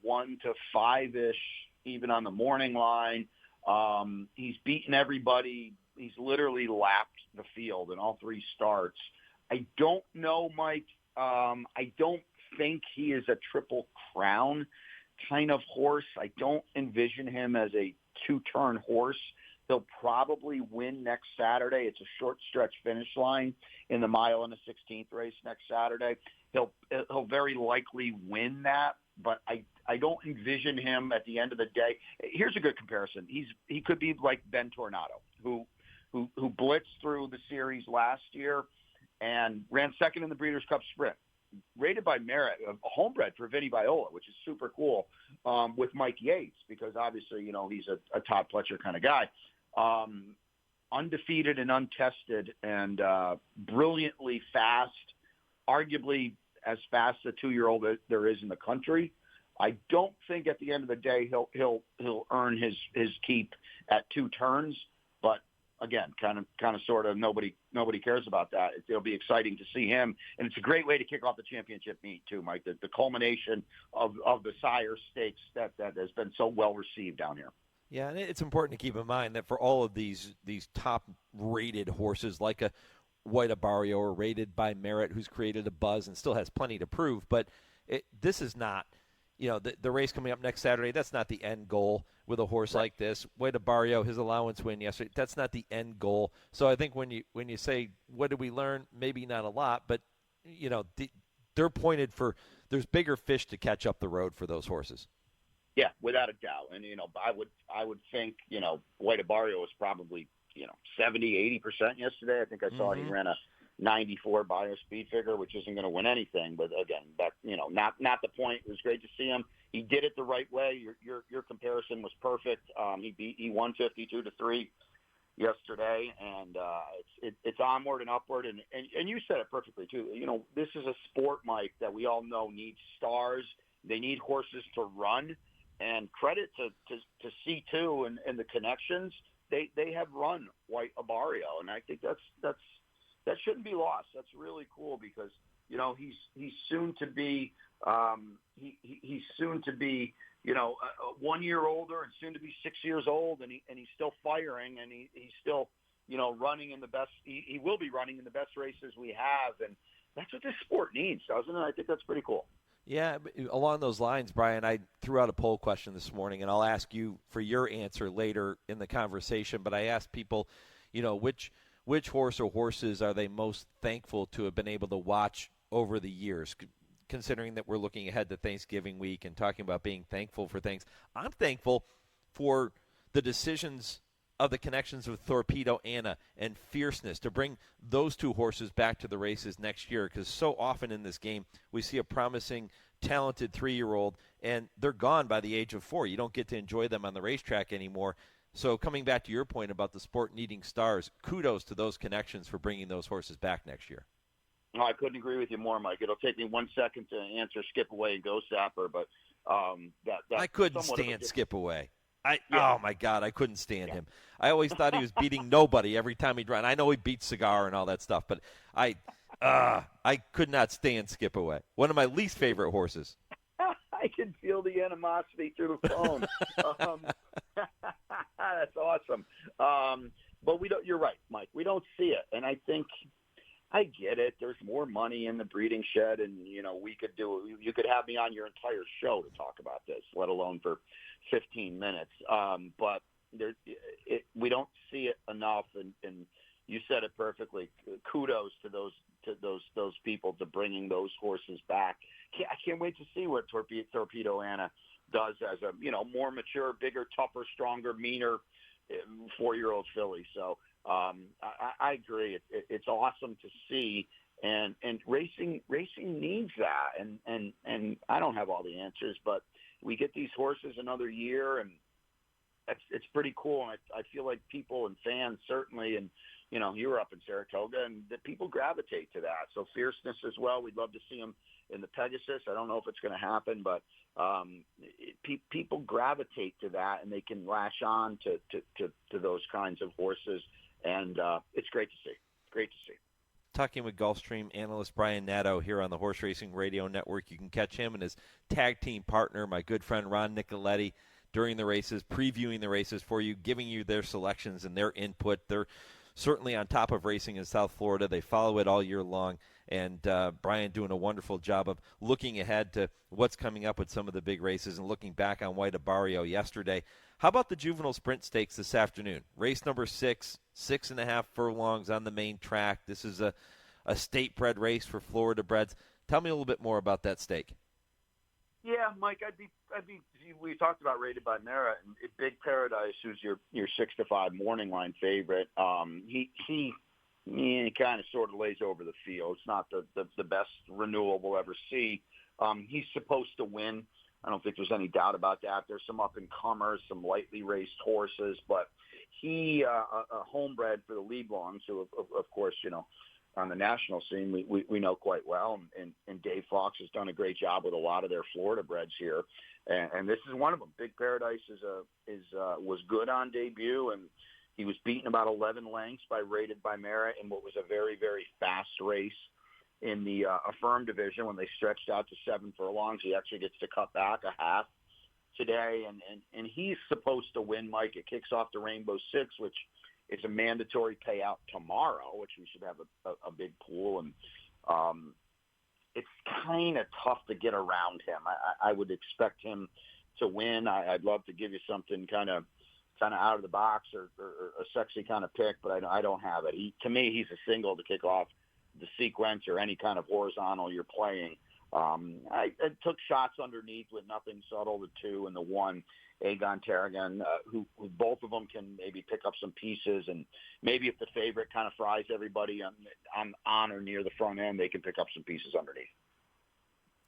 1 to 5-ish, even on the morning line. He's beaten everybody, He's literally lapped the field in all 3 starts. I don't know, Mike. I don't think he is a Triple Crown kind of horse. I don't envision him as a 2-turn horse. He'll probably win next Saturday. It's a short stretch finish line in the mile and the 16th race next Saturday. He'll very likely win that, but I don't envision him at the end of the day. Here's a good comparison. He could be like Ben Tornado, who blitzed through the series last year and ran second in the Breeders' Cup Sprint, rated by Merit, a homebred for Vinny Viola, which is super cool, with Mike Yates, because obviously, he's a Todd Pletcher kind of guy. Undefeated and untested and brilliantly fast, arguably as fast a 2-year-old as there is in the country. I don't think at the end of the day he'll earn his keep at 2 turns, but again, kind of sort of nobody cares about that. It'll be exciting to see him, and it's a great way to kick off the championship meet too, Mike. The culmination of the Sire Stakes that has been so well received down here. Yeah, and it's important to keep in mind that for all of these top-rated horses, like a White Abarrio, or rated by Merit, who's created a buzz and still has plenty to prove, but this is not, the race coming up next Saturday, that's not the end goal with a horse like this. White Abarrio, his allowance win yesterday, that's not the end goal. So I think when you say, what did we learn? Maybe not a lot, but, they're pointed for, there's bigger fish to catch up the road for those horses. Yeah, without a doubt. And, I would think, White Abarrio was probably, 70, 80% yesterday. I think I saw he ran a 94 bio speed figure, which isn't going to win anything. But again, not the point. It was great to see him. He did it the right way. Your comparison was perfect. He won 52-3 yesterday, and it's onward and upward. And you said it perfectly too. This is a sport, Mike, that we all know needs stars. They need horses to run. And credit to C2 and the connections. They have run White Abarrio, and I think that shouldn't be lost. That's really cool because he's soon to be he's soon to be 1 year older and soon to be 6 years old, and he's still firing, and he's still running in the best. He will be running in the best races we have, and that's what this sport needs, doesn't it? I think that's pretty cool. Yeah, along those lines, Brian, I threw out a poll question this morning, and I'll ask you for your answer later in the conversation. But I asked people, which horse or horses are they most thankful to have been able to watch over the years, considering that we're looking ahead to Thanksgiving week and talking about being thankful for things. I'm thankful for the decisions of the connections with Torpedo Anna and Fierceness to bring those 2 horses back to the races next year, because so often in this game we see a promising, talented 3-year-old and they're gone by the age of 4. You don't get to enjoy them on the racetrack anymore. So coming back to your point about the sport needing stars, kudos to those connections for bringing those horses back next year. No, I couldn't agree with you more, Mike. It'll take me 1 second to answer Skip Away and Go Sapper, but I couldn't stand Skip Away. Oh, my God, I couldn't stand him. I always thought he was beating nobody every time he'd run. I know he beat Cigar and all that stuff, but I could not stand Skip Away. One of my least favorite horses. I can feel the animosity through the phone. That's awesome. But you're right, Mike. We don't see it, and I think I get it. There's more money in the breeding shed, and you could have me on your entire show to talk about this, let alone for 15 minutes. But we don't see it enough, and you said it perfectly. Kudos to those people to bringing those horses back. I can't wait to see what Torpedo Anna does as a more mature, bigger, tougher, stronger, meaner 4-year-old filly. So I agree. It's awesome to see, and racing needs that. And I don't have all the answers, but we get these horses another year, and it's pretty cool. And I feel like people and fans certainly, and you were up in Saratoga, and the people gravitate to that. So Fierceness as well. We'd love to see him in the Pegasus. I don't know if it's going to happen, but people gravitate to that, and they can lash on to those kinds of horses, and it's great to see. Great to see. Talking with Gulfstream analyst Brian Nadeau here on the Horse Racing Radio Network. You can catch him and his tag team partner, my good friend Ron Nicoletti, during the races, previewing the races for you, giving you their selections and their input. They're certainly on top of racing in South Florida. They follow it all year long. And Brian doing a wonderful job of looking ahead to what's coming up with some of the big races and looking back on White Barrio yesterday. How about the Juvenile Sprint Stakes this afternoon? Race number 6, 6.5 furlongs on the main track. This is a state-bred race for Florida breds. Tell me a little bit more about that stake. Yeah, Mike, I'd be. We talked about Rated by Mara and Big Paradise, who's your 6-5 morning line favorite. He kind of sort of lays over the field. It's not the best renewal we'll ever see. He's supposed to win. I don't think there's any doubt about that. There's some up-and-comers, some lightly raced horses, but he, a homebred for the Leblongs, who, of course, on the national scene, we know quite well, and Dave Fox has done a great job with a lot of their Florida breds here, and this is one of them. Big Paradise was good on debut, and he was beaten about 11 lengths by Rated by Mara in what was a very, very fast race in the Affirm division when they stretched out to 7 furlongs. He actually gets to cut back a half today, and he's supposed to win, Mike. It kicks off the Rainbow Six, which is a mandatory payout tomorrow, which we should have a big pool, and it's kind of tough to get around him. I would expect him to win. I'd love to give you something kind of out of the box or a sexy kind of pick, but I don't have it. To me, he's a single to kick off the sequence or any kind of horizontal you're playing. I took shots underneath with Nothing Subtle, the 2, and the 1, Aegon Tarragon, who both of them can maybe pick up some pieces, and maybe if the favorite kind of fries everybody on or near the front end, they can pick up some pieces underneath.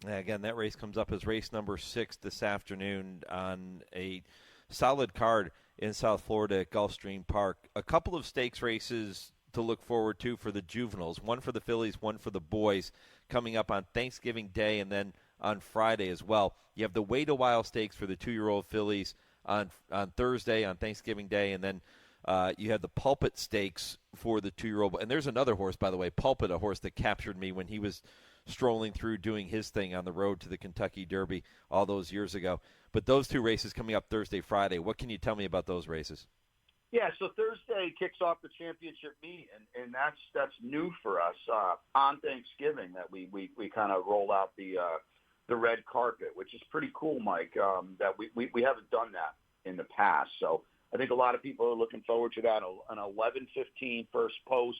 Yeah, again, that race comes up as race number 6 this afternoon on a solid card in South Florida at Gulfstream Park. A couple of stakes races to look forward to for the juveniles, one for the fillies, one for the boys, coming up on Thanksgiving Day and then on Friday as well. You have the Wait a While Stakes for the 2-year-old fillies on Thursday on Thanksgiving Day, and then you have the Pulpit Stakes for the 2-year-old. And there's another horse, by the way, Pulpit, a horse that captured me when he was strolling through doing his thing on the road to the Kentucky Derby all those years ago. But those 2 races coming up Thursday, Friday, what can you tell me about those races? Yeah, so Thursday kicks off the championship meet, and that's new for us on Thanksgiving that we kind of roll out the red carpet, which is pretty cool, Mike. That we haven't done that in the past, so I think a lot of people are looking forward to that. An 11:15 first post.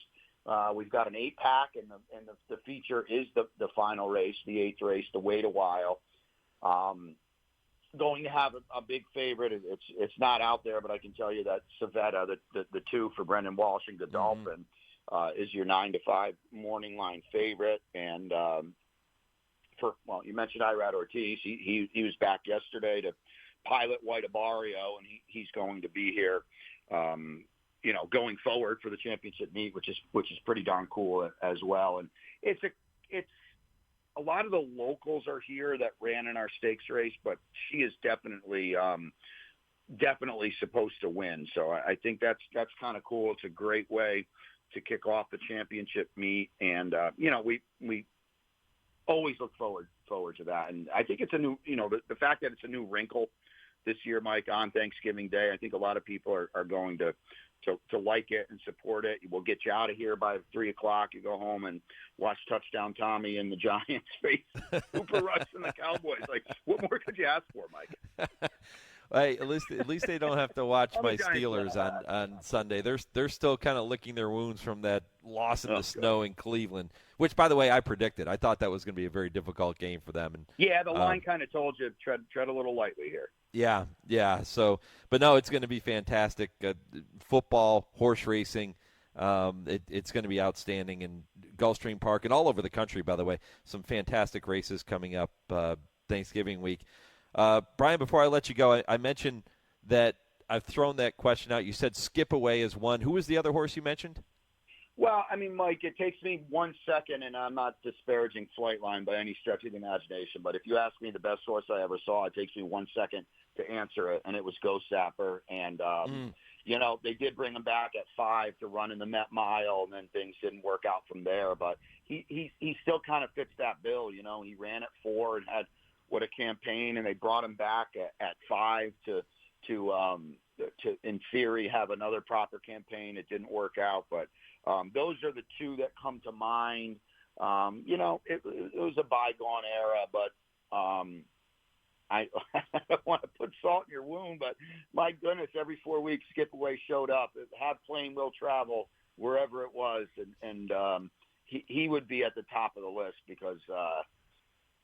We've got an 8-pack, and the feature is the final race, the 8th race, the Wait a While. Going to have a big favorite. It's not out there, but I can tell you that Savetta, the 2 for Brendan Walsh and Godolphin, is your 9-5 morning line favorite. And you mentioned Irad Ortiz. He was back yesterday to pilot White Barrio, and he's going to be here, going forward for the championship meet, which is pretty darn cool as well. And it's a lot of the locals are here that ran in our stakes race, but she is definitely supposed to win. So I think that's kind of cool. It's a great way to kick off the championship meet, and we always look forward to that. And I think it's a new, the fact that it's a new wrinkle this year, Mike, on Thanksgiving Day. I think a lot of people are going to like it and support it. We'll get you out of here by 3:00. You go home and watch Touchdown Tommy and the Giants face Cooper Rush and the Cowboys. Like, what more could you ask for, Mike? Hey, at least they don't have to watch my Steelers on Sunday. They're still kind of licking their wounds from that loss in the snow in Cleveland, which, by the way, I predicted. I thought that was going to be a very difficult game for them. And yeah, the line kind of told you tread a little lightly here. Yeah. So, but no, it's going to be fantastic. Football, horse racing, it's going to be outstanding in Gulfstream Park and all over the country, by the way. Some fantastic races coming up Thanksgiving week. Brian, before I let you go, I mentioned that I've thrown that question out. You said Skip Away is one. Who was the other horse you mentioned? Well, I mean, Mike, it takes me 1 second, and I'm not disparaging Flightline by any stretch of the imagination, but if you ask me the best horse I ever saw, it takes me 1 second to answer it, and it was Ghost Sapper. And, they did bring him back at 5 to run in the Met Mile, and then things didn't work out from there. But he still kind of fits that bill. He ran at 4 and had what a campaign, and they brought him back at 5 to – in theory, have another proper campaign. It didn't work out, but those are the two that come to mind. It was a bygone era, but I don't want to put salt in your wound, but my goodness, every 4 weeks, Skip Away showed up. Have Plane Will Travel wherever it was, and he would be at the top of the list because,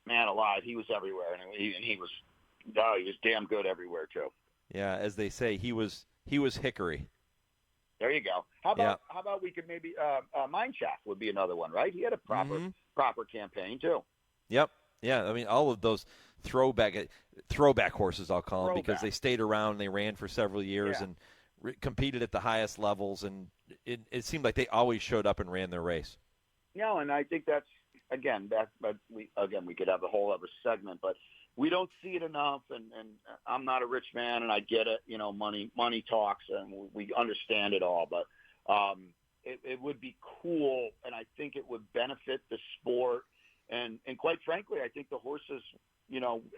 man alive, he was everywhere, and he was damn good everywhere too. Yeah, as they say, he was Hickory. There you go. How about we could maybe Mineshaft would be another one, right? He had a proper campaign too. Yep. Yeah, I mean all of those throwback horses, I'll call them, because they stayed around, they ran for several years and competed at the highest levels, and it seemed like they always showed up and ran their race. No, and I think that's we could have a whole other segment, but we don't see it enough, and I'm not a rich man, and I get it. Money talks, and we understand it all. But it would be cool, and I think it would benefit the sport. And quite frankly, I think the horses,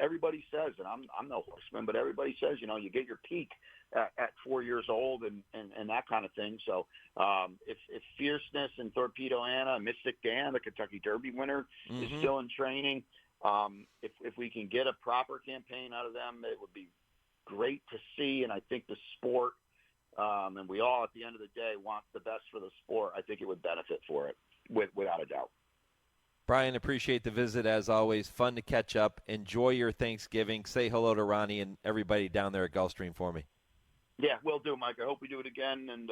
everybody says, and I'm no horseman, but everybody says, you get your peak at 4 years old and that kind of thing. So if Fierceness and Torpedo Anna, Mystic Dan, the Kentucky Derby winner, is still in training, if we can get a proper campaign out of them, it would be great to see. And I think the sport, and we all at the end of the day want the best for the sport, I think it would benefit for it without a doubt. Brian, appreciate the visit as always. Fun to catch up. Enjoy your Thanksgiving. Say hello to Ronnie and everybody down there at Gulfstream for me. Yeah, will do, Mike. I hope we do it again. And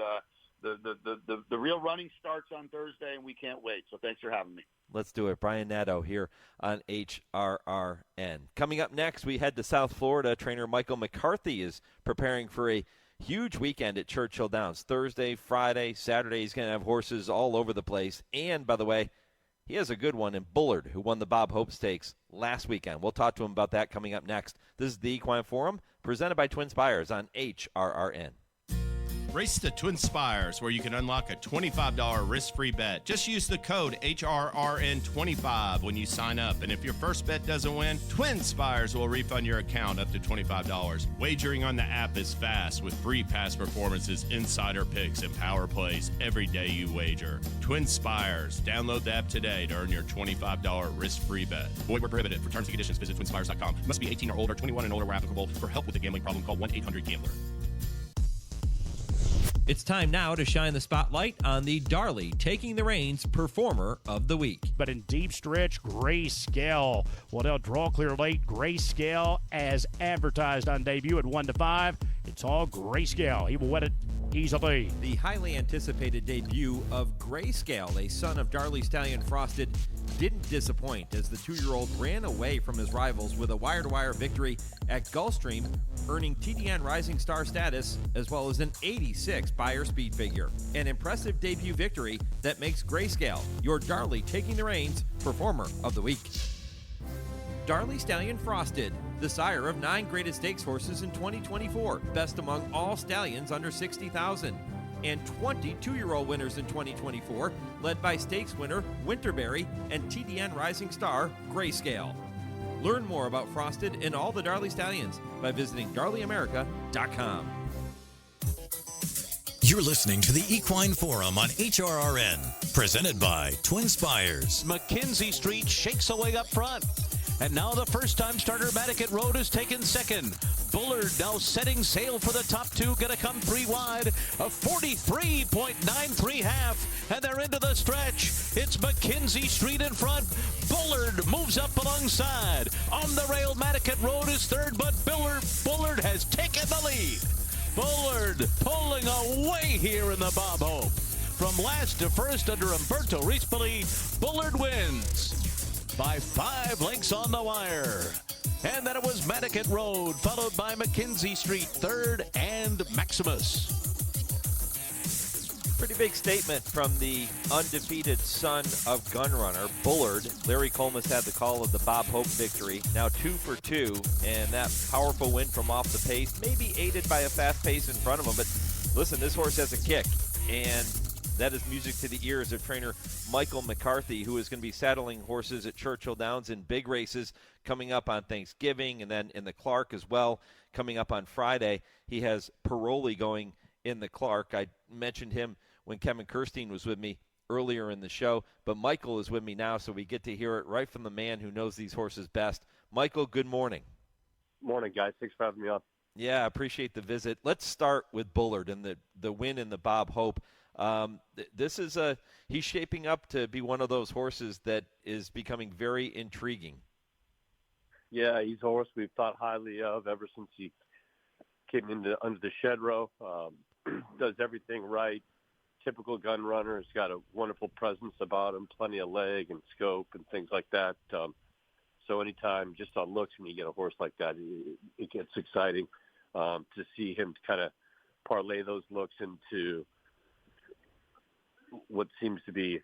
the real running starts on Thursday, and we can't wait. So thanks for having me. Let's do it. Brian Nadeau here on HRRN. Coming up next, we head to South Florida. Trainer Michael McCarthy is preparing for a huge weekend at Churchill Downs. Thursday, Friday, Saturday, he's going to have horses all over the place. And, by the way, he has a good one in Bullard, who won the Bob Hope Stakes last weekend. We'll talk to him about that coming up next. This is the Equine Forum, presented by TwinSpires on HRRN. Race to TwinSpires, where you can unlock a $25 risk-free bet. Just use the code HRRN25 when you sign up. And if your first bet doesn't win, TwinSpires will refund your account up to $25. Wagering on the app is fast with free past performances, insider picks, and power plays every day you wager. TwinSpires. Download the app today to earn your $25 risk-free bet. Void where prohibited. For terms and conditions, visit TwinSpires.com. Must be 18 or older, 21 and older where applicable. For help with a gambling problem, call 1-800-GAMBLER. It's time now to shine the spotlight on the Darley Taking the Reins Performer of the Week. But in deep stretch, Grayscale. Waddell draw clear late. Grayscale as advertised on debut at 1-5. It's all Grayscale. He will win it easily. The highly anticipated debut of Grayscale, a son of Darley Stallion Frosted, didn't disappoint as the 2-year-old ran away from his rivals with a wire-to-wire victory at Gulfstream, earning TDN Rising Star status as well as an 86 Beyer speed figure. An impressive debut victory that makes Grayscale your Darley Taking the Reins Performer of the Week. Darley Stallion Frosted, the sire of 9 graded stakes horses in 2024, best among all stallions under 60,000. And 22-year-old winners in 2024, led by stakes winner Winterberry and TDN Rising Star Grayscale. Learn more about Frosted and all the Darley Stallions by visiting DarleyAmerica.com. You're listening to the Equine Forum on HRRN, presented by TwinSpires. Mackenzie Street shakes away up front. And now the first-time starter Matticat Road is taken second. Bullard now setting sail for the top two, gonna come 3 wide, a 43.93 half, and they're into the stretch. It's Mackenzie Street in front. Bullard moves up alongside. On the rail, Matticat Road is third, but Bullard has taken the lead. Bullard pulling away here in the Bob Hope. From last to first under Umberto Rispoli, Bullard wins by 5 lengths on the wire. And then it was Matticat Road, followed by Mackenzie Street, third, and Maximus. Pretty big statement from the undefeated son of Gunrunner, Bullard. Larry Colmus had the call of the Bob Hope victory, now 2 for 2, and that powerful win from off the pace, maybe aided by a fast pace in front of him, but listen, this horse has a kick, and That is music to the ears of trainer Michael McCarthy, who is going to be saddling horses at Churchill Downs in big races coming up on Thanksgiving, and then in the Clark as well coming up on Friday. He has Paroli going in the Clark. I mentioned him when Kevin Kerstein was with me earlier in the show, but Michael is with me now, so we get to hear it right from the man who knows these horses best. Michael, good morning. Morning, guys. Thanks for having me on. Yeah, I appreciate the visit. Let's start with Bullard and the win in the Bob Hope. He's shaping up to be one of those horses that is becoming very intriguing. Yeah, he's a horse we've thought highly of ever since he came under the shed row. Does everything right. Typical gun runner. He's got a wonderful presence about him, plenty of leg and scope and things like that. So anytime, just on looks, when you get a horse like that, it gets exciting to see him kind of parlay those looks into what seems to be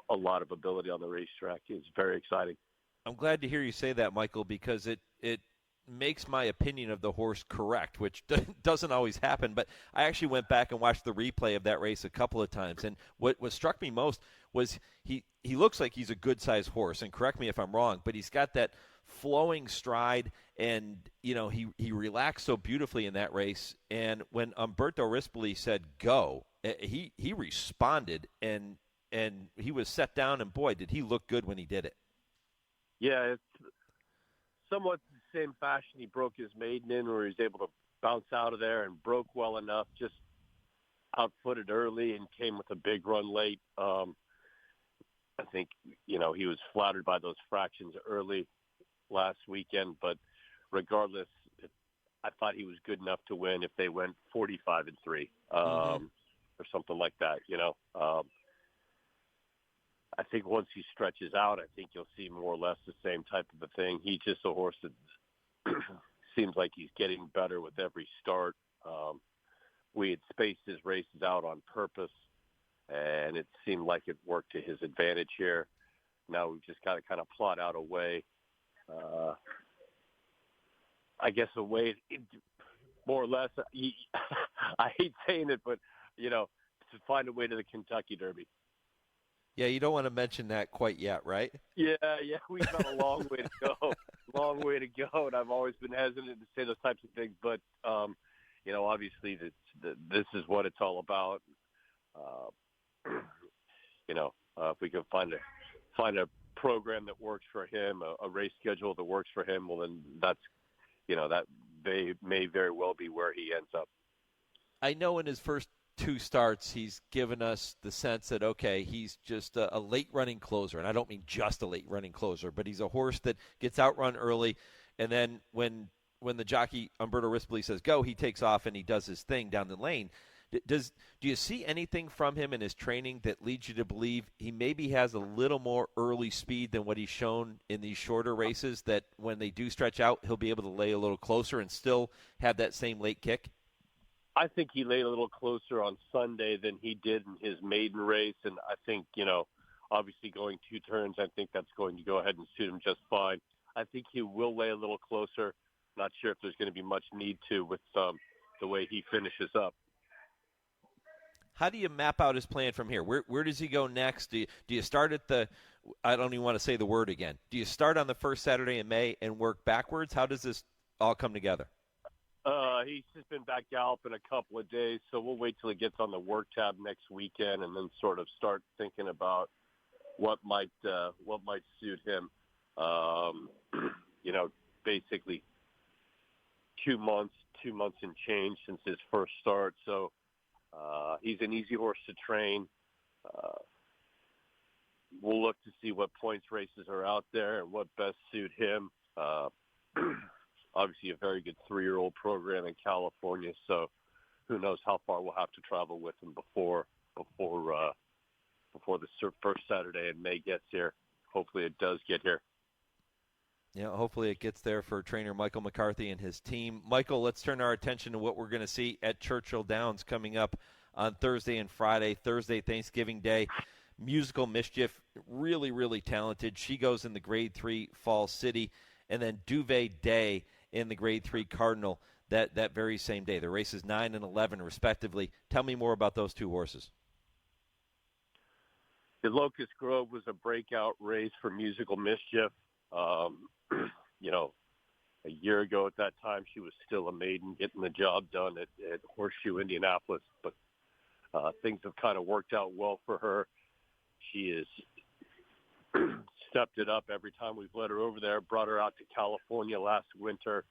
a lot of ability on the racetrack. It's very exciting. I'm glad to hear you say that, Michael, because it makes my opinion of the horse correct, which doesn't always happen. But I actually went back and watched the replay of that race a couple of times, and what struck me most was he looks like he's a good-sized horse, and correct me if I'm wrong, but he's got that flowing stride, and he relaxed so beautifully in that race. And when Umberto Rispoli said go, he responded, and he was set down, and boy, did he look good when he did it. Yeah, it's somewhat the same fashion he broke his maiden in, where he was able to bounce out of there and broke well enough, just outfooted early and came with a big run late. I think, he was flattered by those fractions early last weekend, but regardless, I thought he was good enough to win if they went 45-3 or something like that, I think once he stretches out, I think you'll see more or less the same type of a thing. He's just a horse that seems like he's getting better with every start. We had spaced his races out on purpose, and it seemed like it worked to his advantage here. Now we've just got to kind of plot out a way, I guess a way, more or less, I hate saying it, but, to find a way to the Kentucky Derby. Yeah, you don't want to mention that quite yet, right? Yeah, we've got a long way to go, and I've always been hesitant to say those types of things, but, obviously this is what it's all about. If we can find a program that works for him, a race schedule that works for him, well, then that's, that may very well be where he ends up. I know in his first two starts, he's given us the sense that, okay, he's just a late-running closer. And I don't mean just a late-running closer, but he's a horse that gets outrun early. And then when the jockey, Umberto Rispoli, says go, he takes off and he does his thing down the lane. Do you see anything from him in his training that leads you to believe he maybe has a little more early speed than what he's shown in these shorter races, that when they do stretch out, he'll be able to lay a little closer and still have that same late kick? I think he laid a little closer on Sunday than he did in his maiden race, and I think, obviously going two turns, I think that's going to go ahead and suit him just fine. I think he will lay a little closer. Not sure if there's going to be much need to with the way he finishes up. How do you map out his plan from here? Where does he go next? Do you start at I don't even want to say the word again. Do you start on the first Saturday in May and work backwards? How does this all come together? He's just been back galloping a couple of days, so we'll wait till he gets on the work tab next weekend and then sort of start thinking about what might suit him. Basically 2 months and change since his first start. So he's an easy horse to train. We'll look to see what points races are out there and what best suit him. Obviously a very good 3-year-old program in California, so who knows how far we'll have to travel with him before the first Saturday in May gets here. Hopefully it does get here. Yeah, hopefully it gets there for trainer Michael McCarthy and his team. Michael, let's turn our attention to what we're going to see at Churchill Downs coming up on Thursday and Friday. Thursday, Thanksgiving Day. Musical Mischief, really, really talented. She goes in the Grade 3 Fall City. And then Duvet Day in the Grade 3 Cardinal that very same day. The races 9 and 11, respectively. Tell me more about those two horses. The Locust Grove was a breakout race for Musical Mischief. You know, a year ago at that time, she was still a maiden getting the job done at Horseshoe Indianapolis, but things have kind of worked out well for her. She has stepped it up every time we've let her over there, brought her out to California last winter.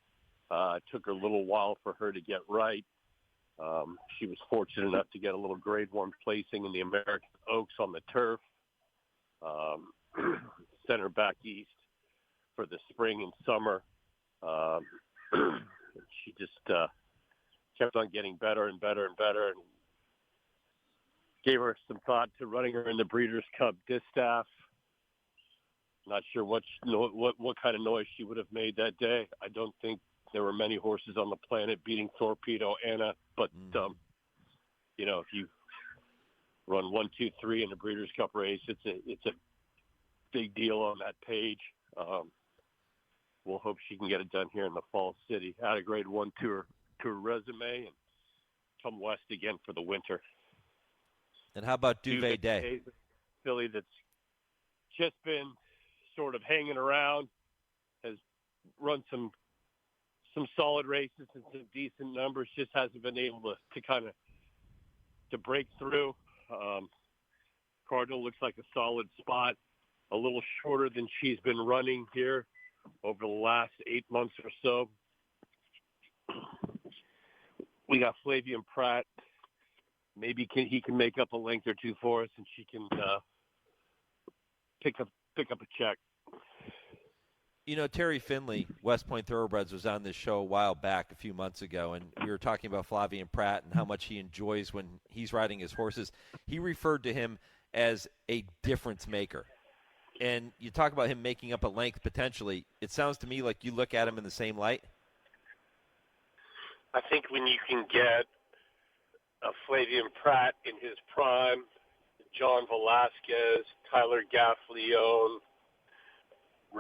It took her a little while for her to get right. She was fortunate enough to get a little grade 1 placing in the American Oaks on the turf. Sent her back east for the spring and summer. She just kept on getting better and better and better, and gave her some thought to running her in the Breeders' Cup Distaff. Not sure what kind of noise she would have made that day. I don't think there were many horses on the planet beating Torpedo Anna, but you know, if you run 1, 2, 3 in the Breeders' Cup race, it's a big deal on that page. We'll hope she can get it done here in the Fall City. Add a grade 1 to her resume and come west again for the winter. And how about Duvet Day? Filly that's just been sort of hanging around, has run some solid races and some decent numbers, just hasn't been able to kind of to break through. Cardinal looks like a solid spot, a little shorter than she's been running here over the last 8 months or so. We got Flavian Pratt. Maybe he can make up a length or two for us, and she can pick up a check. You know, Terry Finley, West Point Thoroughbreds, was on this show a while back, a few months ago, and we were talking about Flavian Pratt and how much he enjoys when he's riding his horses. He referred to him as a difference maker. And you talk about him making up a length potentially. It sounds to me like you look at him in the same light. I think when you can get a Flavian Pratt in his prime, John Velasquez, Tyler Gaffleone,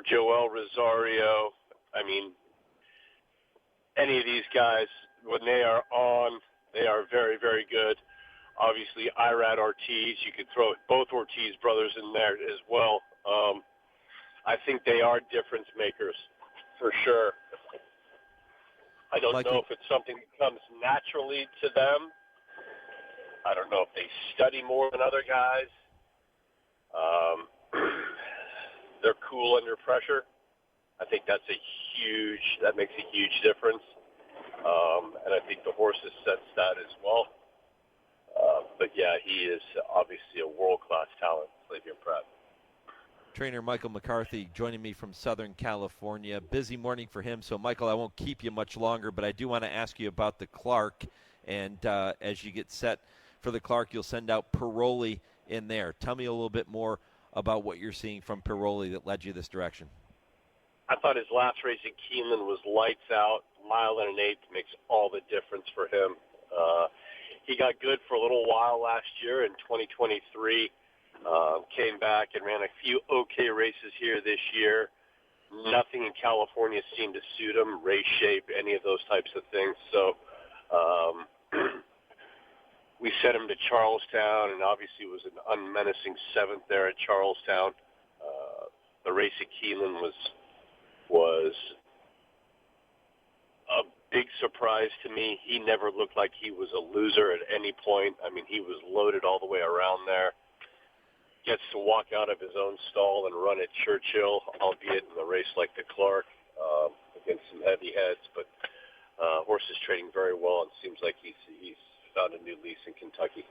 Joel Rosario, I mean, any of these guys, when they are on, they are very, very good. Obviously, Irad Ortiz, you could throw both Ortiz brothers in there as well. I think they are difference makers for sure. I don't know if it's something that comes naturally to them. I don't know if they study more than other guys. They're cool under pressure. I think that makes a huge difference. And I think the horses sense that as well. But yeah, he is obviously a world-class talent, Flavian Pratt. Trainer Michael McCarthy joining me from Southern California. Busy morning for him, so Michael, I won't keep you much longer, but I do want to ask you about the Clark. And as you get set for the Clark, you'll send out Paroli in there. Tell me a little bit more about what you're seeing from Paroli that led you this direction. I thought his last race at Keeneland was lights out. Mile and an eighth makes all the difference for him. He got good for a little while last year in 2023. Came back and ran a few okay races here this year. Nothing in California seemed to suit him, race shape, any of those types of things. So we sent him to Charlestown, and obviously it was an unmenacing seventh there at Charlestown. The race at Keeneland was a big surprise to me. He never looked like he was a loser at any point. I mean, he was loaded all the way around there. Gets to walk out of his own stall and run at Churchill, albeit in a race like the Clark, against some heavy heads. But horse is trading very well, and seems like he's found a new lease in Kentucky.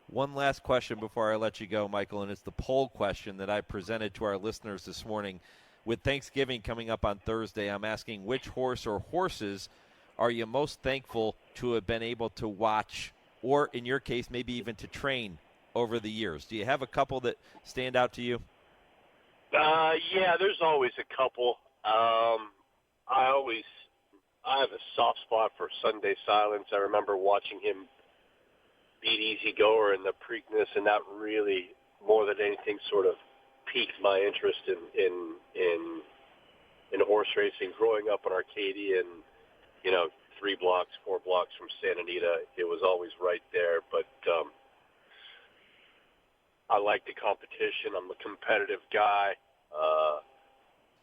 One last question before I let you go, Michael, and it's the poll question that I presented to our listeners this morning. With Thanksgiving coming up on Thursday, I'm asking which horse or horses are you most thankful to have been able to watch, or in your case, maybe even to train over the years? Do you have a couple that stand out to you? Yeah, there's always a couple. I have a soft spot for Sunday Silence. I remember watching him beat Easy Goer in the Preakness, and that really, more than anything, sort of piqued my interest in horse racing. Growing up in Arcadia, and 4 blocks from Santa Anita, it was always right there. But I like the competition. I'm a competitive guy.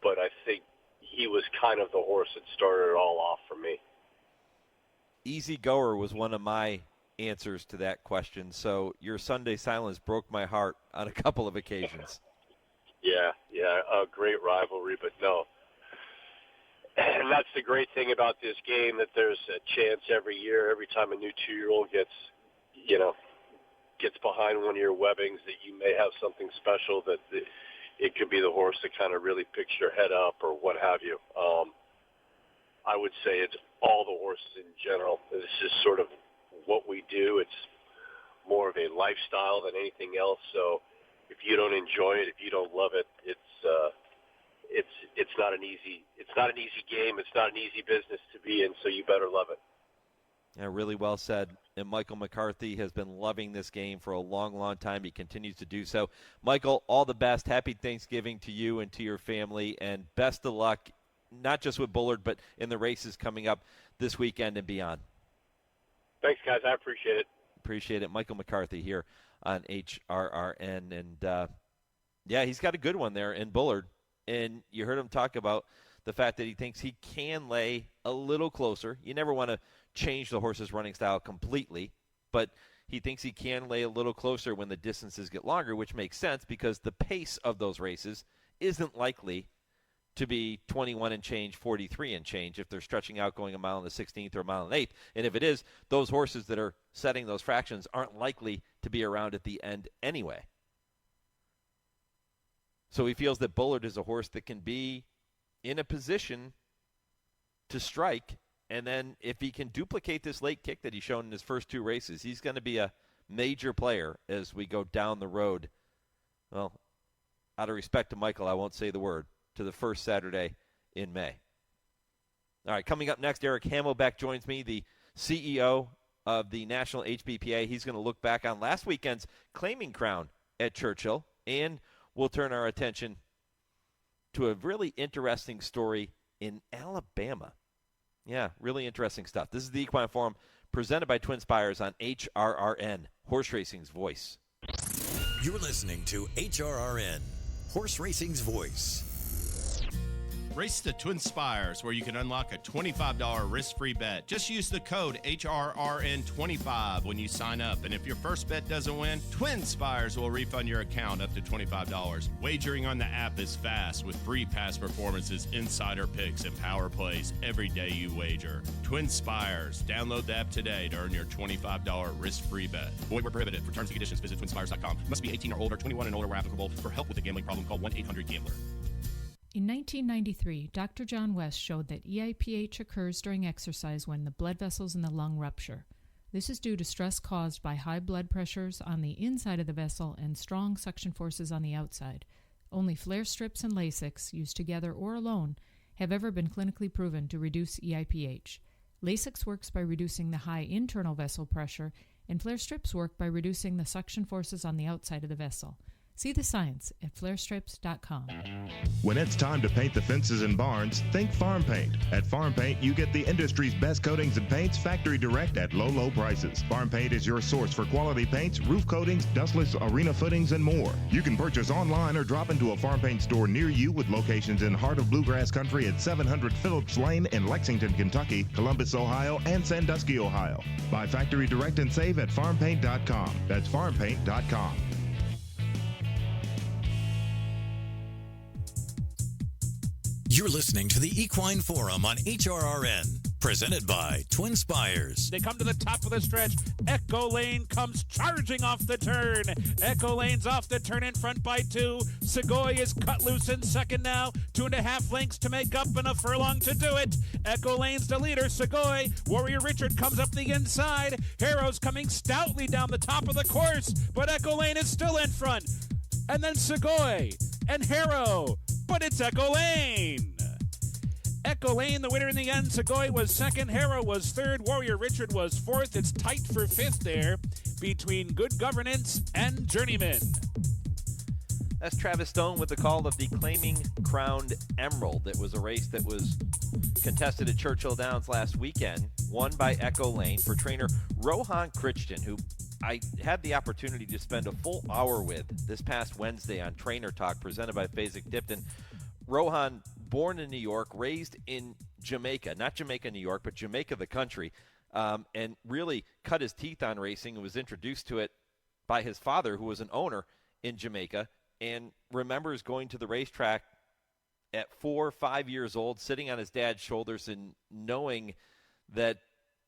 But I think he was kind of the horse that started it all off for me. Easy goer was one of my answers to that question. So your Sunday silence broke my heart on a couple of occasions. Yeah, a great rivalry, but no. And that's the great thing about this game, that there's a chance every year, every time a new 2-year-old gets behind one of your webbings, that you may have something special, that it could be the horse that kind of really picks your head up or what have you. I would say it's all the horses in general. This is sort of what we do. It's more of a lifestyle than anything else. So if you don't enjoy it, if you don't love it, it's not an easy game. It's not an easy business to be in. So you better love it. Yeah, really well said. And Michael McCarthy has been loving this game for a long, long time. He continues to do so. Michael, all the best. Happy Thanksgiving to you and to your family, and best of luck, not just with Bullard, but in the races coming up this weekend and beyond. Thanks, guys. I appreciate it. Appreciate it. Michael McCarthy here on HRRN. And, he's got a good one there in Bullard. And you heard him talk about the fact that he thinks he can lay a little closer. You never want to change the horse's running style completely, but he thinks he can lay a little closer when the distances get longer, which makes sense because the pace of those races isn't likely to be 21 and change, 43 and change if they're stretching out going a mile in the 16th or a mile in the 8th. And if it is, those horses that are setting those fractions aren't likely to be around at the end anyway. So he feels that Bullard is a horse that can be in a position to strike. And then if he can duplicate this late kick that he's shown in his first 2 races, he's going to be a major player as we go down the road. Well, out of respect to Michael, I won't say the word, to the first Saturday in May. All right, coming up next, Eric Hamelback joins me, the CEO of the National HBPA. He's going to look back on last weekend's claiming crown at Churchill, and we'll turn our attention to a really interesting story in Alabama. Yeah, really interesting stuff. This is the Equine Forum presented by TwinSpires on HRRN, Horse Racing's Voice. You're listening to HRRN, Horse Racing's Voice. Race the TwinSpires, where you can unlock a $25 risk-free bet. Just use the code HRRN25 when you sign up. And if your first bet doesn't win, TwinSpires will refund your account up to $25. Wagering on the app is fast with free past performances, insider picks, and power plays every day you wager. TwinSpires. Download the app today to earn your $25 risk-free bet. Void where prohibited. For terms and conditions, visit TwinSpires.com. Must be 18 or older, 21 and older where applicable. For help with a gambling problem, call 1-800-GAMBLER. In 1993, Dr. John West showed that EIPH occurs during exercise when the blood vessels in the lung rupture. This is due to stress caused by high blood pressures on the inside of the vessel and strong suction forces on the outside. Only flare strips and Lasix, used together or alone, have ever been clinically proven to reduce EIPH. Lasix works by reducing the high internal vessel pressure, and flare strips work by reducing the suction forces on the outside of the vessel. See the science at flarestrips.com. When it's time to paint the fences and barns, think Farm Paint. At Farm Paint, you get the industry's best coatings and paints factory direct at low, low prices. Farm Paint is your source for quality paints, roof coatings, dustless arena footings, and more. You can purchase online or drop into a Farm Paint store near you with locations in heart of bluegrass country at 700 Phillips Lane in Lexington, Kentucky, Columbus, Ohio, and Sandusky, Ohio. Buy factory direct and save at farmpaint.com. That's farmpaint.com. You're listening to the Equine Forum on HRRN, presented by TwinSpires. They come to the top of the stretch. Echo Lane comes charging off the turn. Echo Lane's off the turn in front by 2. Segoy is cut loose in second now. 2.5 lengths to make up and a furlong to do it. Echo Lane's the leader. Segoy. Warrior Richard comes up the inside. Harrow's coming stoutly down the top of the course, but Echo Lane is still in front. And then Segoy and Harrow. But it's Echo Lane. Echo Lane, the winner in the end. Segoy was second. Harrow was third. Warrior Richard was fourth. It's tight for fifth there between Good Governance and Journeyman. That's Travis Stone with the call of the Claiming Crowned Emerald. It was a race that was contested at Churchill Downs last weekend, won by Echo Lane for trainer Rohan Crichton, who I had the opportunity to spend a full hour with this past Wednesday on Trainer Talk presented by Fasig-Tipton. Rohan, born in New York, raised in Jamaica, not Jamaica, New York, but Jamaica, the country, and really cut his teeth on racing and was introduced to it by his father, who was an owner in Jamaica, and remembers going to the racetrack at 4 or 5 years old, sitting on his dad's shoulders and knowing that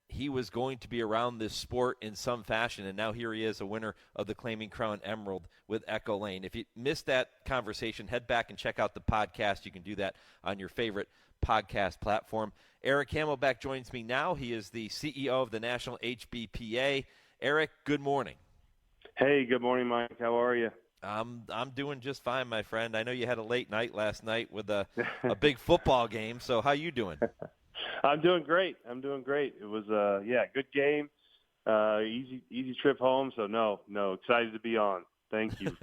he was going to be around this sport in some fashion, and now here he is, a winner of the Claiming Crown Emerald with Echo Lane. If you missed that conversation, head back and check out the podcast. You can do that on your favorite podcast platform. Eric Hamelback joins me now. He is the CEO of the National HBPA. Eric, good morning. Hey, good morning, Mike. How are you? I'm doing just fine, my friend. I know you had a late night last night with a big football game, so how you doing? I'm doing great. It was good game. Easy trip home. So no, excited to be on. Thank you.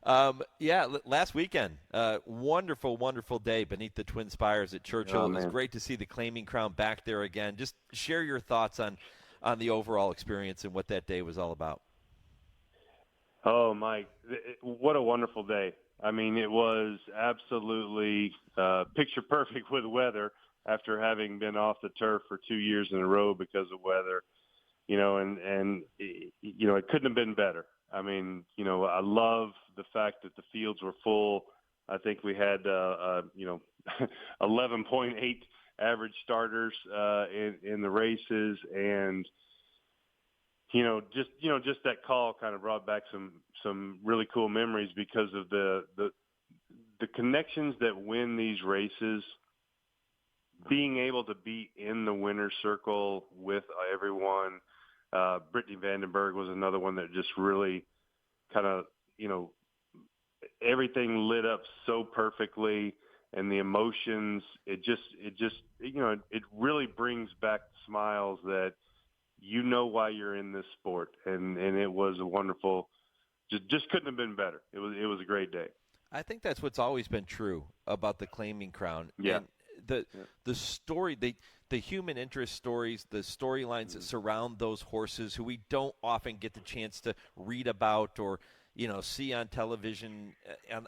Last weekend, wonderful day beneath the TwinSpires at Churchill. It was great to see the Claiming Crown back there again. Just share your thoughts on the overall experience and what that day was all about. Oh, Mike, what a wonderful day. I mean, it was absolutely picture perfect with weather after having been off the turf for 2 years in a row because of weather, and it couldn't have been better. I mean, I love the fact that the fields were full. I think we had, 11.8 average starters in the races, and just that call kind of brought back some really cool memories because of the connections that win these races. Being able to be in the winner's circle with everyone. Brittany Vandenberg was another one that just really kind of, everything lit up so perfectly, and the emotions, it really brings back smiles that why you're in this sport. And it was a wonderful, just couldn't have been better. It was a great day. I think that's what's always been true about the Claiming Crown. Yeah. And the story, the human interest stories, the storylines that surround those horses who we don't often get the chance to read about or, see on television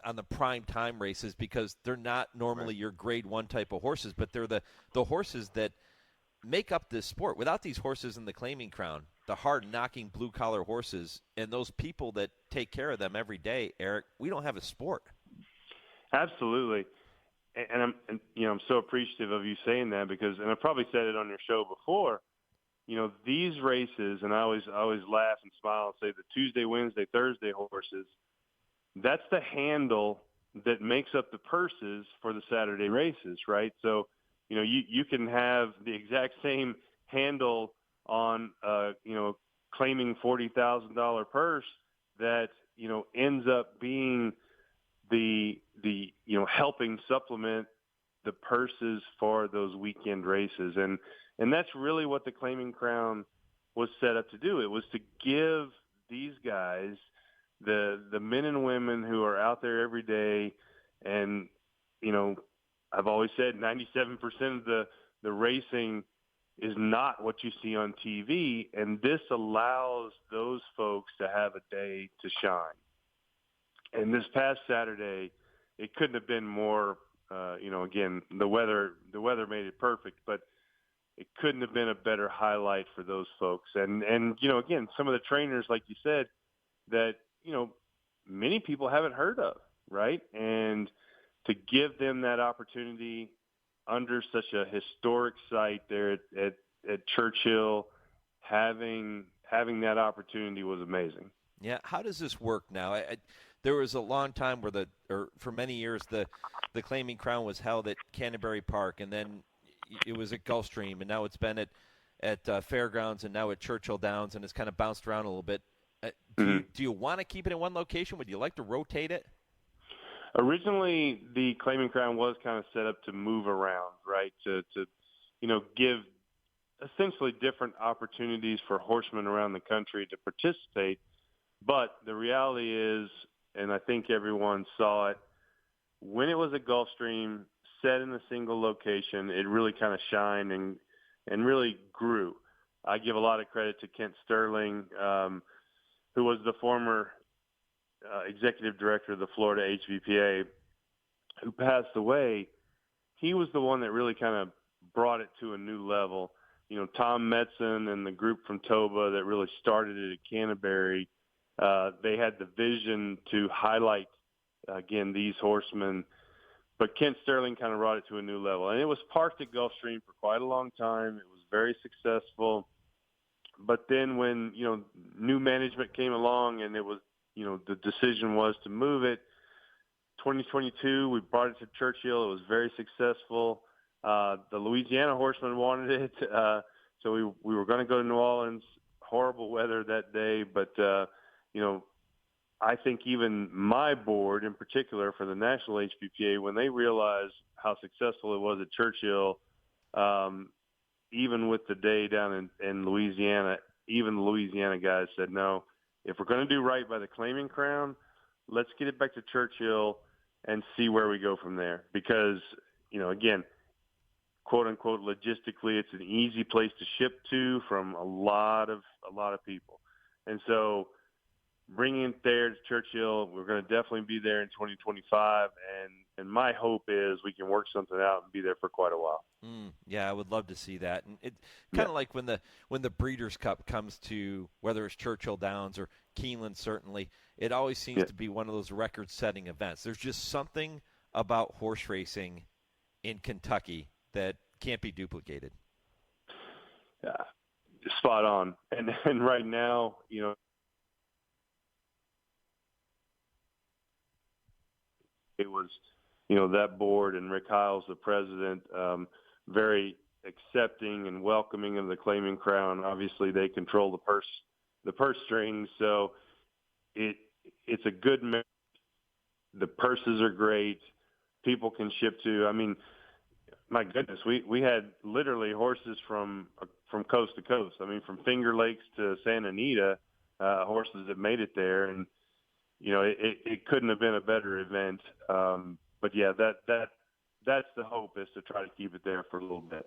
on the prime time races, because they're not normally your grade one type of horses, but they're the horses that make up this sport. Without these horses in the Claiming Crown, the hard-knocking blue-collar horses and those people that take care of them every day, Eric, we don't have a sport. Absolutely. And I'm so appreciative of you saying that, because, and I probably said it on your show before, these races, and I always laugh and smile and say the Tuesday, Wednesday, Thursday horses, that's the handle that makes up the purses for the Saturday races, right? So, you can have the exact same handle on, claiming $40,000 purse that, ends up being the helping supplement the purses for those weekend races. And that's really what the Claiming Crown was set up to do. It was to give these guys, the men and women who are out there every day, and, I've always said 97% of the racing is not what you see on TV, and this allows those folks to have a day to shine. And this past Saturday, it couldn't have been more, again, the weather made it perfect, but it couldn't have been a better highlight for those folks. And again, some of the trainers, like you said, that, many people haven't heard of, right? And to give them that opportunity under such a historic site there at Churchill, having that opportunity was amazing. Yeah, how does this work now? There was a long time for many years, the Claiming Crown was held at Canterbury Park, and then it was at Gulfstream, and now it's been at Fairgrounds, and now at Churchill Downs, and it's kind of bounced around a little bit. Do you want to keep it in one location? Would you like to rotate it? Originally, the Claiming Crown was kind of set up to move around, right? To give essentially different opportunities for horsemen around the country to participate. But the reality is, and I think everyone saw it, when it was at Gulfstream, set in a single location, it really kind of shined and really grew. I give a lot of credit to Kent Sterling, who was the former executive director of the Florida HBPA, who passed away. He was the one that really kind of brought it to a new level. Tom Metzen and the group from Toba that really started it at Canterbury, they had the vision to highlight, again, these horsemen. But Kent Sterling kind of brought it to a new level. And it was parked at Gulfstream for quite a long time. It was very successful. But then when, new management came along and it was, the decision was to move it, 2022, we brought it to Churchill. It was very successful. The Louisiana horsemen wanted it. So we were going to go to New Orleans. Horrible weather that day. But, I think even my board in particular for the National HBPA, when they realized how successful it was at Churchill, even with the day down in Louisiana, even the Louisiana guys said, no, if we're going to do right by the claiming crown, let's get it back to Churchill and see where we go from there. Because, again, quote unquote, logistically, it's an easy place to ship to from a lot of people. And so bringing it there to Churchill, we're going to definitely be there in 2025. And my hope is we can work something out and be there for quite a while. Yeah, I would love to see that. And it kind of like when the Breeders' Cup comes to, whether it's Churchill Downs or Keeneland, certainly, it always seems to be one of those record-setting events. There's just something about horse racing in Kentucky that can't be duplicated. Yeah, spot on. And right now, it was, that board and Rick Hiles, the president, very accepting and welcoming of the claiming crown. Obviously, they control the purse strings, so it's a good mix. The purses are great. People can ship to. I mean, my goodness, we had literally horses from coast to coast. I mean, from Finger Lakes to Santa Anita, horses that made it there, and it couldn't have been a better event. But yeah, that's the hope, is to try to keep it there for a little bit.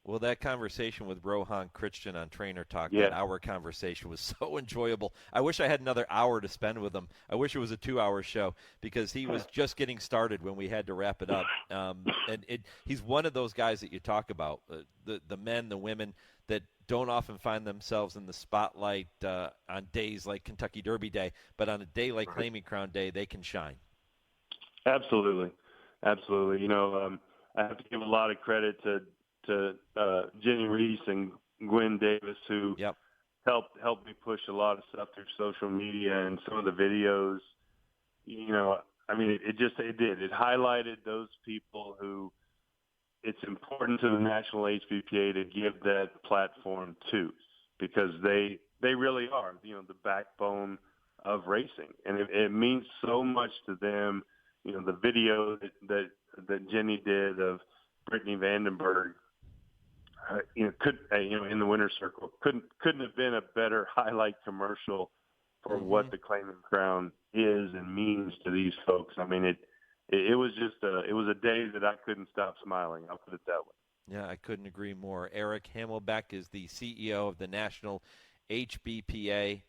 Well, that conversation with Rohan Christian on Trainer Talk, that hour conversation was so enjoyable. I wish I had another hour to spend with him. I wish it was a 2-hour show, because he was just getting started when we had to wrap it up. He's one of those guys that you talk about, the men, the women that don't often find themselves in the spotlight on days like Kentucky Derby Day, but on a day like Claiming Crown Day, they can shine. Absolutely. I have to give a lot of credit to Jenny Reese and Gwen Davis, who helped me push a lot of stuff through social media and some of the videos. It did. It highlighted those people who it's important to the National HBPA to give that platform to, because they really are, the backbone of racing. And it means so much to them. The video that Jenny did of Brittany Vandenberg, in the winner's circle, couldn't have been a better highlight commercial for what the claiming crown is and means to these folks. I mean, it was just it was a day that I couldn't stop smiling. I'll put it that way. Yeah, I couldn't agree more. Eric Hamelback is the CEO of the National HBPA,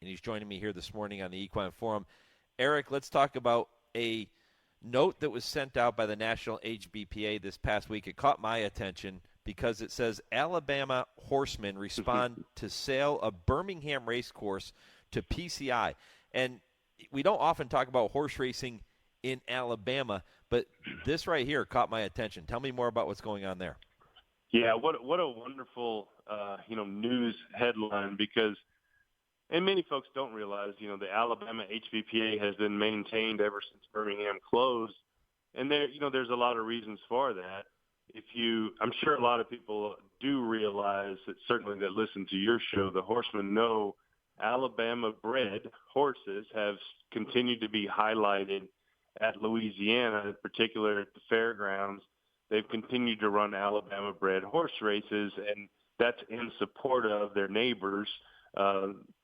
and he's joining me here this morning on the Equine Forum. Eric, let's talk about a note that was sent out by the National HBPA this past week. It caught my attention because it says Alabama horsemen respond to sale of Birmingham Racecourse to PCI. And we don't often talk about horse racing in Alabama, but this right here caught my attention. Tell me more about what's going on there. Yeah, what a wonderful news headline, because and many folks don't realize, the Alabama HBPA has been maintained ever since Birmingham closed, and there's a lot of reasons for that. I'm sure a lot of people do realize that, certainly that listen to your show, the horsemen know Alabama-bred horses have continued to be highlighted at Louisiana, in particular at the fairgrounds. They've continued to run Alabama-bred horse races, and that's in support of their neighbors,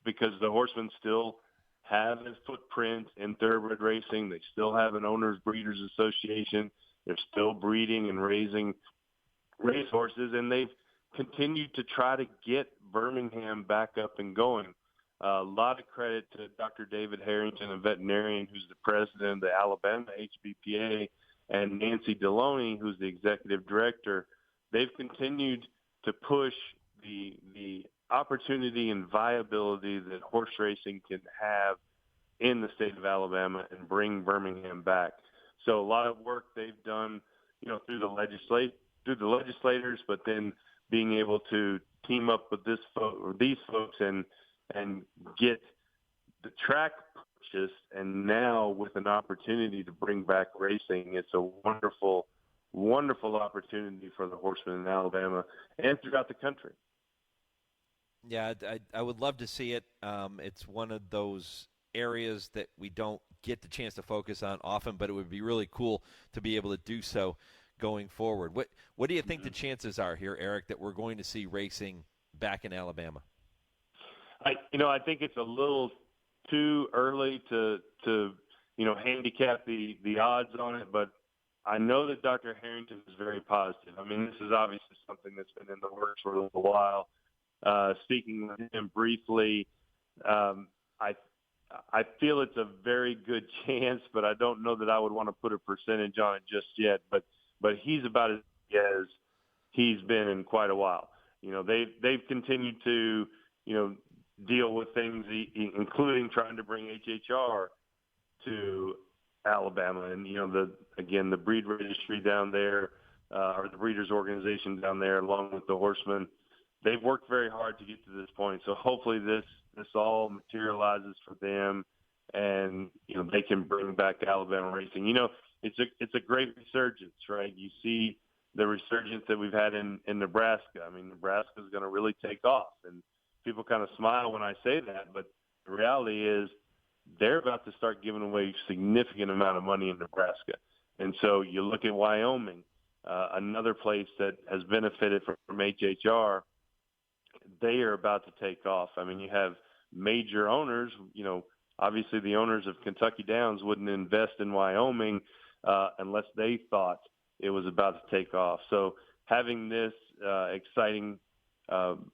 because the horsemen still have a footprint in thoroughbred racing. They still have an Owners Breeders Association. They're still breeding and raising racehorses, and they've continued to try to get Birmingham back up and going. A lot of credit to Dr. David Harrington, a veterinarian who's the president of the Alabama HBPA, and Nancy Deloney, who's the executive director. They've continued to push the opportunity and viability that horse racing can have in the state of Alabama and bring Birmingham back. So a lot of work they've done, through the legislators, but then being able to team up with these folks and get the track purchased, and now with an opportunity to bring back racing, it's a wonderful, wonderful opportunity for the horsemen in Alabama and throughout the country. Yeah, I would love to see it. It's one of those areas that we don't get the chance to focus on often, but it would be really cool to be able to do so going forward. What do you think the chances are here, Eric, that we're going to see racing back in Alabama? I think it's a little too early to handicap the odds on it, but I know that Dr. Harrington is very positive. I mean, this is obviously something that's been in the works for a little while. Speaking with him briefly, I feel it's a very good chance, but I don't know that I would want to put a percentage on it just yet. But he's about as he's been in quite a while. They've continued to deal with things, including trying to bring HHR to Alabama, and the breed registry down there, or the breeders organization down there, along with the horsemen. They've worked very hard to get to this point. So hopefully this all materializes for them, and they can bring back Alabama racing. It's a great resurgence, right? You see the resurgence that we've had in Nebraska. I mean, Nebraska is going to really take off, and people kind of smile when I say that, but the reality is they're about to start giving away a significant amount of money in Nebraska. And so you look at Wyoming, another place that has benefited from HHR. They are about to take off. I mean, you have major owners, obviously the owners of Kentucky Downs wouldn't invest in Wyoming unless they thought it was about to take off. So having this exciting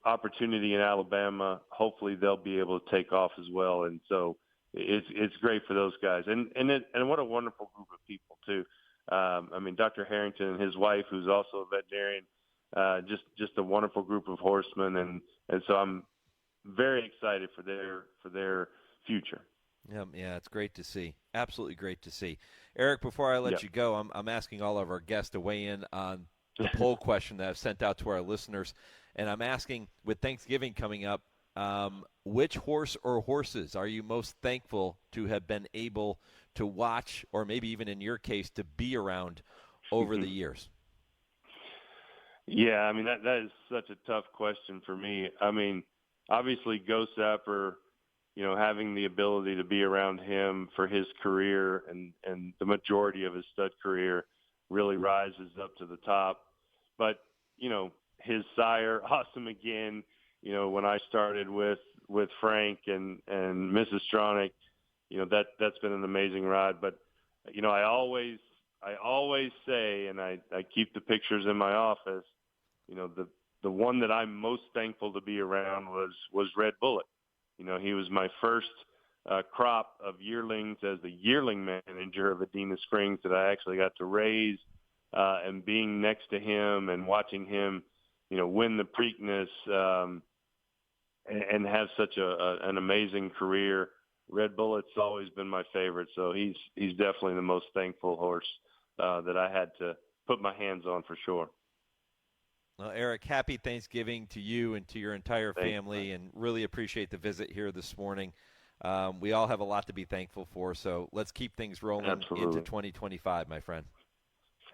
opportunity in Alabama, hopefully they'll be able to take off as well. And so it's great for those guys. And what a wonderful group of people too. Dr. Harrington and his wife, who's also a veterinarian, just a wonderful group of horsemen. And so I'm very excited for their future. Yeah, it's great to see. Absolutely great to see. Eric, before I let you go, I'm asking all of our guests to weigh in on the poll question that I've sent out to our listeners. And I'm asking, with Thanksgiving coming up, which horse or horses are you most thankful to have been able to watch, or maybe even in your case, to be around over the years? Yeah, that is such a tough question for me. Obviously, Go Sapper, having the ability to be around him for his career and the majority of his stud career really rises up to the top. But, his sire, Awesome Again, when I started with Frank and Mrs. Stronach, that's been an amazing ride. But, I always say, and I keep the pictures in my office, the one that I'm most thankful to be around was Red Bullet. He was my first crop of yearlings as the yearling manager of Adena Springs that I actually got to raise, and being next to him and watching him, win the Preakness, and have such an amazing career. Red Bullet's always been my favorite, so he's definitely the most thankful horse that I had to put my hands on for sure. Well, Eric, happy Thanksgiving to you and to your entire family, and really appreciate the visit here this morning. We all have a lot to be thankful for, so let's keep things rolling into 2025, my friend.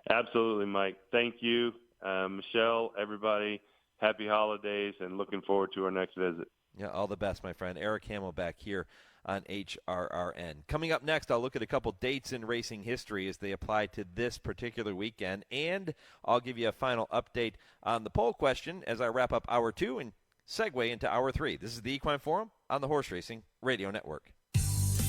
Absolutely, Mike. Thank you. Michelle, everybody, happy holidays, and looking forward to our next visit. Yeah, all the best, my friend. Eric Hamelback here on HRRN. Coming up next, I'll look at a couple dates in racing history as they apply to this particular weekend, and I'll give you a final update on the poll question as I wrap up Hour 2 and segue into Hour 3. This is the Equine Forum on the Horse Racing Radio Network.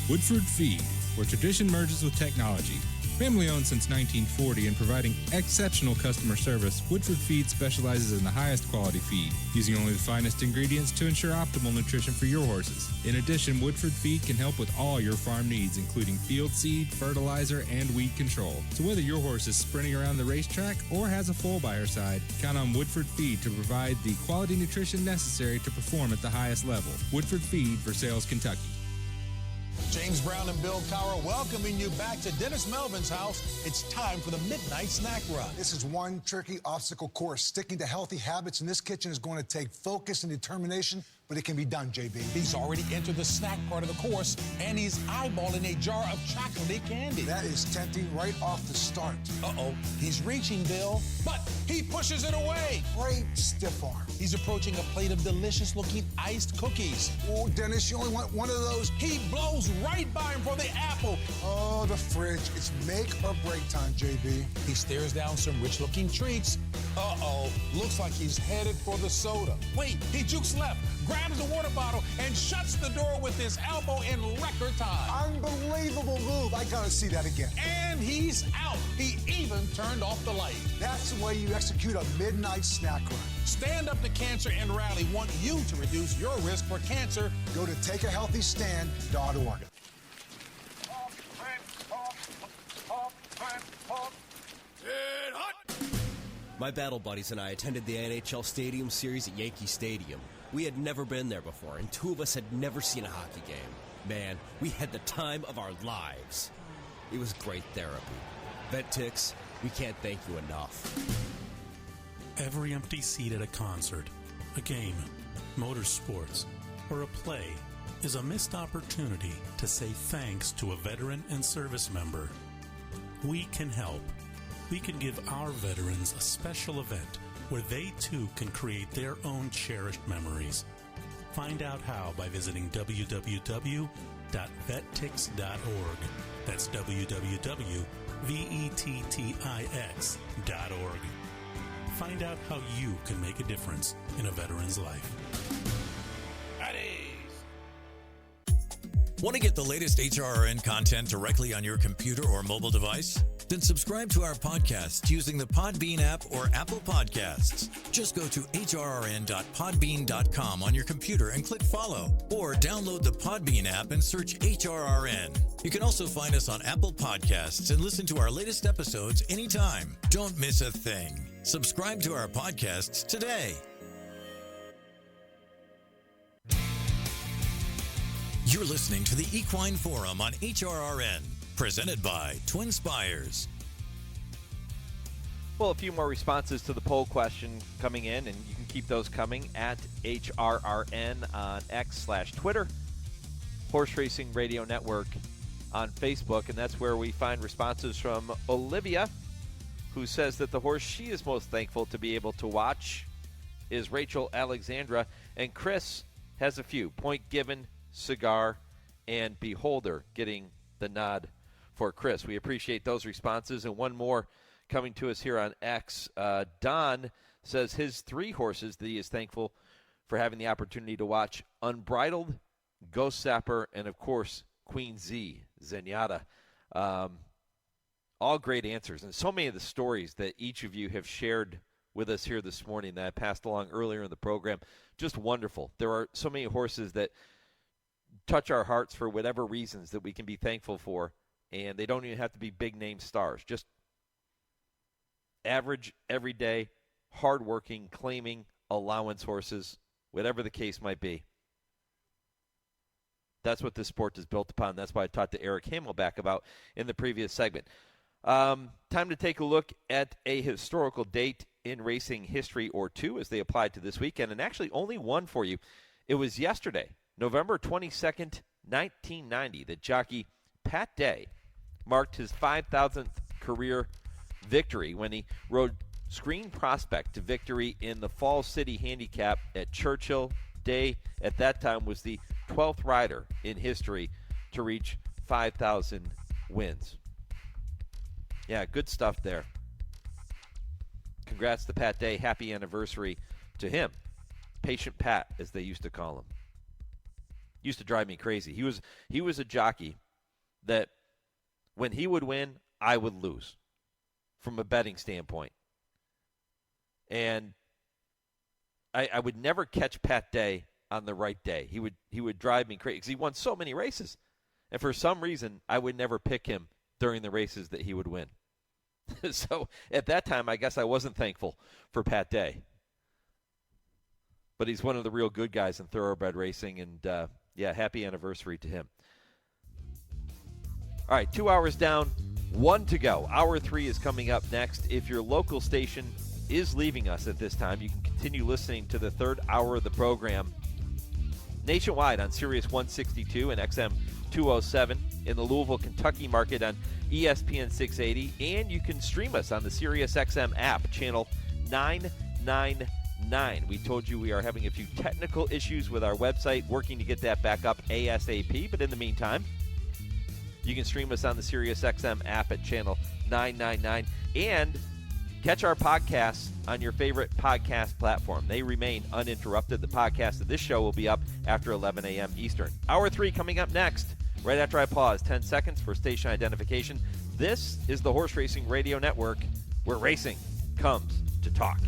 Woodford Feed, where tradition merges with technology. Family owned since 1940 and providing exceptional customer service, Woodford Feed specializes in the highest quality feed, using only the finest ingredients to ensure optimal nutrition for your horses. In addition, Woodford Feed can help with all your farm needs, including field seed, fertilizer, and weed control. So whether your horse is sprinting around the racetrack or has a foal by her side, count on Woodford Feed to provide the quality nutrition necessary to perform at the highest level. Woodford Feed, Versailles, Kentucky. James Brown and Bill Cowher welcoming you back to Dennis Melvin's house. It's time for the Midnight Snack Run. This is one tricky obstacle course. Sticking to healthy habits in this kitchen is going to take focus and determination, but it can be done, JB. He's already entered the snack part of the course, and he's eyeballing a jar of chocolate candy. That is tempting right off the start. Uh-oh, he's reaching, Bill, but he pushes it away. Great stiff arm. He's approaching a plate of delicious-looking iced cookies. Oh, Dennis, you only want one of those. He blows right by him for the apple. Oh, the fridge. It's make or break time, JB. He stares down some rich-looking treats. Uh-oh, looks like he's headed for the soda. Wait, he jukes left, grabs the water bottle, and shuts the door with his elbow in record time. Unbelievable move. I gotta see that again. And he's out. He even turned off the light. That's the way you execute a midnight snack run. Stand Up to Cancer and Rally want you to reduce your risk for cancer. Go to takeahealthystand.org. My battle buddies and I attended the NHL Stadium Series at Yankee Stadium. We had never been there before, and two of us had never seen a hockey game. Man, we had the time of our lives. It was great therapy. Vet Tix, we can't thank you enough. Every empty seat at a concert, a game, motorsports, or a play is a missed opportunity to say thanks to a veteran and service member. We can help. We can give our veterans a special event where they too can create their own cherished memories. Find out how by visiting www.vettix.org. That's www.vettix.org. Find out how you can make a difference in a veteran's life. Want to get the latest HRRN content directly on your computer or mobile device? Then subscribe to our podcast using the Podbean app or Apple Podcasts. Just go to hrrn.podbean.com on your computer and click follow, or download the Podbean app and search HRRN. You can also find us on Apple Podcasts and listen to our latest episodes anytime. Don't miss a thing. Subscribe to our podcasts today. You're listening to the Equine Forum on HRRN, presented by TwinSpires. Well, a few more responses to the poll question coming in, and you can keep those coming at HRRN on X/Twitter, Horse Racing Radio Network on Facebook, and that's where we find responses from Olivia, who says that the horse she is most thankful to be able to watch is Rachel Alexandra, and Chris has a few. Point Given, Cigar, and Beholder getting the nod for Chris. We appreciate those responses. And one more coming to us here on X. Don says his three horses that he is thankful for having the opportunity to watch: Unbridled, Ghost Sapper, and, of course, Queen Z, Zenyatta. All great answers. And so many of the stories that each of you have shared with us here this morning that I passed along earlier in the program, just wonderful. There are so many horses that touch our hearts for whatever reasons that we can be thankful for, and they don't even have to be big-name stars. Just average, everyday, hardworking, claiming allowance horses, whatever the case might be. That's what this sport is built upon. That's why I talked to Eric Hamelback about in the previous segment. Time to take a look at a historical date in racing history or two as they apply to this weekend, and actually only one for you. It was yesterday, November 22nd, 1990, that jockey Pat Day marked his 5,000th career victory when he rode Screen Prospect to victory in the Falls City Handicap at Churchill. Day at that time was the 12th rider in history to reach 5,000 wins. Yeah, good stuff there. Congrats to Pat Day. Happy anniversary to him. Patient Pat, as they used to call him. Used to drive me crazy. He was a jockey that when he would win, I would lose from a betting standpoint. And I would never catch Pat Day on the right day. He would drive me crazy because he won so many races. And for some reason, I would never pick him during the races that he would win. So at that time, I guess I wasn't thankful for Pat Day. But he's one of the real good guys in thoroughbred racing, and happy anniversary to him. All right, 2 hours down, 1 to go. Hour 3 is coming up next. If your local station is leaving us at this time, you can continue listening to the third hour of the program nationwide on Sirius 162 and XM 207, in the Louisville, Kentucky market on ESPN 680, and you can stream us on the Sirius XM app, channel 999. We told you we are having a few technical issues with our website, working to get that back up ASAP, but in the meantime, you can stream us on the Sirius XM app at channel 999 and catch our podcasts on your favorite podcast platform. They remain uninterrupted. The podcast of this show will be up after 11 a.m. Eastern. Hour 3 coming up next, right after I pause 10 seconds for station identification. This is the Horse Racing Radio Network, where racing comes to talk.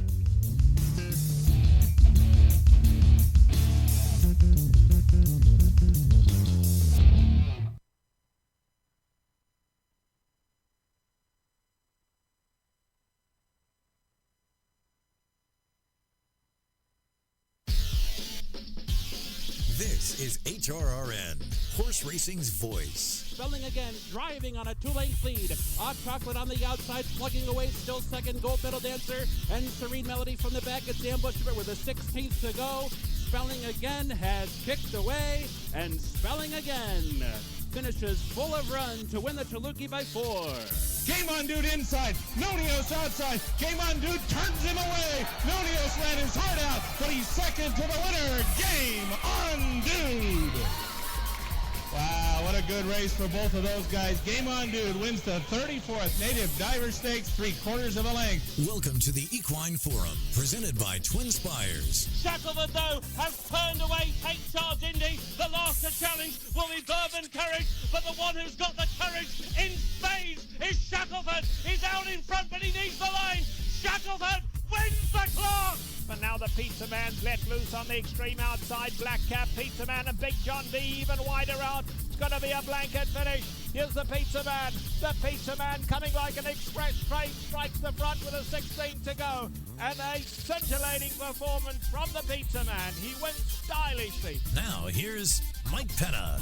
This is HRRN, horse racing's voice. Spelling again, driving on a two-length lead. Hot Chocolate on the outside, plugging away, still second. Gold Medal Dancer and Serene Melody from the back. It's ambushed with a 16th to go. Spelling again has kicked away, and Spelling again finishes full of run to win the Chilukki by 4. Game on Dude inside, Nonios outside, Game on Dude turns him away, Nonios ran his heart out, but he's second to the winner, Game on Dude. Wow, what a good race for both of those guys. Game on Dude wins the 34th Native Diver Stakes, 3/4 of a length. Welcome to the Equine Forum, presented by TwinSpires. Shackelford, though, has turned away Take Charge Indy. The last to challenge will be Bourbon Courage, but the one who's got the courage in spades is Shackelford. He's out in front, but he needs the line. Shackelford wins the clock! But now the Pizza Man's let loose on the extreme outside. Black Cap, Pizza Man, and Big John B even wider out. It's going to be a blanket finish. Here's the Pizza Man. The Pizza Man coming like an express train, strikes the front with a 16 to go. And a scintillating performance from the Pizza Man. He wins stylishly. Now here's Mike Penna.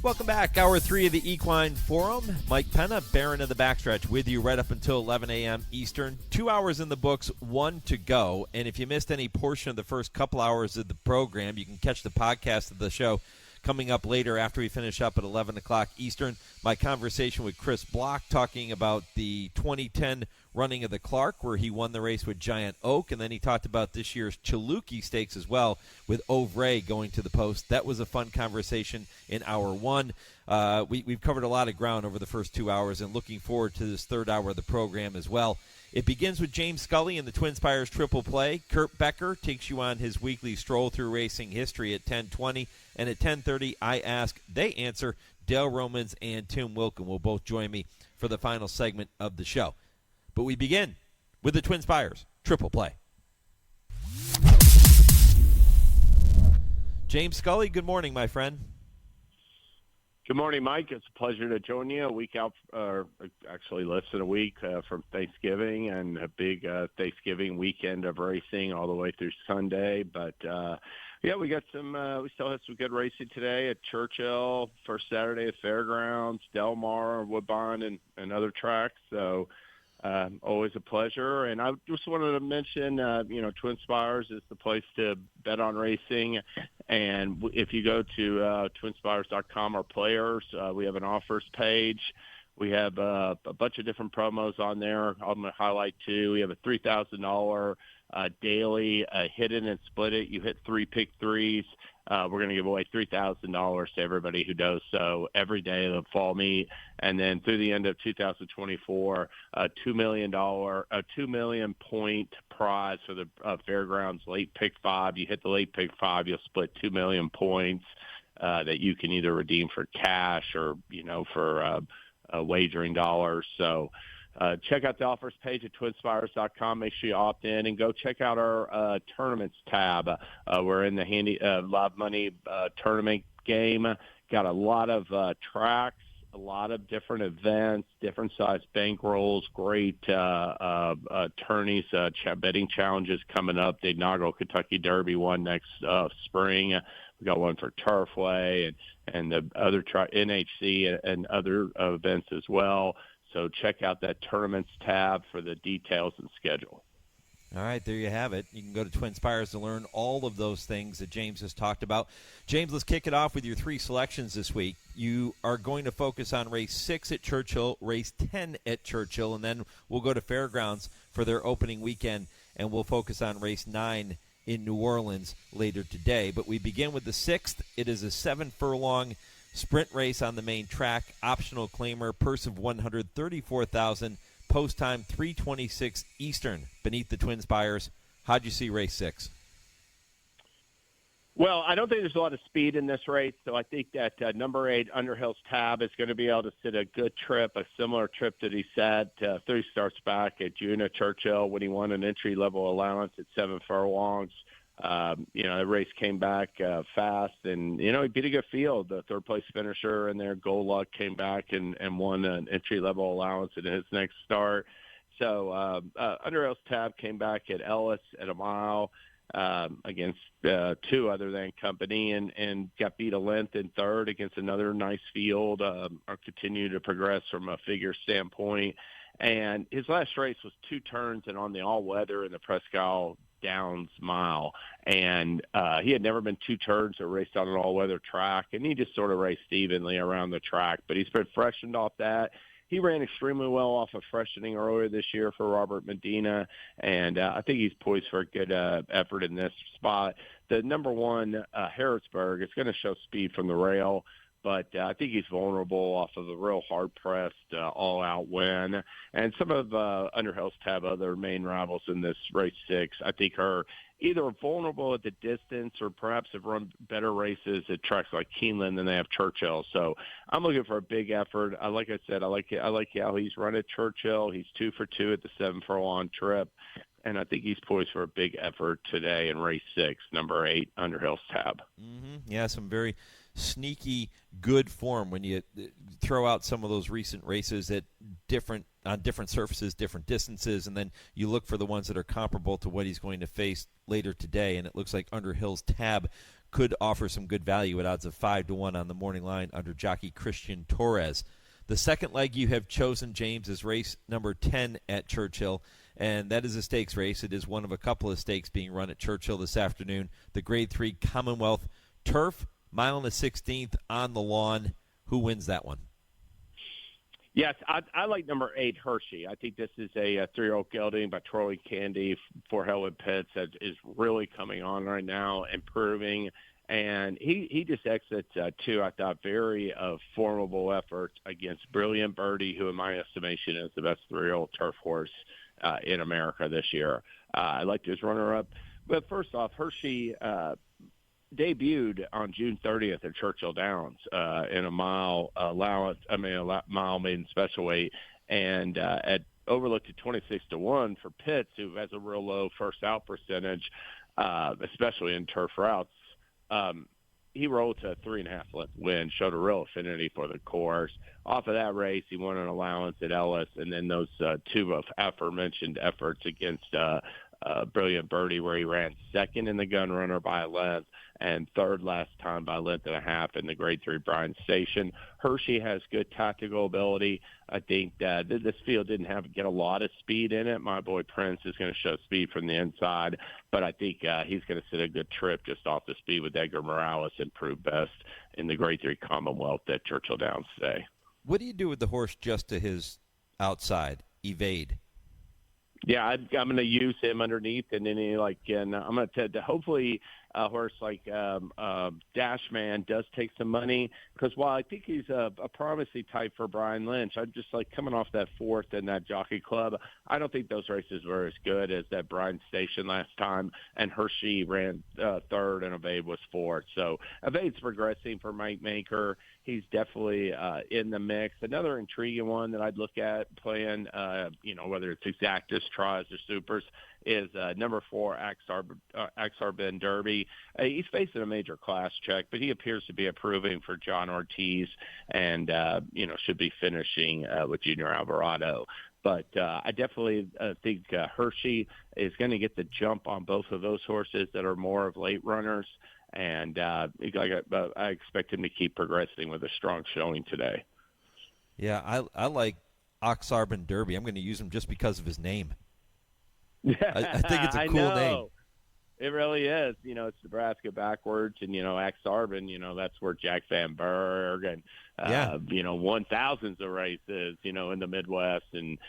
Welcome back. Hour 3 of the Equine Forum. Mike Penna, Baron of the Backstretch, with you right up until 11 a.m. Eastern. 2 hours in the books, 1 to go. And if you missed any portion of the first couple hours of the program, you can catch the podcast of the show coming up later after we finish up at 11 o'clock Eastern. My conversation with Chris Block talking about the 2010 running of the Clark, where he won the race with Giant Oak, and then he talked about this year's Chilukki Stakes as well, with Ovray going to the post. That was a fun conversation in Hour 1. We've covered a lot of ground over the first 2 hours, and looking forward to this third hour of the program as well. It begins with James Scully in the TwinSpires Triple Play. Kurt Becker takes you on his weekly stroll through racing history at 10:20, and at 10:30, I ask, they answer. Dale Romans and Tim Wilkin will both join me for the final segment of the show. But we begin with the TwinSpires Triple Play. James Scully, good morning, my friend. Good morning, Mike. It's a pleasure to join you a week out, actually less than a week from Thanksgiving, and a big Thanksgiving weekend of racing all the way through Sunday. But, we got we still have some good racing today at Churchill, first Saturday at Fairgrounds, Del Mar, Woodbine, and other tracks. So always a pleasure. And I just wanted to mention, TwinSpires is the place to bet on racing. And if you go to TwinSpires.com, our players, we have an offers page. We have a bunch of different promos on there. I'm going to highlight two. We have a $3,000 daily hit it and split it. You hit 3 pick threes. We're going to give away $3,000 to everybody who does so every day of the fall meet. And then through the end of 2024, a $2 million point prize for the Fairgrounds late pick 5. You hit the late pick 5, you'll split 2 million points that you can either redeem for cash or, for wagering dollars. So check out the offers page at TwinSpires.com. Make sure you opt in and go check out our tournaments tab. We're in the live money tournament game. Got a lot of tracks, a lot of different events, different size bankrolls, great tourneys, betting challenges coming up. The inaugural Kentucky Derby one next spring. We got one for Turfway and the other NHC and other events as well. So check out that tournaments tab for the details and schedule. All right, there you have it. You can go to TwinSpires to learn all of those things that James has talked about. James, let's kick it off with your 3 selections this week. You are going to focus on race 6 at Churchill, race 10 at Churchill, and then we'll go to Fairgrounds for their opening weekend, and we'll focus on race 9 in New Orleans later today. But we begin with the 6th. It is a 7-furlong sprint race on the main track, optional claimer, purse of $134,000. Post time 3:26 Eastern beneath the TwinSpires. How'd you see race 6? Well, I don't think there's a lot of speed in this race, so I think that number 8 Underhill's Tab is going to be able to sit a good trip, a similar trip that he sat 3 starts back at June at Churchill when he won an entry-level allowance at 7 furlongs. The race came back fast, and, he beat a good field. The third-place finisher in there, Gold Luck, came back and won an entry-level allowance in his next start. So Underhill's Tab came back at Ellis at a mile against 2 other than Company and got beat a length in third against another nice field, or continue to progress from a figure standpoint. And his last race was 2 turns and on the all-weather in the Presque Downs mile, and he had never been 2 turns or raced on an all-weather track, and he just sort of raced evenly around the track. But he's been freshened off that. He ran extremely well off of freshening earlier this year for Robert Medina, and I think he's poised for a good effort in this spot. The number 1, Harrisburg, is going to show speed from the rail, but I think he's vulnerable off of a real hard-pressed, all-out win. And some of Underhill's Tab, other main rivals in this race 6, I think are either vulnerable at the distance or perhaps have run better races at tracks like Keeneland than they have Churchill. So I'm looking for a big effort. Like I said, I like how he's run at Churchill. He's 2 for 2 at the 7-furlong trip. And I think he's poised for a big effort today in race 6, number 8, Underhill's Tab. Mm-hmm. Yeah, some very sneaky good form when you throw out some of those recent races on different surfaces, different distances, and then you look for the ones that are comparable to what he's going to face later today, and it looks like Underhill's Tab could offer some good value at odds of 5-1 on the morning line under jockey Christian Torres. The second leg you have chosen, James, is race number 10 at Churchill, and that is a stakes race. It is one of a couple of stakes being run at Churchill this afternoon. The Grade 3 Commonwealth Turf, mile and a 16th on the lawn. Who wins that one? Yes, I like number 8, Hershey. I think this is a 3-year-old gelding by Troy Candy for Helen Pitts that is really coming on right now, improving. And he just exits 2, I thought, very formidable effort against Brilliant Birdie, who in my estimation is the best 3-year-old turf horse in America this year. I liked his runner-up. But first off, Hershey debuted on June 30th at Churchill Downs in a mile mile maiden special weight, and overlooked at 26-1 for Pitts, who has a real low first out percentage, especially in turf routes. He rolled to a 3.5 length win, showed a real affinity for the course. Off of that race, he won an allowance at Ellis, and then those 2 of aforementioned efforts against Brilliant Birdie, where he ran second in the gun runner by a length and third last time by a length and a half in the Grade 3 Bryan Station. Hershey has good tactical ability. I think that this field didn't get a lot of speed in it. My boy Prince is going to show speed from the inside, but I think he's going to sit a good trip just off the speed with Edgar Morales and prove best in the Grade 3 Commonwealth at Churchill Downs today. What do you do with the horse just to his outside, Evade? Yeah, I'm going to use him underneath, and then I'm going to hopefully a horse like Dashman does take some money, because while I think he's a promising type for Brian Lynch, I'm just like coming off that fourth in that Jockey Club. I don't think those races were as good as that Brian Station last time, and Hershey ran third and Evade was fourth. So Evade's progressing for Mike Maker. He's definitely in the mix. Another intriguing one that I'd look at playing, whether it's Exactus, Tries, or Supers, is number 4, Axar Ben Derby. He's facing a major class check, but he appears to be improving for John Ortiz and, should be finishing with Junior Alvarado. But I definitely think Hershey is going to get the jump on both of those horses that are more of late runners. And I expect him to keep progressing with a strong showing today. Yeah, I like Axar Ben Derby. I'm going to use him just because of his name. I think it's a cool name. It really is. It's Nebraska backwards, and, Axarben, that's where Jack Van Berg and, won thousands of races, in the Midwest, and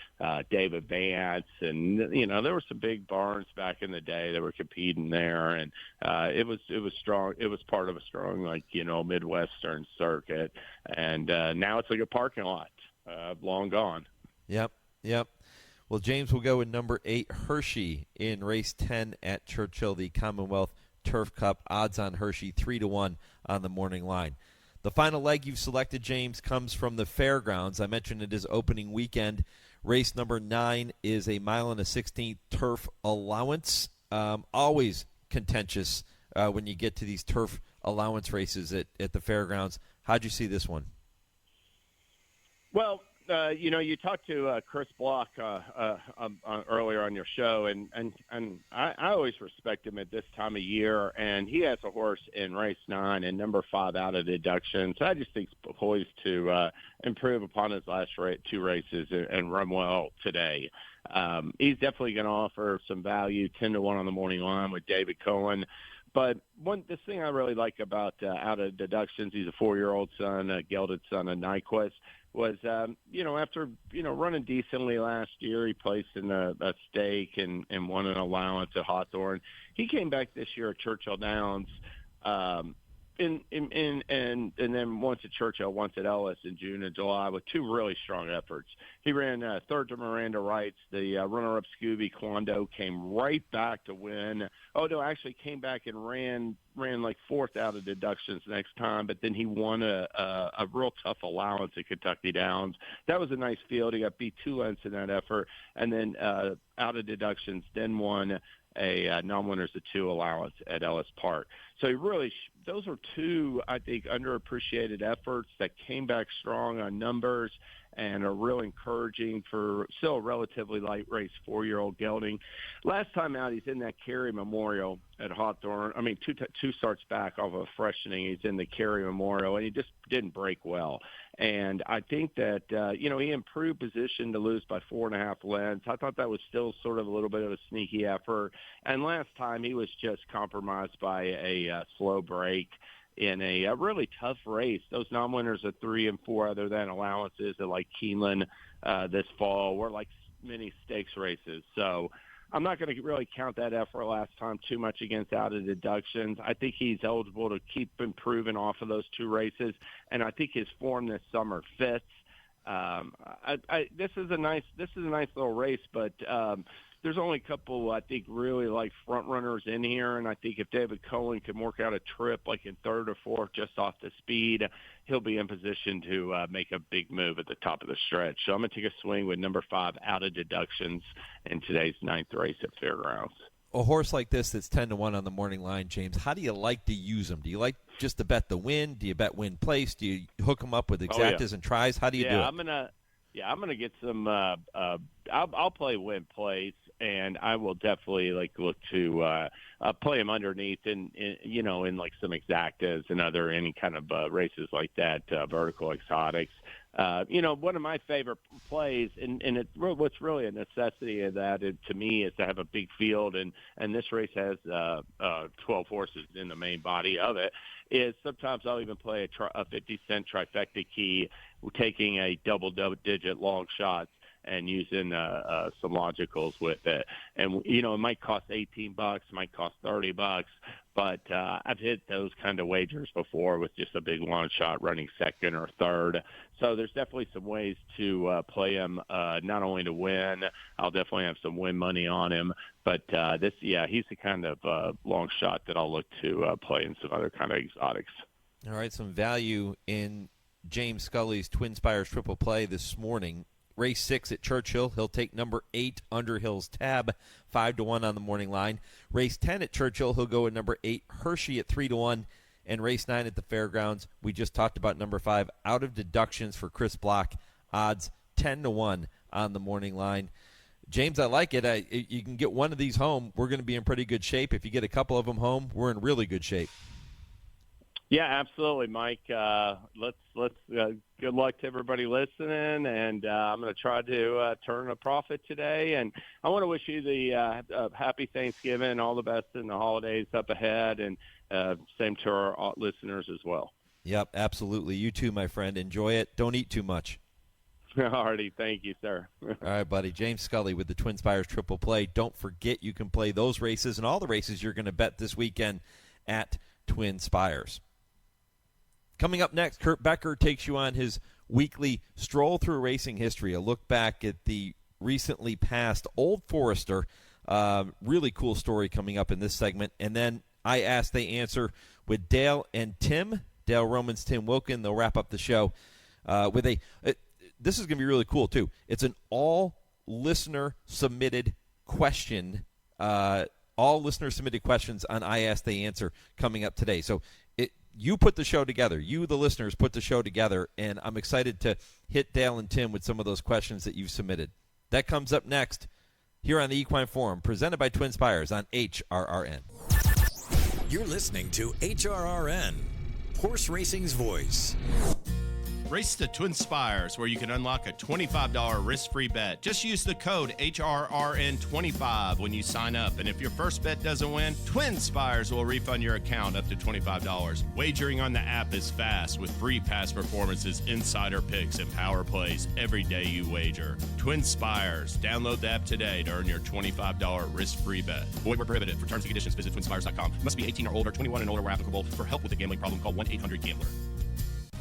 David Vance. And, there were some big barns back in the day that were competing there. And it was strong. It was part of a strong, Midwestern circuit. And now it's like a parking lot, long gone. Yep. Well, James will go with number 8, Hershey, in race 10 at Churchill, the Commonwealth Turf Cup. Odds on Hershey 3-1 on the morning line. The final leg you've selected, James, comes from the Fairgrounds. I mentioned it is opening weekend. Race number 9 is a 1 1/16 turf allowance. Always contentious when you get to these turf allowance races at the Fairgrounds. How'd you see this one? Well, you talked to Chris Block earlier on your show, and I always respect him at this time of year, and he has a horse in race 9 and number 5 Out of Deduction. So I just think he's poised to improve upon his last 2 races and run well today. He's definitely going to offer some value, 10-1 on the morning line with David Cohen. But this thing I really like about Out of Deductions, he's a 4-year-old son, a gelded son of Nyquist, was, after, running decently last year, he placed in a stake and won an allowance at Hawthorne. He came back this year at Churchill Downs, and then once at Churchill, once at Ellis in June and July with 2 really strong efforts. He ran third to Miranda Wrights. The runner-up Scooby Quando came right back to win. Oh, no, actually came back and ran like 4th Out of Deductions next time, but then he won a real tough allowance at Kentucky Downs. That was a nice field. He got beat 2 lengths in that effort, and then Out of Deductions then won a non-winners of 2 allowance at Ellis Park. So he really, those are 2, I think, underappreciated efforts that came back strong on numbers and are real encouraging for still a relatively light race 4-year-old gelding. Last time out, he's in that Cary Memorial at Hawthorne. I mean, two starts back off of freshening. He's in the Cary Memorial, and he just didn't break well. And I think that, he improved position to lose by 4.5 lengths. I thought that was still sort of a little bit of a sneaky effort. And last time he was just compromised by a slow break in a really tough race. Those non-winners of 3 and 4, other than allowances at like Keeneland this fall, were like mini stakes races. So I'm not going to really count that effort last time too much against Out of Deductions. I think he's eligible to keep improving off of those 2 races, and I think his form this summer fits. This is a nice little race, but there's only a couple, I think, really like front runners in here, and I think if David Cohen can work out a trip like in 3rd or 4th just off the speed, he'll be in position to make a big move at the top of the stretch. So I'm going to take a swing with number 5 Out of Deductions in today's 9th race at Fairgrounds. A horse like this that's 10-1 on the morning line, James, how do you like to use them? Do you like just to bet the win? Do you bet win place? Do you hook them up with exactas and tries? How do you do it? I'm gonna get some. I'll play win place, and I will definitely look to play him underneath in like some exactas and any kind of races like that, vertical exotics. One of my favorite plays, and what's really a necessity of that to me is to have a big field, and this race has 12 horses in the main body of it, is sometimes I'll even play a 50-cent trifecta key, taking a double-digit long shots and using some logicals with it. And, it might cost $18, might cost $30, But I've hit those kind of wagers before with just a big long shot running second or third. So there's definitely some ways to play him, not only to win. I'll definitely have some win money on him. But he's the kind of long shot that I'll look to play in some other kind of exotics. All right, some value in James Scully's TwinSpires triple play this morning. Race 6 at Churchill. He'll take number 8, Underhill's Tab, 5-1 on the morning line. Race 10 at Churchill. He'll go at number 8, Hershey at 3-1. And race 9 at the Fairgrounds. We just talked about number 5, Out of Deductions for Chris Block. Odds 10-1 on the morning line. James, I like it. You can get one of these home. We're going to be in pretty good shape. If you get a couple of them home, we're in really good shape. Yeah, absolutely, Mike. Let's good luck to everybody listening, and I'm going to try to turn a profit today. And I want to wish you the happy Thanksgiving, all the best in the holidays up ahead, and same to our listeners as well. Yep, absolutely. You too, my friend. Enjoy it. Don't eat too much. Alrighty, thank you, sir. All right, buddy. James Scully with the TwinSpires triple play. Don't forget you can play those races and all the races you're going to bet this weekend at TwinSpires. Coming up next, Kurt Becker takes you on his weekly stroll through racing history, a look back at the recently passed Old Forester. Really cool story coming up in this segment. And then I Ask, They Answer with Dale and Tim. Dale Romans, Tim Wilkin. They'll wrap up the show with this is going to be really cool, too. It's an all-listener-submitted question. All listener-submitted questions on I Ask, They Answer coming up today. So you put the show together. You, the listeners, put the show together, and I'm excited to hit Dale and Tim with some of those questions that you've submitted. That comes up next here on the Equine Forum, presented by TwinSpires on HRRN. You're listening to HRRN, Horse Racing's Voice. Race to TwinSpires, where you can unlock a $25 risk-free bet. Just use the code HRRN25 when you sign up. And if your first bet doesn't win, TwinSpires will refund your account up to $25. Wagering on the app is fast with free past performances, insider picks, and power plays every day you wager. TwinSpires. Download the app today to earn your $25 risk-free bet. Void where prohibited. For terms and conditions, visit TwinSpires.com. Must be 18 or older, 21 and older where applicable. For help with a gambling problem, call 1-800-GAMBLER.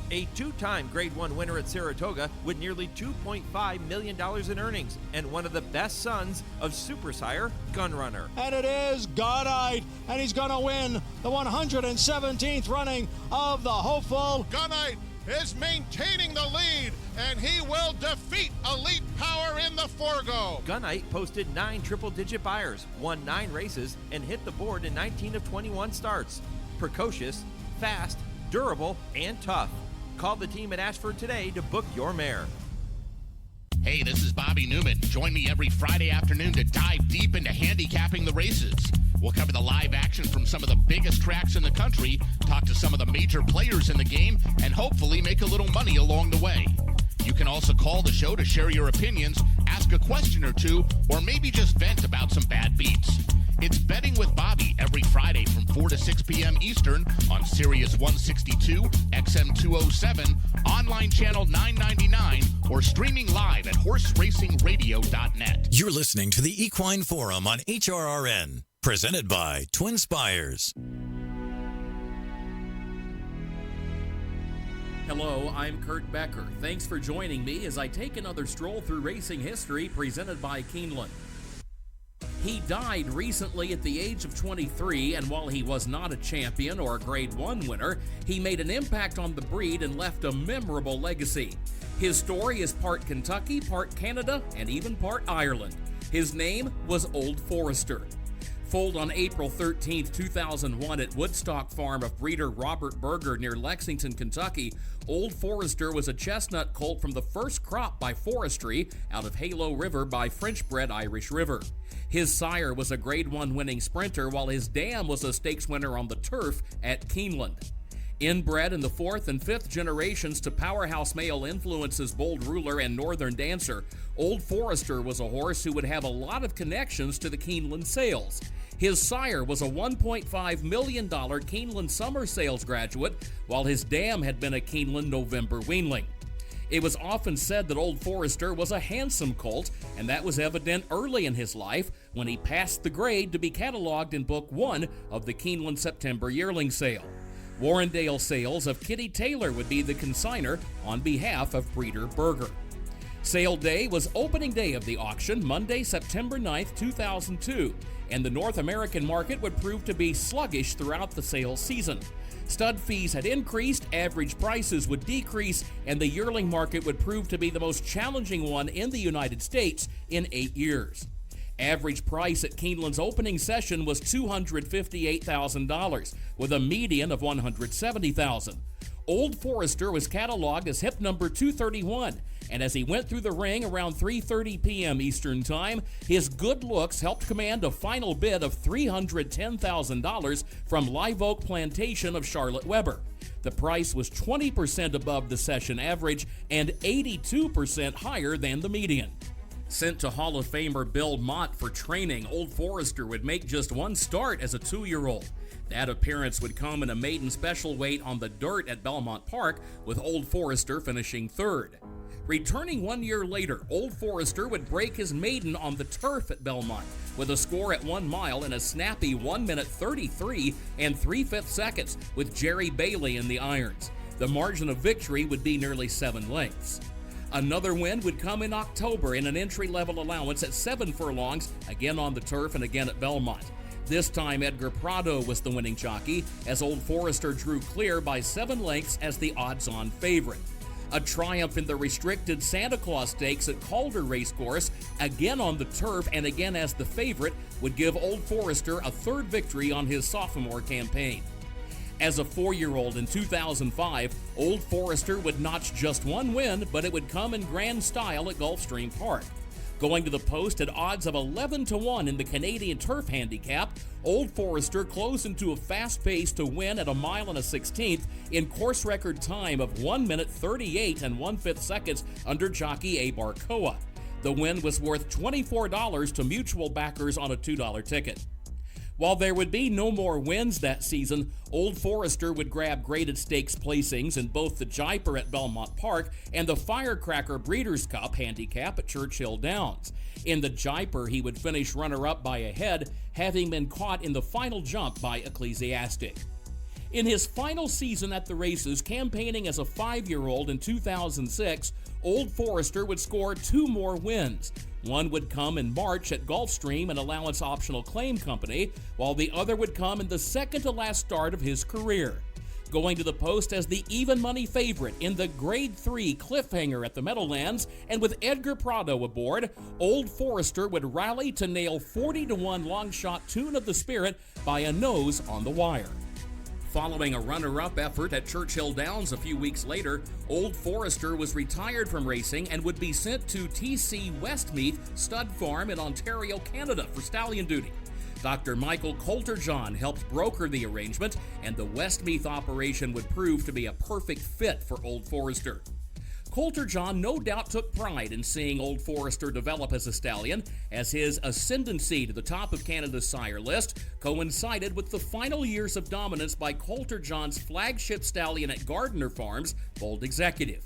A two-time Grade 1 winner at Saratoga with nearly $2.5 million in earnings and one of the best sons of Super Sire, Gunrunner. And it is Gunite, and he's going to win the 117th running of the hopeful. Gunite is maintaining the lead, and he will defeat Elite Power in the Forgo. Gunite posted 9 triple-digit buyers, won 9 races, and hit the board in 19 of 21 starts. Precocious, fast, durable, and tough. Call the team at Ashford today to book your mare. Hey, this is Bobby Newman. Join me every Friday afternoon to dive deep into handicapping the races. We'll cover the live action from some of the biggest tracks in the country, talk to some of the major players in the game, and hopefully make a little money along the way. You can also call the show to share your opinions, ask a question or two, or maybe just vent about some bad beats. It's Betting with Bobby every Friday from 4 to 6 p.m. Eastern on Sirius 162, XM 207, online channel 999, or streaming live at horseracingradio.net. You're listening to the Equine Forum on HRRN, presented by TwinSpires. Hello, I'm Kurt Becker. Thanks for joining me as I take another stroll through racing history presented by Keeneland. He died recently at the age of 23, and while he was not a champion or a Grade 1 winner, he made an impact on the breed and left a memorable legacy. His story is part Kentucky, part Canada, and even part Ireland. His name was Old Forester. Foaled on April 13, 2001 at Woodstock Farm of breeder Robert Berger near Lexington, Kentucky, Old Forester was a chestnut colt from the first crop by Forestry out of Halo River by French-bred Irish River. His sire was a Grade 1 winning sprinter, while his dam was a stakes winner on the turf at Keeneland. Inbred in the 4th and 5th generations to powerhouse male influences Bold Ruler and Northern Dancer, Old Forester was a horse who would have a lot of connections to the Keeneland sales. His sire was a $1.5 million Keeneland summer sales graduate, while his dam had been a Keeneland November weanling. It was often said that Old Forester was a handsome colt, and that was evident early in his life when he passed the grade to be cataloged in Book 1 of the Keeneland September yearling sale. Warrendale Sales of Kitty Taylor would be the consigner on behalf of breeder Berger. Sale day was opening day of the auction, Monday, September 9th, 2002, and the North American market would prove to be sluggish throughout the sale season. Stud fees had increased, average prices would decrease, and the yearling market would prove to be the most challenging one in the United States in 8 years. Average price at Keeneland's opening session was $258,000, with a median of $170,000. Old Forester was cataloged as hip number 231, and as he went through the ring around 3:30 p.m. Eastern Time, his good looks helped command a final bid of $310,000 from Live Oak Plantation of Charlotte Weber. The price was 20% above the session average and 82% higher than the median. Sent to Hall of Famer Bill Mott for training, Old Forester would make just one start as a 2-year-old. That appearance would come in a maiden special weight on the dirt at Belmont Park, with Old Forester finishing 3rd. Returning 1 year later, Old Forester would break his maiden on the turf at Belmont, with a score at 1 mile in a snappy 1 minute 33 and 3/5 seconds, with Jerry Bailey in the irons. The margin of victory would be nearly 7 lengths. Another win would come in October in an entry-level allowance at 7 furlongs, again on the turf and again at Belmont. This time, Edgar Prado was the winning jockey, as Old Forester drew clear by 7 lengths as the odds-on favorite. A triumph in the restricted Santa Claus Stakes at Calder Racecourse, again on the turf and again as the favorite, would give Old Forester a 3rd victory on his sophomore campaign. As a 4-year-old in 2005, Old Forester would notch just 1 win, but it would come in grand style at Gulfstream Park. Going to the post at odds of 11-1 in the Canadian Turf Handicap, Old Forester closed into a fast pace to win at 1 mile and a 16th in course record time of 1 minute 38 and 1/5 seconds under jockey A. Barcoa. The win was worth $24 to mutual backers on a $2 ticket. While there would be no more wins that season, Old Forester would grab graded stakes placings in both the Jaipur at Belmont Park and the Firecracker Breeders' Cup handicap at Churchill Downs. In the Jaipur, he would finish runner-up by a head, having been caught in the final jump by Ecclesiastic. In his final season at the races, campaigning as a 5-year-old in 2006, Old Forester would score 2 more wins. One would come in March at Gulfstream, an allowance optional claim company, while the other would come in the second-to-last start of his career. Going to the post as the even money favorite in the Grade 3 Cliffhanger at the Meadowlands, and with Edgar Prado aboard, Old Forester would rally to nail 40-1 long shot Tune of the Spirit by a nose on the wire. Following a runner-up effort at Churchill Downs a few weeks later, Old Forester was retired from racing and would be sent to TC Westmeath Stud Farm in Ontario, Canada for stallion duty. Dr. Michael Coulter-John helped broker the arrangement, and the Westmeath operation would prove to be a perfect fit for Old Forester. Coulter-John no doubt took pride in seeing Old Forester develop as a stallion, as his ascendancy to the top of Canada's sire list coincided with the final years of dominance by Coulter-John's flagship stallion at Gardner Farms, Bold Executive.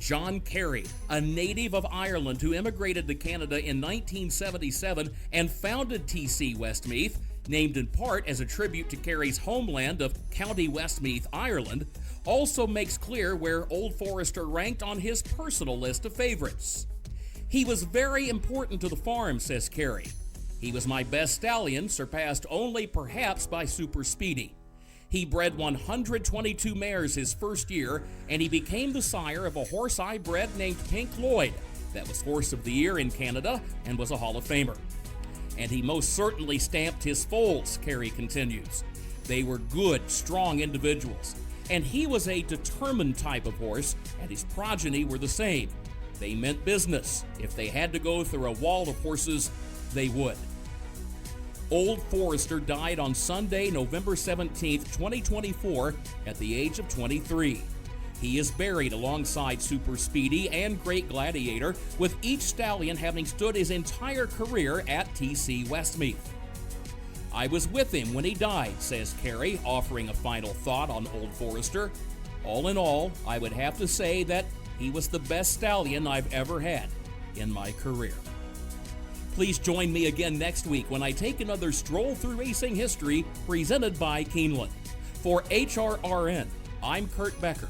John Carey, a native of Ireland who immigrated to Canada in 1977 and founded TC Westmeath, named in part as a tribute to Carey's homeland of County Westmeath, Ireland, also makes clear where Old Forester ranked on his personal list of favorites. He was very important to the farm, says Carey. He was my best stallion, surpassed only perhaps by Super Speedy. He bred 122 mares his first year, and he became the sire of a horse I bred named Pink Lloyd, that was Horse of the Year in Canada and was a Hall of Famer. And he most certainly stamped his foals, Carey continues. They were good, strong individuals. And he was a determined type of horse, and his progeny were the same. They meant business. If they had to go through a wall of horses, they would. Old Forester died on Sunday, November 17, 2024, at the age of 23. He is buried alongside Super Speedy and Great Gladiator, with each stallion having stood his entire career at TC Westmeath. I was with him when he died, says Carey, offering a final thought on Old Forester. All in all, I would have to say that he was the best stallion I've ever had in my career. Please join me again next week when I take another stroll through racing history presented by Keeneland. For HRRN, I'm Kurt Becker.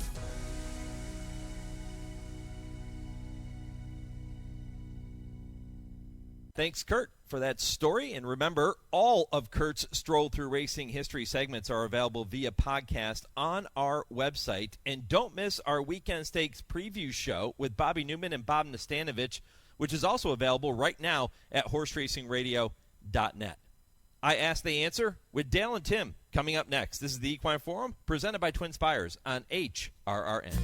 Thanks, Kurt, for that story. And remember, all of Kurt's Stroll Through Racing History segments are available via podcast on our website. And don't miss our Weekend Stakes preview show with Bobby Newman and Bob Nastanovich, which is also available right now at horseracingradio.net. I Ask, They Answer with Dale and Tim coming up next. This is the Equine Forum presented by TwinSpires on HRRN.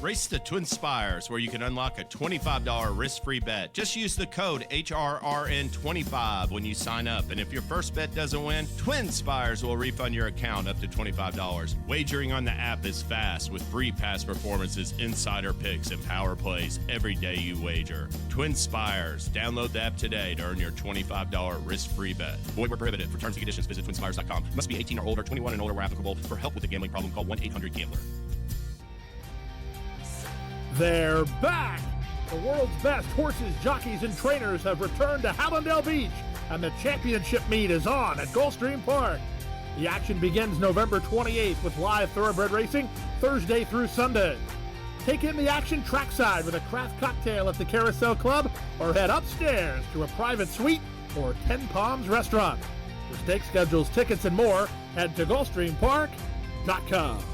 Race the TwinSpires, where you can unlock a $25 risk-free bet. Just use the code HRRN25 when you sign up. And if your first bet doesn't win, TwinSpires will refund your account up to $25. Wagering on the app is fast with free past performances, insider picks, and power plays every day you wager. TwinSpires. Download the app today to earn your $25 risk-free bet. Void where prohibited. For terms and conditions, visit TwinSpires.com. Must be 18 or older, 21 and older where applicable. For help with a gambling problem, call 1-800-GAMBLER. They're back! The world's best horses, jockeys, and trainers have returned to Hallandale Beach, and the championship meet is on at Gulfstream Park. The action begins November 28th with live thoroughbred racing Thursday through Sunday. Take in the action trackside with a craft cocktail at the Carousel Club, or head upstairs to a private suite or 10 Palms restaurant. For stake schedules, tickets, and more, head to GulfstreamPark.com.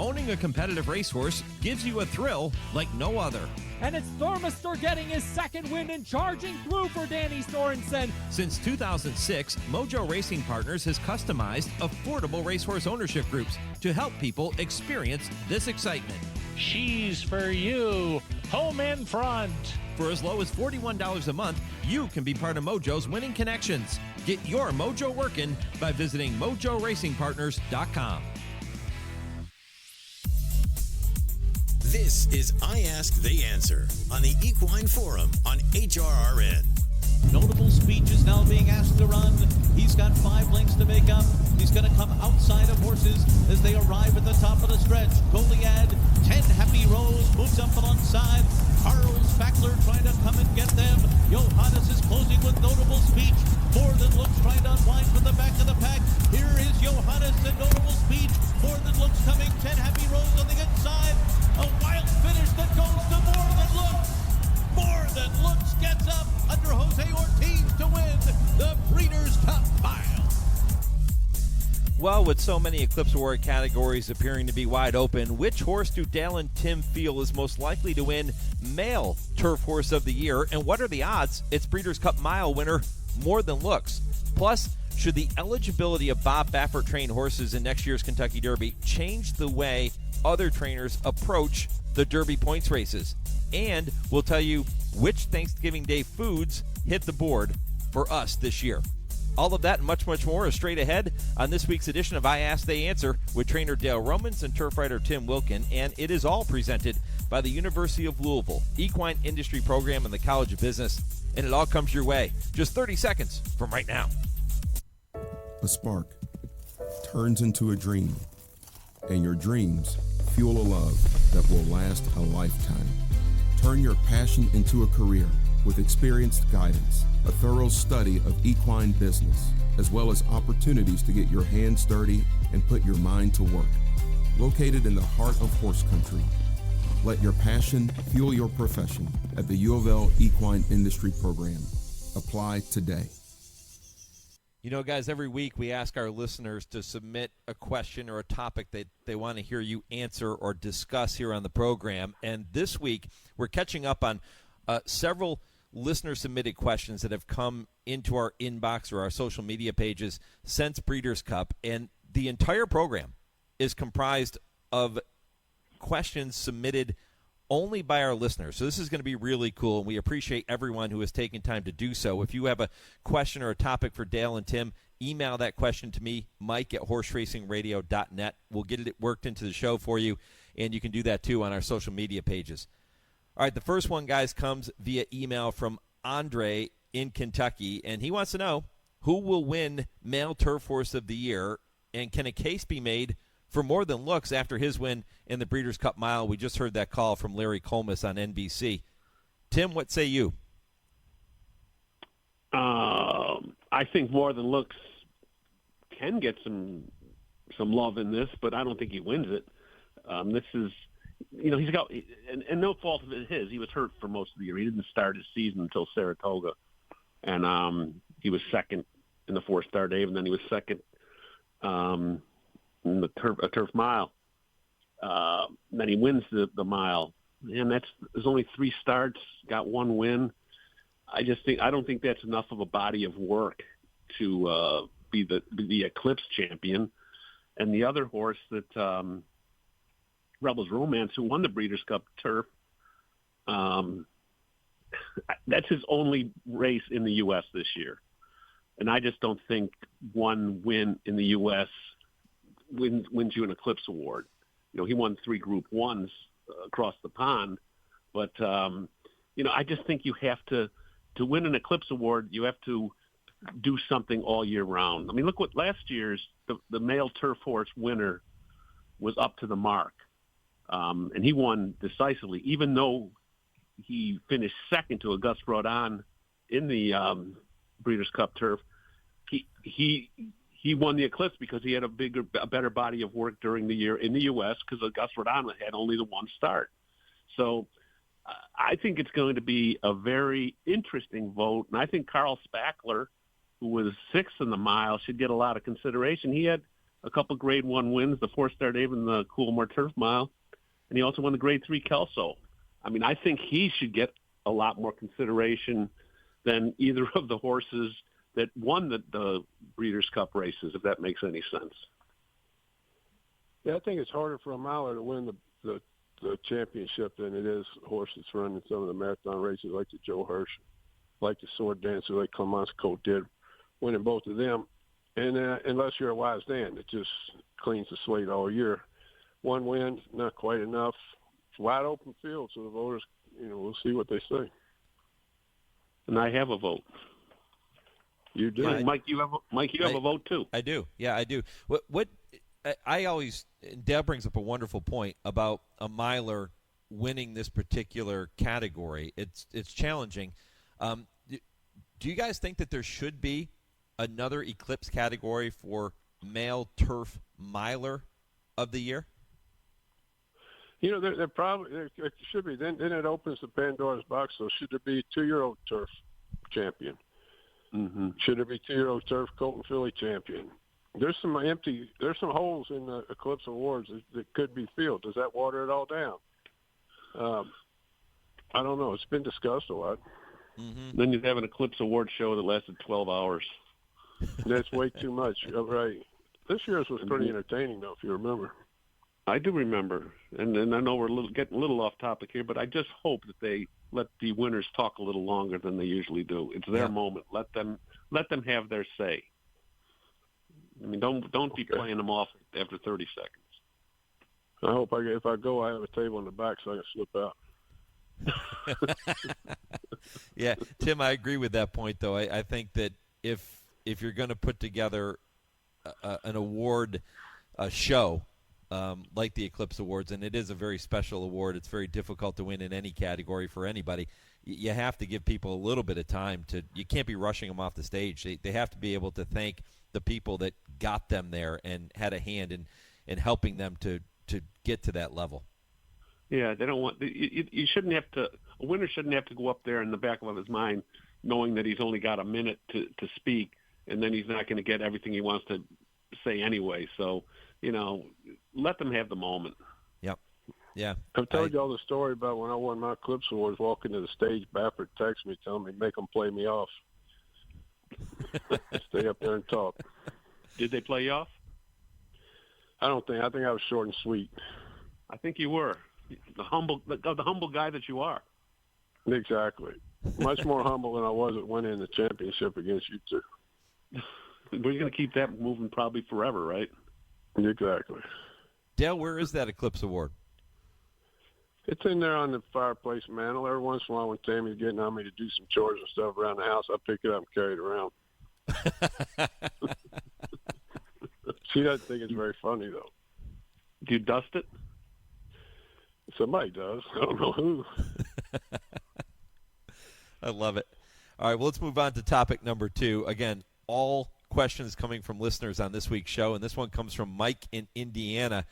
Owning a competitive racehorse gives you a thrill like no other. And it's Thormistor getting his second win and charging through for Danny Sorensen. Since 2006, Mojo Racing Partners has customized affordable racehorse ownership groups to help people experience this excitement. She's for you, home in front. For as low as $41 a month, you can be part of Mojo's winning connections. Get your Mojo working by visiting MojoRacingPartners.com. This is I Ask, They Answer on the Equine Forum on HRRN. Notable speech is now being asked to run. He's got 5 lengths to make up. He's going to come outside of horses as they arrive at the top of the stretch. Goliad, 10 Happy Rose moves up alongside. Carl Spackler trying to come and get them. Johannes is closing with notable speech. More Than Looks trying to unwind from the back of the pack. Here is Johannes and notable speech. More Than Looks coming. 10 Happy Rose on the inside. A wild finish that goes to More Than Looks. More Than Looks gets up under Jose Ortiz to win the Breeders' Cup Mile. Well, with so many Eclipse Award categories appearing to be wide open, which horse do Dale and Tim feel is most likely to win Male Turf Horse of the Year? And what are the odds it's Breeders' Cup Mile winner More Than Looks? Plus, should the eligibility of Bob Baffert-trained horses in next year's Kentucky Derby change the way other trainers approach the Derby points races? And we'll tell you which Thanksgiving Day foods hit the board for us this year. All of that and much, much more is straight ahead on this week's edition of I Ask, They Answer with trainer Dale Romans and turf writer Tim Wilkin. And it is all presented by the University of Louisville, Equine Industry Program and the College of Business. And it all comes your way just 30 seconds from right now. A spark turns into a dream, and your dreams fuel a love that will last a lifetime. Turn your passion into a career with experienced guidance, a thorough study of equine business, as well as opportunities to get your hands dirty and put your mind to work. Located in the heart of horse country, let your passion fuel your profession at the U of L Equine Industry Program. Apply today. You know, guys, every week we ask our listeners to submit a question or a topic that they want to hear you answer or discuss here on the program. And this week we're catching up on several listener-submitted questions that have come into our inbox or our social media pages since Breeders' Cup. And the entire program is comprised of questions submitted only by our listeners. So this is going to be really cool, and we appreciate everyone who has taken time to do so. If you have a question or a topic for Dale and Tim, email that question to me, mike@horseracingradio.net. We'll get it worked into the show for you, and you can do that too on our social media pages. All right, the first one, guys, comes via email from Andre in Kentucky, and he wants to know who will win Male Turf Horse of the Year, and can a case be made for More Than Looks after his win in the Breeders' Cup Mile. We just heard that call from Larry Colmus on NBC. Tim, what say you? I think More Than Looks can get some love in this, but I don't think he wins it. This is, he's got, and no fault of his. He was hurt for most of the year. He didn't start his season until Saratoga, and he was second in the 4-star Dave, and then he was second in the turf mile. Then he wins the mile, and there's only 3 starts, got 1 win. I don't think that's enough of a body of work to be the Eclipse champion. And the other horse that Rebels Romance, who won the Breeders' Cup Turf, that's his only race in the U.S. this year. And I just don't think one win in the U.S. wins you an Eclipse Award. He won 3 Group 1s across the pond. But, I just think you have to win an Eclipse Award, you have to do something all year round. I mean, look what last year's the male turf horse winner was up to the mark. And he won decisively, even though he finished second to Auguste Rodin in the Breeders' Cup Turf. He won the Eclipse because he had a better body of work during the year in the U.S. because Auguste Rodin had only the 1 start. So I think it's going to be a very interesting vote, and I think Carl Spackler, who was 6th in the mile, should get a lot of consideration. He had a couple Grade 1 wins, the 4-star Dave and the Coolmore Turf Mile, and he also won the Grade 3 Kelso. I mean, I think he should get a lot more consideration than either of the horses that won the Breeders' Cup races, if that makes any sense. Yeah, I think it's harder for a miler to win the championship than it is a horse that's running some of the marathon races like the Joe Hirsch, like the Sword Dancer, like Clemence Cote did, winning both of them. And unless you're a wise Dan, it just cleans the slate all year. 1 win, not quite enough. It's wide open field, so the voters, we'll see what they say. And I have a vote. You do, Yeah, Mike. You have a vote too. I do. Yeah, I do. What I always, Deb brings up a wonderful point about a miler winning this particular category. It's challenging. Do you guys think that there should be another Eclipse category for male turf miler of the year? There probably it should be. Then it opens the Pandora's box. So should there be a 2-year-old turf champion? Mm-hmm. Should there be 2-year-old turf Colton Philly champion? There's some holes in the Eclipse Awards that could be filled. Does that water it all down? I don't know. It's been discussed a lot. Mm-hmm. Then you'd have an Eclipse Award show that lasted 12 hours. That's way too much. Right. This year's was pretty entertaining, though, if you remember. I do remember, and I know we're getting a little off topic here, but I just hope that they let the winners talk a little longer than they usually do. It's their moment. Let them have their say. I mean, don't be playing them off after 30 seconds. I hope if I go, I have a table in the back so I can slip out. Yeah, Tim, I agree with that point, though. I think that if you're going to put together an award show like the Eclipse Awards, and it is a very special award, it's very difficult to win in any category for anybody. You have to give people a little bit of time you can't be rushing them off the stage. They have to be able to thank the people that got them there and had a hand in helping them to get to that level. Yeah, they don't want you shouldn't have to. A winner shouldn't have to go up there in the back of his mind, knowing that he's only got a minute to speak, and then he's not going to get everything he wants to say anyway. So, let them have the moment. Yep. Yeah. I've told you all the story about when I won my Eclipse Awards. Walking to the stage, Baffert texted me, telling me make them play me off. Stay up there and talk. Did they play you off? I think I was short and sweet. I think you were the humble guy that you are. Exactly. Much more humble than I was at winning the championship against you two. We're going to keep that moving probably forever, right? Exactly. Dale, where is that Eclipse Award? It's in there on the fireplace mantle. Every once in a while when Tammy's getting on me to do some chores and stuff around the house, I pick it up and carry it around. She doesn't think it's very funny, though. Do you dust it? Somebody does. I don't know who. I love it. All right, well, let's move on to topic number 2. Again, all questions coming from listeners on this week's show, and this one comes from Mike in Indiana,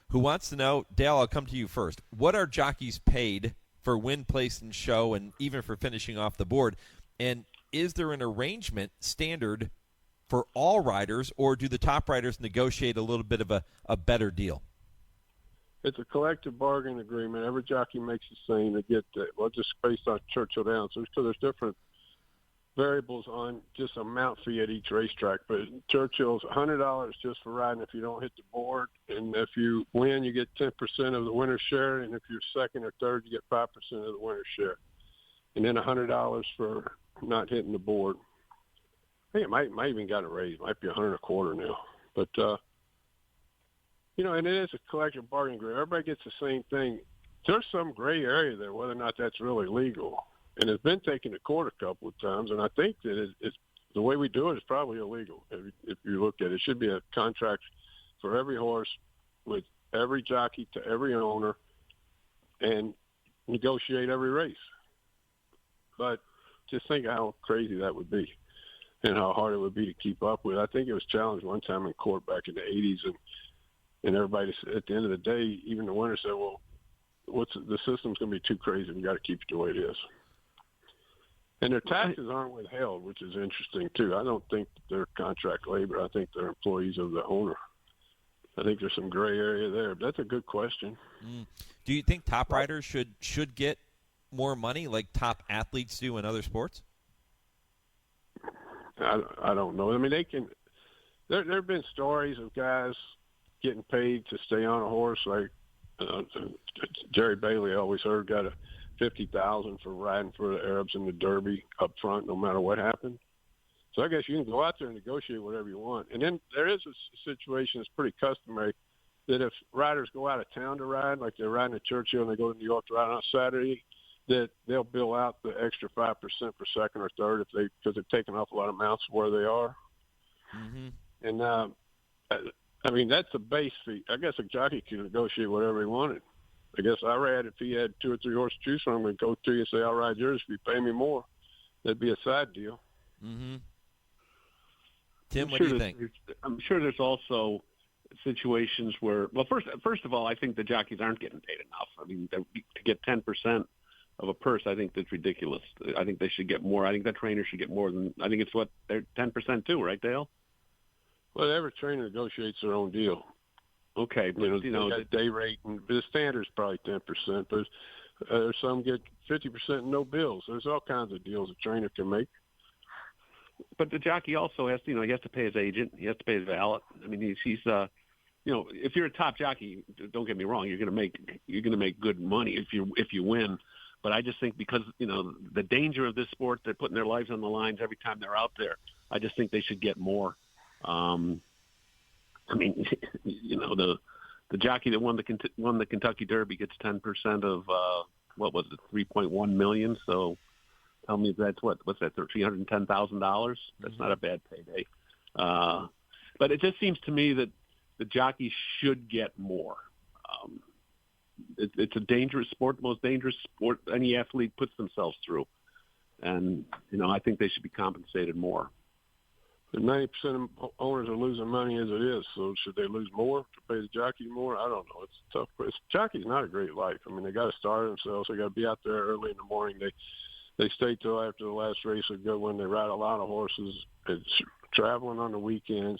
who wants to know, Dale, I'll come to you first. What are jockeys paid for win, place, and show, and even for finishing off the board? And is there an arrangement standard for all riders, or do the top riders negotiate a little bit of a better deal? It's a collective bargaining agreement. Every jockey makes the same to get that. Well, just based on Churchill Downs. So there's different variables on just amount fee at each racetrack. But Churchill's $100 just for riding if you don't hit the board. And if you win, you get 10% of the winner's share. And if you're second or third, you get 5% of the winner's share. And then $100 for not hitting the board. I think it might even got a raise. It might be $125 now. But, and it is a collective bargaining agreement. Everybody gets the same thing. There's some gray area there, whether or not that's really legal. And it's been taken to court a couple of times, and I think that it's the way we do it is probably illegal. If you look at it, it should be a contract for every horse with every jockey to every owner and negotiate every race. But just think how crazy that would be and how hard it would be to keep up with. I think it was challenged one time in court back in the 80s, and everybody, at the end of the day, even the winner said, well, the system's going to be too crazy. We got to keep it the way it is. And their taxes aren't withheld, which is interesting, too. I don't think they're contract labor. I think they're employees of the owner. I think there's some gray area there. But that's a good question. Do you think top riders should get more money like top athletes do in other sports? I don't know. I mean, they can. There have been stories of guys getting paid to stay on a horse, like Jerry Bailey. I always heard got a $50,000 for riding for the Arabs in the Derby up front, no matter what happened. So I guess you can go out there and negotiate whatever you want. And then there is a situation that's pretty customary that if riders go out of town to ride, like they're riding at Churchill and they go to New York to ride on Saturday, that they'll bill out the extra 5% for second or third because they've taken off a lot of mounts where they are. Mm-hmm. And I mean, that's a base fee. I guess a jockey can negotiate whatever he wanted. I guess I ride if he had 2 or 3 horses to choose from, and go to you and say, I'll ride yours if you pay me more. That'd be a side deal. Mm-hmm. Tim, what do you think? I'm sure there's also situations where, well, first of all, I think the jockeys aren't getting paid enough. I mean, to get 10% of a purse, I think that's ridiculous. I think they should get more. I think that trainer should get more than, I think it's what, they're 10% too, right, Dale? Well, every trainer negotiates their own deal. Okay, but they got day rate, and the standard's probably 10%. But some get 50% and no bills. There's all kinds of deals a trainer can make. But the jockey also has to, he has to pay his agent. He has to pay his valet. I mean, he's if you're a top jockey, don't get me wrong, you're going to make good money if you win. But I just think because the danger of this sport, they're putting their lives on the lines every time they're out there. I just think they should get more. I mean, the jockey that won the Kentucky Derby gets 10% of what was it, $3.1 million. So tell me if that's what's that, $310,000? That's not a bad payday. But it just seems to me that the jockeys should get more. It's a dangerous sport, the most dangerous sport any athlete puts themselves through, and I think they should be compensated more. And 90% of owners are losing money as it is, so should they lose more to pay the jockey more? I don't know. It's tough. Jockey's not a great life. I mean, they got to start themselves. They got to be out there early in the morning. They stay till after the last race a good one. They ride a lot of horses. It's traveling on the weekends.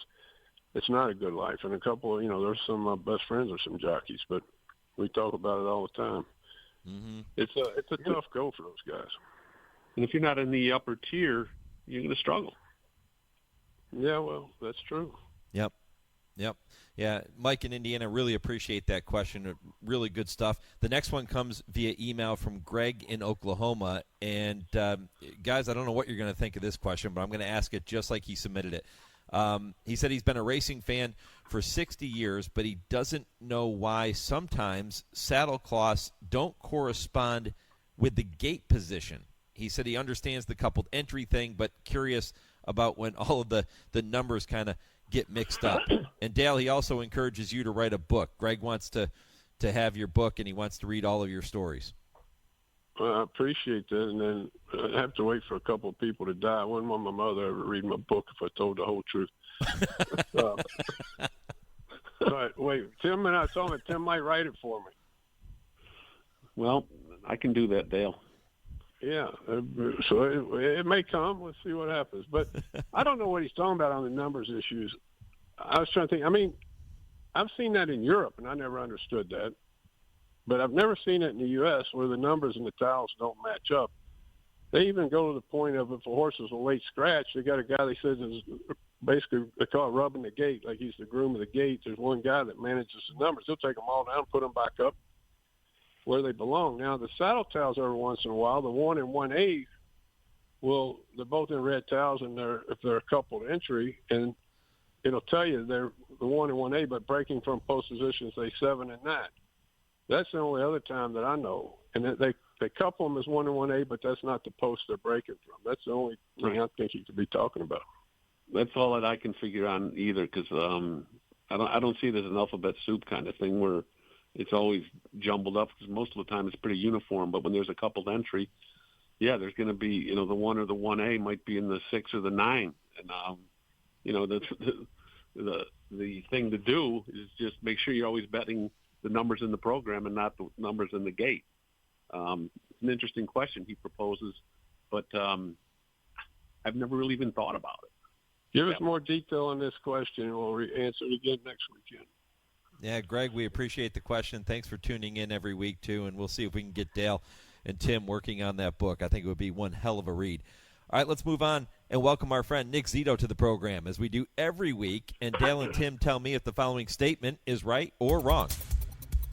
It's not a good life. And a couple of, there's some of my best friends are some jockeys, but we talk about it all the time. Mm-hmm. It's a tough go for those guys. And if you're not in the upper tier, you're going to struggle. Yeah, well, that's true. Yep. Yeah, Mike in Indiana, really appreciate that question. Really good stuff. The next one comes via email from Greg in Oklahoma. And, guys, I don't know what you're going to think of this question, but I'm going to ask it just like he submitted it. He said he's been a racing fan for 60 years, but he doesn't know why sometimes saddle cloths don't correspond with the gate position. He said he understands the coupled entry thing, but curious about when all of the numbers kind of get mixed up. And Dale, he also encourages you to write a book. Greg wants to have your book, and he wants to read all of your stories. Well, I appreciate that, and then I have to wait for a couple of people to die. I wouldn't want my mother ever read my book if I told the whole truth. But wait, Tim and I told him Tim might write it for me. Well, I can do that, Dale. Yeah, so it may come. Let's see what happens. But I don't know what he's talking about on the numbers issues. I was trying to think. I mean, I've seen that in Europe, and I never understood that. But I've never seen it in the U.S. where the numbers and the towels don't match up. They even go to the point of if a horse is a late scratch, they got a guy that says is basically they call it rubbing the gate, like he's the groom of the gate. There's one guy that manages the numbers. He'll take them all down, put them back up where they belong. Now, the saddle towels every once in a while, the 1 and 1A, they're both in red towels, and if they're a coupled entry, and it'll tell you they're the 1 and 1A, but breaking from post position, say 7 and 9. That's the only other time that I know. And they couple them as 1 and 1A, but that's not the post they're breaking from. That's the only thing I think you could be talking about. That's all that I can figure on either, because I don't see it as an alphabet soup kind of thing where it's always jumbled up, because most of the time it's pretty uniform. But when there's a coupled entry, yeah, there's going to be, the 1 or the 1A might be in the 6 or the 9. And, the thing to do is just make sure you're always betting the numbers in the program and not the numbers in the gate. It's an interesting question he proposes, but I've never really even thought about it. Give us more detail on this question, and we'll answer it again next weekend. Yeah, Greg, we appreciate the question. Thanks for tuning in every week, too, and we'll see if we can get Dale and Tim working on that book. I think it would be one hell of a read. All right, let's move on and welcome our friend Nick Zito to the program, as we do every week, and Dale and Tim tell me if the following statement is right or wrong.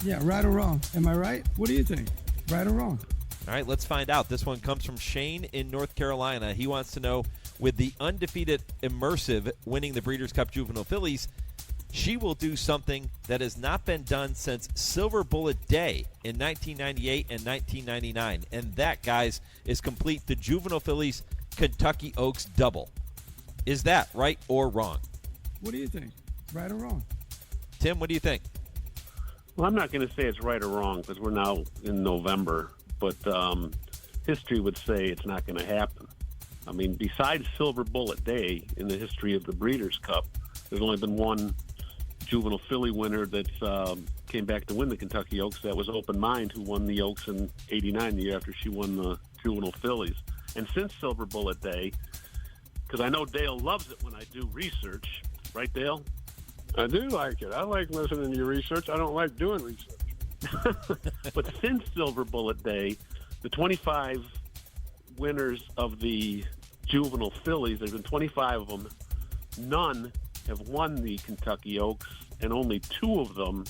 Yeah, right or wrong. Am I right? What do you think? Right or wrong? All right, let's find out. This one comes from Shane in North Carolina. He wants to know, with the undefeated Immersive winning the Breeders' Cup Juvenile Fillies, she will do something that has not been done since Silver Bullet Day in 1998 and 1999. And that, guys, is complete the Juvenile Fillies Kentucky Oaks double. Is that right or wrong? What do you think? Right or wrong? Tim, what do you think? Well, I'm not going to say it's right or wrong because we're now in November, but history would say it's not going to happen. I mean, besides Silver Bullet Day in the history of the Breeders' Cup, there's only been one juvenile filly winner that came back to win the Kentucky Oaks. That was Open Mind, who won the Oaks in '89, the year after she won the juvenile fillies. And since Silver Bullet Day, because I know Dale loves it when I do research, right, Dale? I do like it. I like listening to your research. I don't like doing research. But since Silver Bullet Day, the 25 winners of the juvenile fillies, there's been 25 of them. None have won the Kentucky Oaks, and only 2 of them,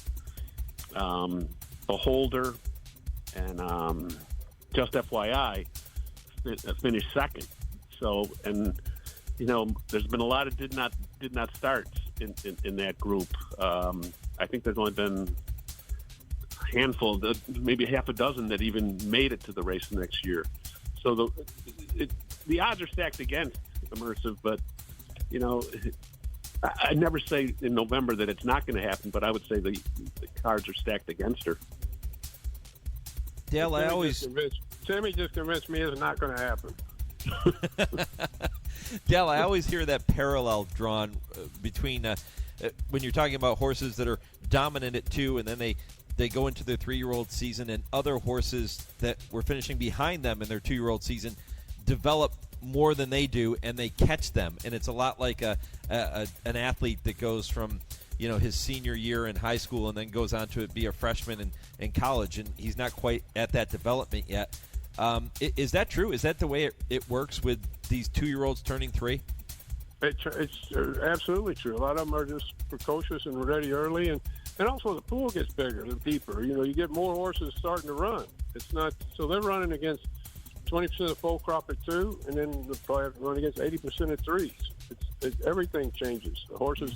Beholder and Just FYI, finished second. So, and there's been a lot of did not starts in that group. I think there's only been a handful, maybe half a dozen that even made it to the race next year. So the odds are stacked against Immersive, but I never say in November that it's not going to happen, but I would say the cards are stacked against her. Dale, Timmy just convinced me it's not going to happen. Dale, I always hear that parallel drawn between when you're talking about horses that are dominant at 2 and then they go into their 3-year-old season, and other horses that were finishing behind them in their 2-year-old season develop more than they do, and they catch them. And it's a lot like an athlete that goes from his senior year in high school and then goes on to be a freshman in college, and he's not quite at that development yet. Is that true? Is that the way it works with these 2-year-olds turning 3? It's absolutely true. A lot of them are just precocious and ready early, and also the pool gets bigger and deeper. You get more horses starting to run. It's not so they're running against 20% of the full crop at 2, and then they'll probably have to run against 80% at 3s. Everything changes. The horses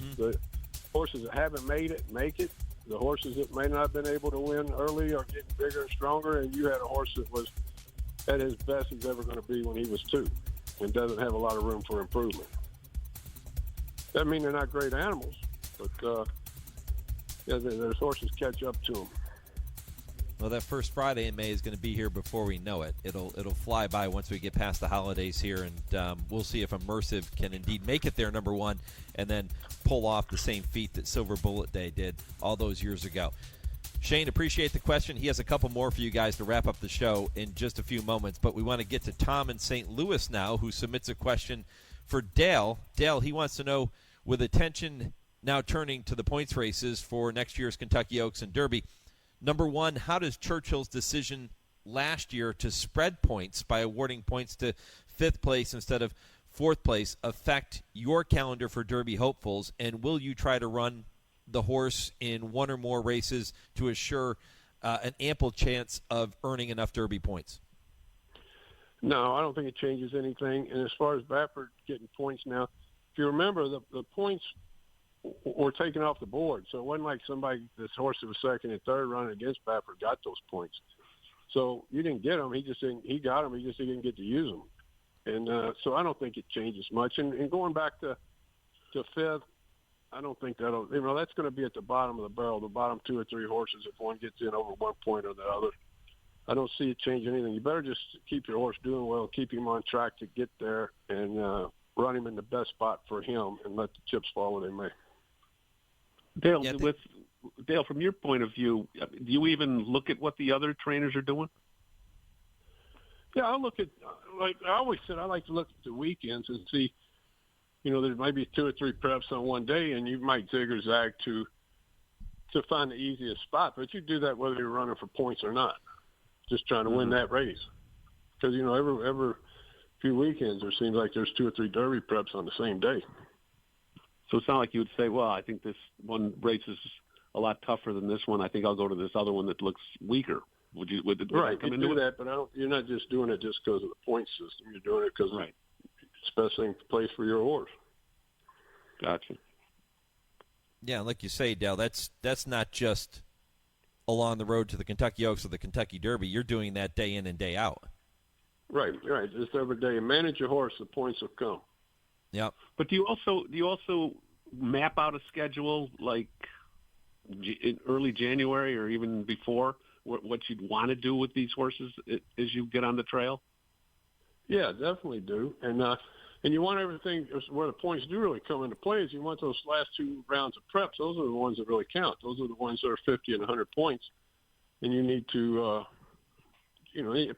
that haven't made it make it. The horses that may not have been able to win early are getting bigger and stronger. And you had a horse that was at his best he's ever going to be when he was 2, and doesn't have a lot of room for improvement. That mean they're not great animals, but those horses catch up to them. Well, that first Friday in May is going to be here before we know it. It'll fly by once we get past the holidays here, and we'll see if Immersive can indeed make it there, number one, and then pull off the same feat that Silver Bullet Day did all those years ago. Shane, appreciate the question. He has a couple more for you guys to wrap up the show in just a few moments, but we want to get to Tom in St. Louis now, who submits a question for Dale. Dale, he wants to know, with attention now turning to the points races for next year's Kentucky Oaks and Derby, number one, how does Churchill's decision last year to spread points by awarding points to fifth place instead of fourth place affect your calendar for Derby hopefuls, and will you try to run the horse in one or more races to assure an ample chance of earning enough Derby points? No, I don't think it changes anything. And as far as Baffert getting points now, if you remember, the points were taken off the board. So it wasn't like this horse that was second and third running against Baffert got those points. So you didn't get them. He got them. He just didn't get to use them. And so I don't think it changes much. And going back to fifth, I don't think that's going to be at the bottom of the barrel, the bottom two or three horses if one gets in over 1 point or the other. I don't see it changing anything. You better just keep your horse doing well, keep him on track to get there, and run him in the best spot for him and let the chips fall where they may. Dale, from your point of view, do you even look at what the other trainers are doing? Yeah, I look at, like I always said, I like to look at the weekends and see, there might be 2 or 3 preps on one day, and you might zig or zag to find the easiest spot. But you do that whether you're running for points or not, just trying to win that race. Because, every few weekends there seems like there's 2 or 3 Derby preps on the same day. So it's not like you would say, well, I think this one race is a lot tougher than this one. I think I'll go to this other one that looks weaker. Would you come into do that, but you're not just doing it just because of the point system. You're doing it because it's the best thing place for your horse. Gotcha. Yeah, like you say, Dale, that's not just along the road to the Kentucky Oaks or the Kentucky Derby. You're doing that day in and day out. Right. Just every day. Manage your horse, the points will come. Yeah. But do you also map out a schedule like in early January or even before what you'd want to do with these horses as you get on the trail? Yeah, definitely do. And you want everything where the points do really come into play is you want those last 2 rounds of preps. Those are the ones that really count. Those are the ones that are 50 and 100 points. And you need to,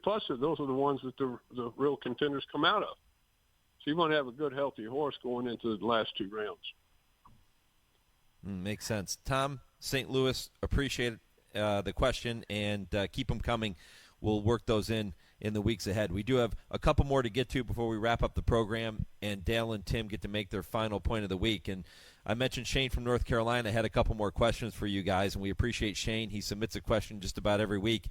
plus those are the ones that the real contenders come out of. So you want to have a good, healthy horse going into the last 2 rounds. Makes sense. Tom, St. Louis, appreciate the question, and keep them coming. We'll work those in the weeks ahead. We do have a couple more to get to before we wrap up the program, and Dale and Tim get to make their final point of the week. And I mentioned Shane from North Carolina had a couple more questions for you guys, and we appreciate Shane. He submits a question just about every week.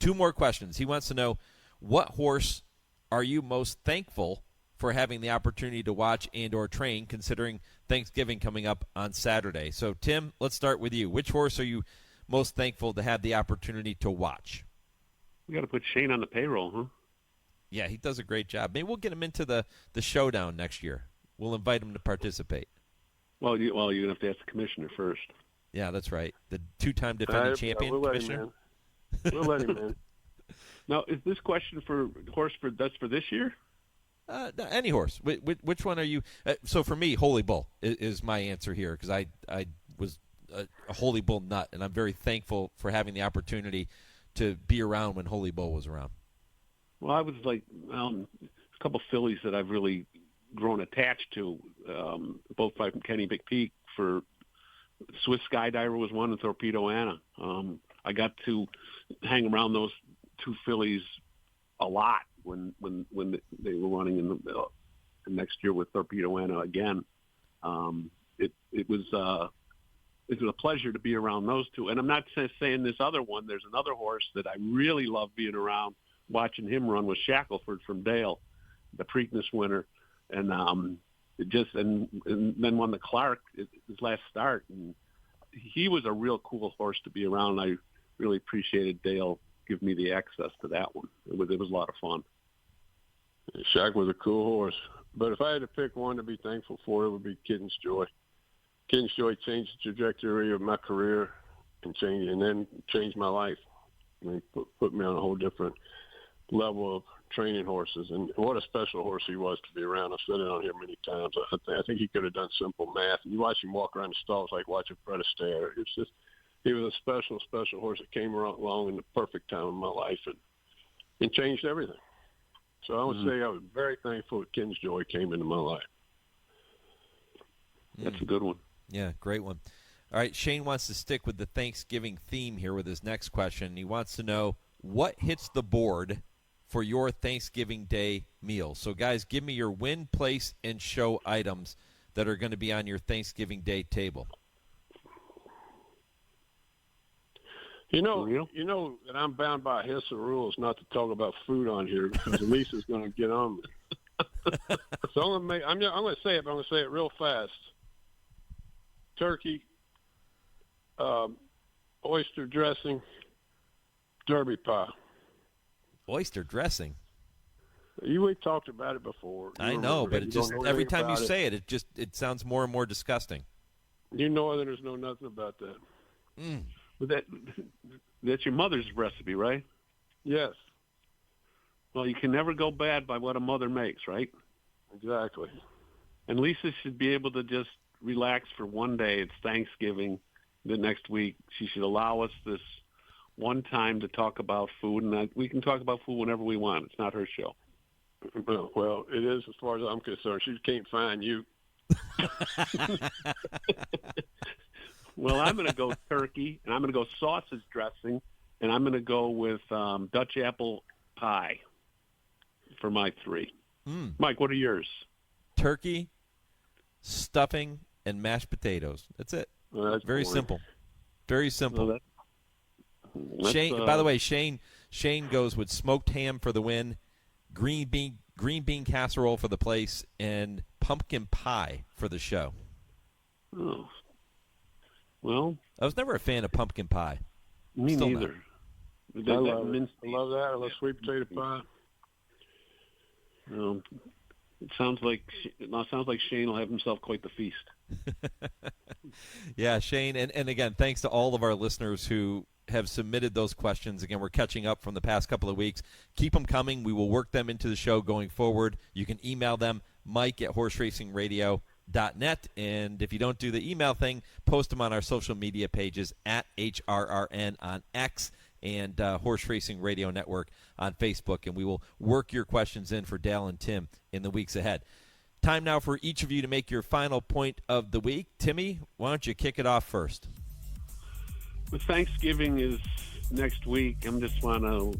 2 more questions. He wants to know, what horse are you most thankful for having the opportunity to watch and or train, considering Thanksgiving coming up on Saturday? So, Tim, let's start with you. Which horse are you most thankful to have the opportunity to watch? We got to put Shane on the payroll, huh? Yeah, he does a great job. Maybe we'll get him into the showdown next year. We'll invite him to participate. Well, you're going to have to ask the commissioner first. Yeah, that's right. The 2-time defending champion commissioner. We'll let him in. Now, is this question for that's for this year? Any horse. Which one are you? So for me, Holy Bull is my answer here, because I was a Holy Bull nut, and I'm very thankful for having the opportunity to be around when Holy Bull was around. Well, I was like a couple fillies that I've really grown attached to, both by Kenny McPeak. For Swiss Skydiver was one, and Torpedo Anna. I got to hang around those 2 fillies a lot when they were running in the next year with Torpedo Anna again. It was a pleasure to be around those 2. And I'm not saying this other one. There's another horse that I really love being around, watching him run, was Shackelford from Dale, the Preakness winner, and then won the Clark his last start. And he was a real cool horse to be around. I really appreciated Dale give me the access to that one. It was a lot of fun. Shaq was a cool horse. But if I had to pick one to be thankful for, it would be Kitten's Joy. Kitten's Joy changed the trajectory of my career and then changed my life. I mean, put me on a whole different level of training horses. And what a special horse he was to be around. I've said it on here many times. I think he could have done simple math. And you watch him walk around the stalls like watching Fred Astaire. It's just, he was a special, special horse that came along in the perfect time of my life and changed everything. So I would say I was very thankful that Kitten's Joy came into my life. That's a good one. Yeah, great one. All right, Shane wants to stick with the Thanksgiving theme here with his next question. He wants to know what hits the board for your Thanksgiving Day meal. So, guys, give me your win, place, and show items that are going to be on your Thanksgiving Day table. You know that I'm bound by HISA rules not to talk about food on here because Lisa's going to get on me. So I'm going to say it, but I'm going to say it real fast. Turkey, oyster dressing, derby pie. Oyster dressing? We talked about it before. I know, but it just every time you say it, it sounds more and more disgusting. You Northerners know nothing about that. But that's your mother's recipe, right? Yes. Well, you can never go bad by what a mother makes, right? Exactly. And Lisa should be able to just relax for one day. It's Thanksgiving. The next week, she should allow us this one time to talk about food, and we can talk about food whenever we want. It's not her show. Well, it is as far as I'm concerned. She can't find you. Well, I'm going to go turkey, and I'm going to go sausage dressing, and I'm going to go with Dutch apple pie for my three. Mike, what are yours? Turkey, stuffing, and mashed potatoes. That's it. Well, that's very boring. simple. Very simple. Well, Shane. By the way, Shane goes with smoked ham for the win, green bean casserole for the place, and pumpkin pie for the show. Oh. Well, I was never a fan of pumpkin pie. Me Still neither. I love that. I love sweet potato pie. It sounds like Shane will have himself quite the feast. Yeah, Shane, and again, thanks to all of our listeners who have submitted those questions. Again, we're catching up from the past couple of weeks. Keep them coming. We will work them into the show going forward. You can email them, mike@horseracingradio.net, and if you don't do the email thing, post them on our social media pages at HRRN on X and Horse Racing Radio Network on Facebook, and we will work your questions in for Dale and Tim in the weeks ahead. Time now for each of you to make your final point of the week. Timmy, why don't you kick it off first? Well, Thanksgiving is next week. I just want to,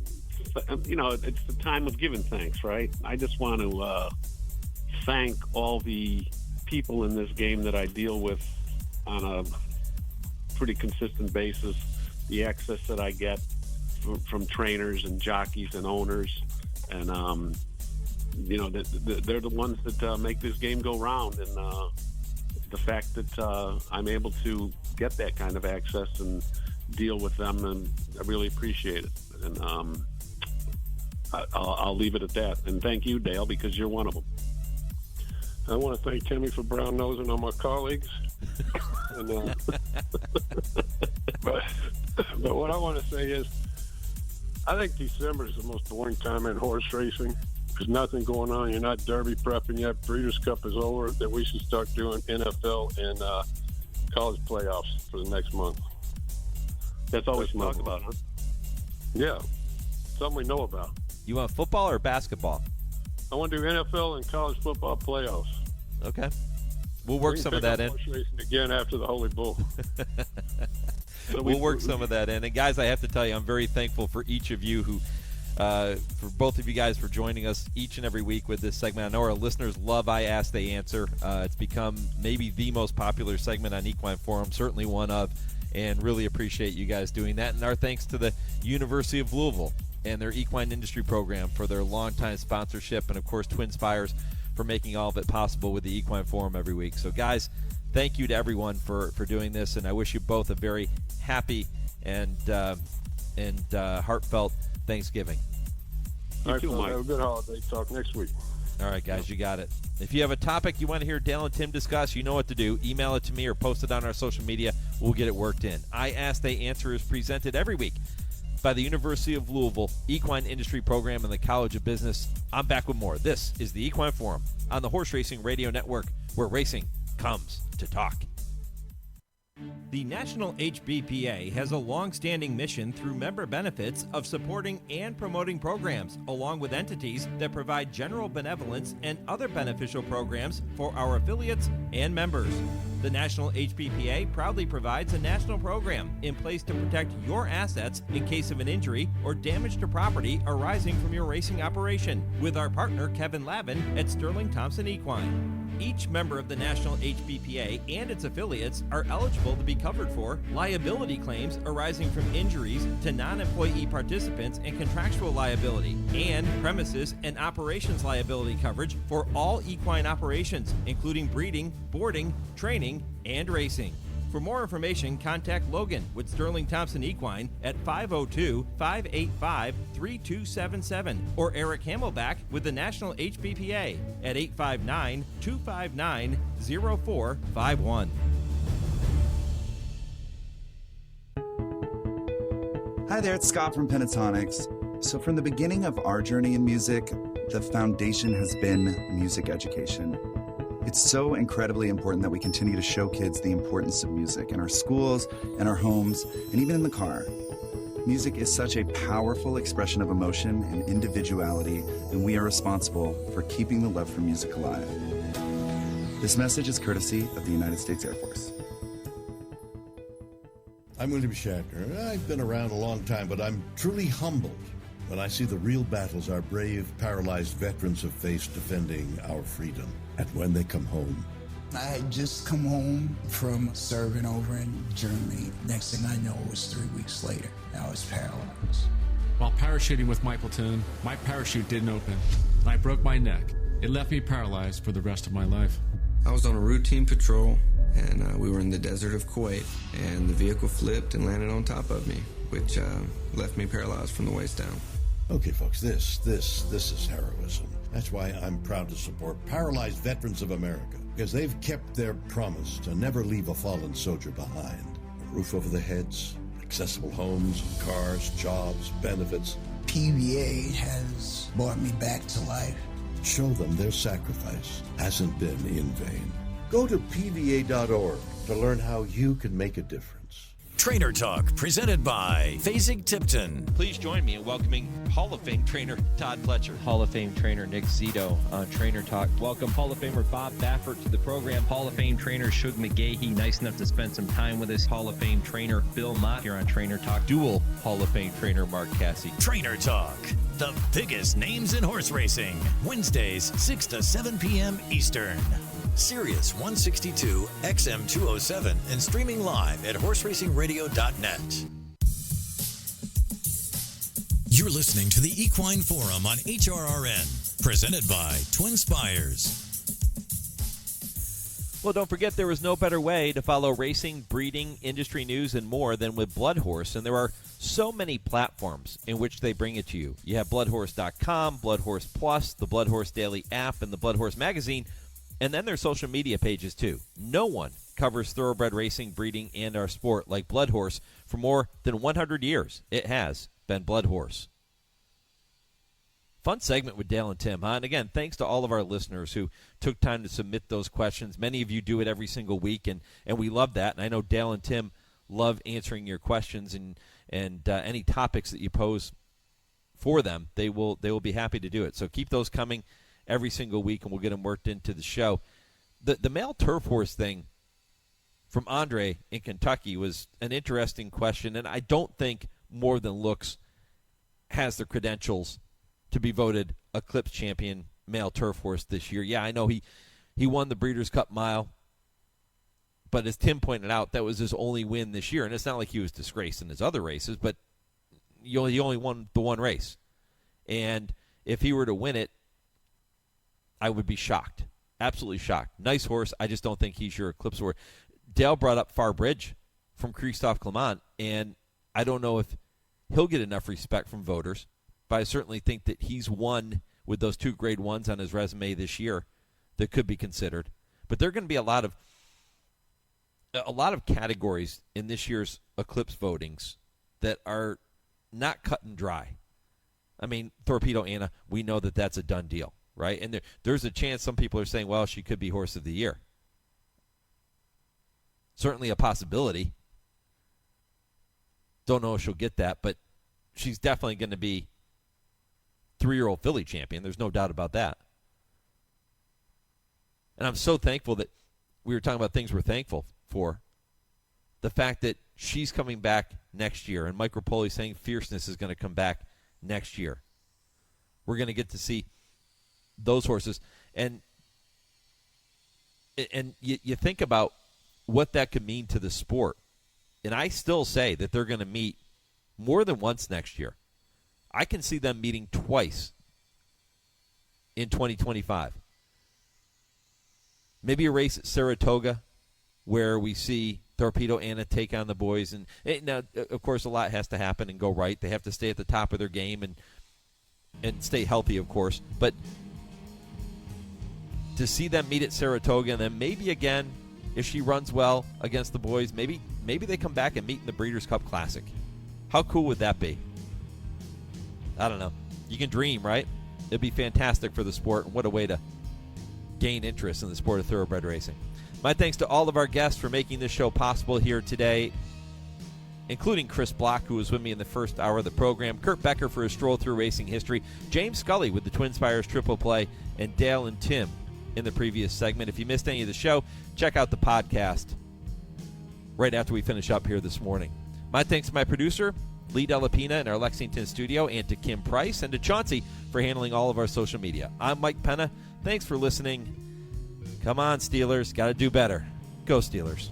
it's the time of giving thanks, right? I just want to thank all the people in this game that I deal with on a pretty consistent basis, the access that I get from trainers and jockeys and owners, and they're the ones that make this game go round, and the fact that I'm able to get that kind of access and deal with them, and I really appreciate it. And I'll leave it at that. And thank you, Dale, because you're one of them. I want to thank Timmy for brown-nosing on my colleagues. And, but what I want to say is, I think December is the most boring time in horse racing. There's nothing going on. You're not Derby prepping yet. Breeders' Cup is over. That we should start doing NFL and college playoffs for the next month. That's all we should talk about, huh? Yeah, something we know about. You want football or basketball? I want to do NFL and college football playoffs. Okay. We'll work some of that in. Horse racing again after the Holy Bull. We'll work some of that in. And, guys, I have to tell you, I'm very thankful for each of you who for both of you guys for joining us each and every week with this segment. I know our listeners love I Ask, They Answer. It's become maybe the most popular segment on Equine Forum, certainly one of, and really appreciate you guys doing that. And our thanks to the University of Louisville and their equine industry program for their longtime sponsorship, and, of course, TwinSpires for making all of it possible with the Equine Forum every week. So, guys, thank you to everyone for doing this, and I wish you both a very happy and heartfelt Thanksgiving. All right, Mike. Have a good holiday. Talk next week. All right, guys, you got it. If you have a topic you want to hear Dale and Tim discuss, you know what to do. Email it to me or post it on our social media. We'll get it worked in. I Ask, They Answer is presented every week by the University of Louisville Equine Industry Program and the College of Business. I'm back with more. This is the Equine Forum on the Horse Racing Radio Network, where racing comes to talk. The National HBPA has a long-standing mission through member benefits of supporting and promoting programs, along with entities that provide general benevolence and other beneficial programs for our affiliates and members. The National HBPA proudly provides a national program in place to protect your assets in case of an injury or damage to property arising from your racing operation, with our partner Kevin Lavin at Sterling Thompson Equine. Each member of the National HBPA and its affiliates are eligible to be covered for liability claims arising from injuries to non-employee participants and contractual liability, and premises and operations liability coverage for all equine operations, including breeding, boarding, training, and racing. For more information, contact Logan with Sterling Thompson Equine at 502-585-3277 or Eric Hamelback with the National HBPA at 859-259-0451. Hi there, it's Scott from Pentatonics. So from the beginning of our journey in music, the foundation has been music education. It's so incredibly important that we continue to show kids the importance of music in our schools, in our homes, and even in the car. Music is such a powerful expression of emotion and individuality, and we are responsible for keeping the love for music alive. This message is courtesy of the United States Air Force. I'm William Shatner. I've been around a long time, but I'm truly humbled when I see the real battles our brave, paralyzed veterans have faced defending our freedom. And when they come home. I had just come home from serving over in Germany. Next thing I know, it was 3 weeks later. I was paralyzed. While parachuting with my platoon, my parachute didn't open. I broke my neck. It left me paralyzed for the rest of my life. I was on a routine patrol, and we were in the desert of Kuwait, and the vehicle flipped and landed on top of me, which left me paralyzed from the waist down. Okay, folks, this is heroism. That's why I'm proud to support Paralyzed Veterans of America, because they've kept their promise to never leave a fallen soldier behind. A roof over their heads, accessible homes, cars, jobs, benefits. PVA has brought me back to life. Show them their sacrifice hasn't been in vain. Go to PVA.org to learn how you can make a difference. Trainer Talk, presented by Fasig-Tipton. Please join me in welcoming Hall of Fame trainer Todd Fletcher. Hall of Fame trainer Nick Zito on Trainer Talk. Welcome Hall of Famer Bob Baffert to the program. Hall of Fame trainer Shug McGahee, nice enough to spend some time with us. Hall of Fame trainer Bill Mott here on Trainer Talk. Dual Hall of Fame trainer Mark Cassie. Trainer Talk, the biggest names in horse racing. Wednesdays, 6 to 7 p.m. Eastern. Sirius 162, XM 207, and streaming live at horseracingradio.net. You're listening to the Equine Forum on HRRN, presented by TwinSpires. Well, don't forget there is no better way to follow racing, breeding, industry news, and more than with Blood Horse, and there are so many platforms in which they bring it to you. You have bloodhorse.com, Blood Horse Plus, the Blood Horse Daily app, and the Blood Horse Magazine. And then their social media pages, too. No one covers thoroughbred racing, breeding, and our sport like Blood Horse for more than 100 years. It has been Blood Horse. Fun segment with Dale and Tim, huh? And again, thanks to all of our listeners who took time to submit those questions. Many of you do it every single week, and we love that. And I know Dale and Tim love answering your questions and any topics that you pose for them. They will be happy to do it. So keep those coming every single week, and we'll get them worked into the show. The male turf horse thing from Andre in Kentucky was an interesting question, and I don't think More Than Looks has the credentials to be voted Eclipse champion male turf horse this year. Yeah, I know he won the Breeders' Cup Mile, but as Tim pointed out, that was his only win this year, and it's not like he was disgraced in his other races, but he only won the one race. And if he were to win it, I would be shocked, absolutely shocked. Nice horse. I just don't think he's your Eclipse horse. Dale brought up Farbridge from Christophe Clement, and I don't know if he'll get enough respect from voters, but I certainly think that he's one with those 2 grade 1s on his resume this year that could be considered. But there are going to be a lot of categories in this year's Eclipse votings that are not cut and dry. I mean, Torpedo Anna, we know that that's a done deal, right? And there's a chance some people are saying, well, she could be Horse of the Year. Certainly a possibility. Don't know if she'll get that, but she's definitely going to be 3-year-old filly champion. There's no doubt about that. And I'm so thankful that we were talking about things we're thankful for. The fact that she's coming back next year, and Mike Rapoli saying Fierceness is going to come back next year. We're going to get to see those horses. And you think about what that could mean to the sport. And I still say that they're going to meet more than once next year. I can see them meeting twice in 2025. Maybe a race at Saratoga where we see Torpedo Anna take on the boys. And now, of course, a lot has to happen and go right. They have to stay at the top of their game and stay healthy, of course. But to see them meet at Saratoga and then maybe again, if she runs well against the boys, maybe they come back and meet in the Breeders' Cup Classic. How cool would that be? I don't know. You can dream, right? It'd be fantastic for the sport, and what a way to gain interest in the sport of thoroughbred racing. My thanks to all of our guests for making this show possible here today, including Chris Block, who was with me in the first hour of the program, Kurt Becker for his stroll through racing history, James Scully with the TwinSpires Triple Play, and Dale and Tim in the previous segment. If you missed any of the show, check out the podcast right after we finish up here this morning. My thanks to my producer, Lee Delapina in our Lexington studio, and to Kim Price and to Chauncey for handling all of our social media. I'm Mike Penna. Thanks for listening. Come on, Steelers. Got to do better. Go, Steelers.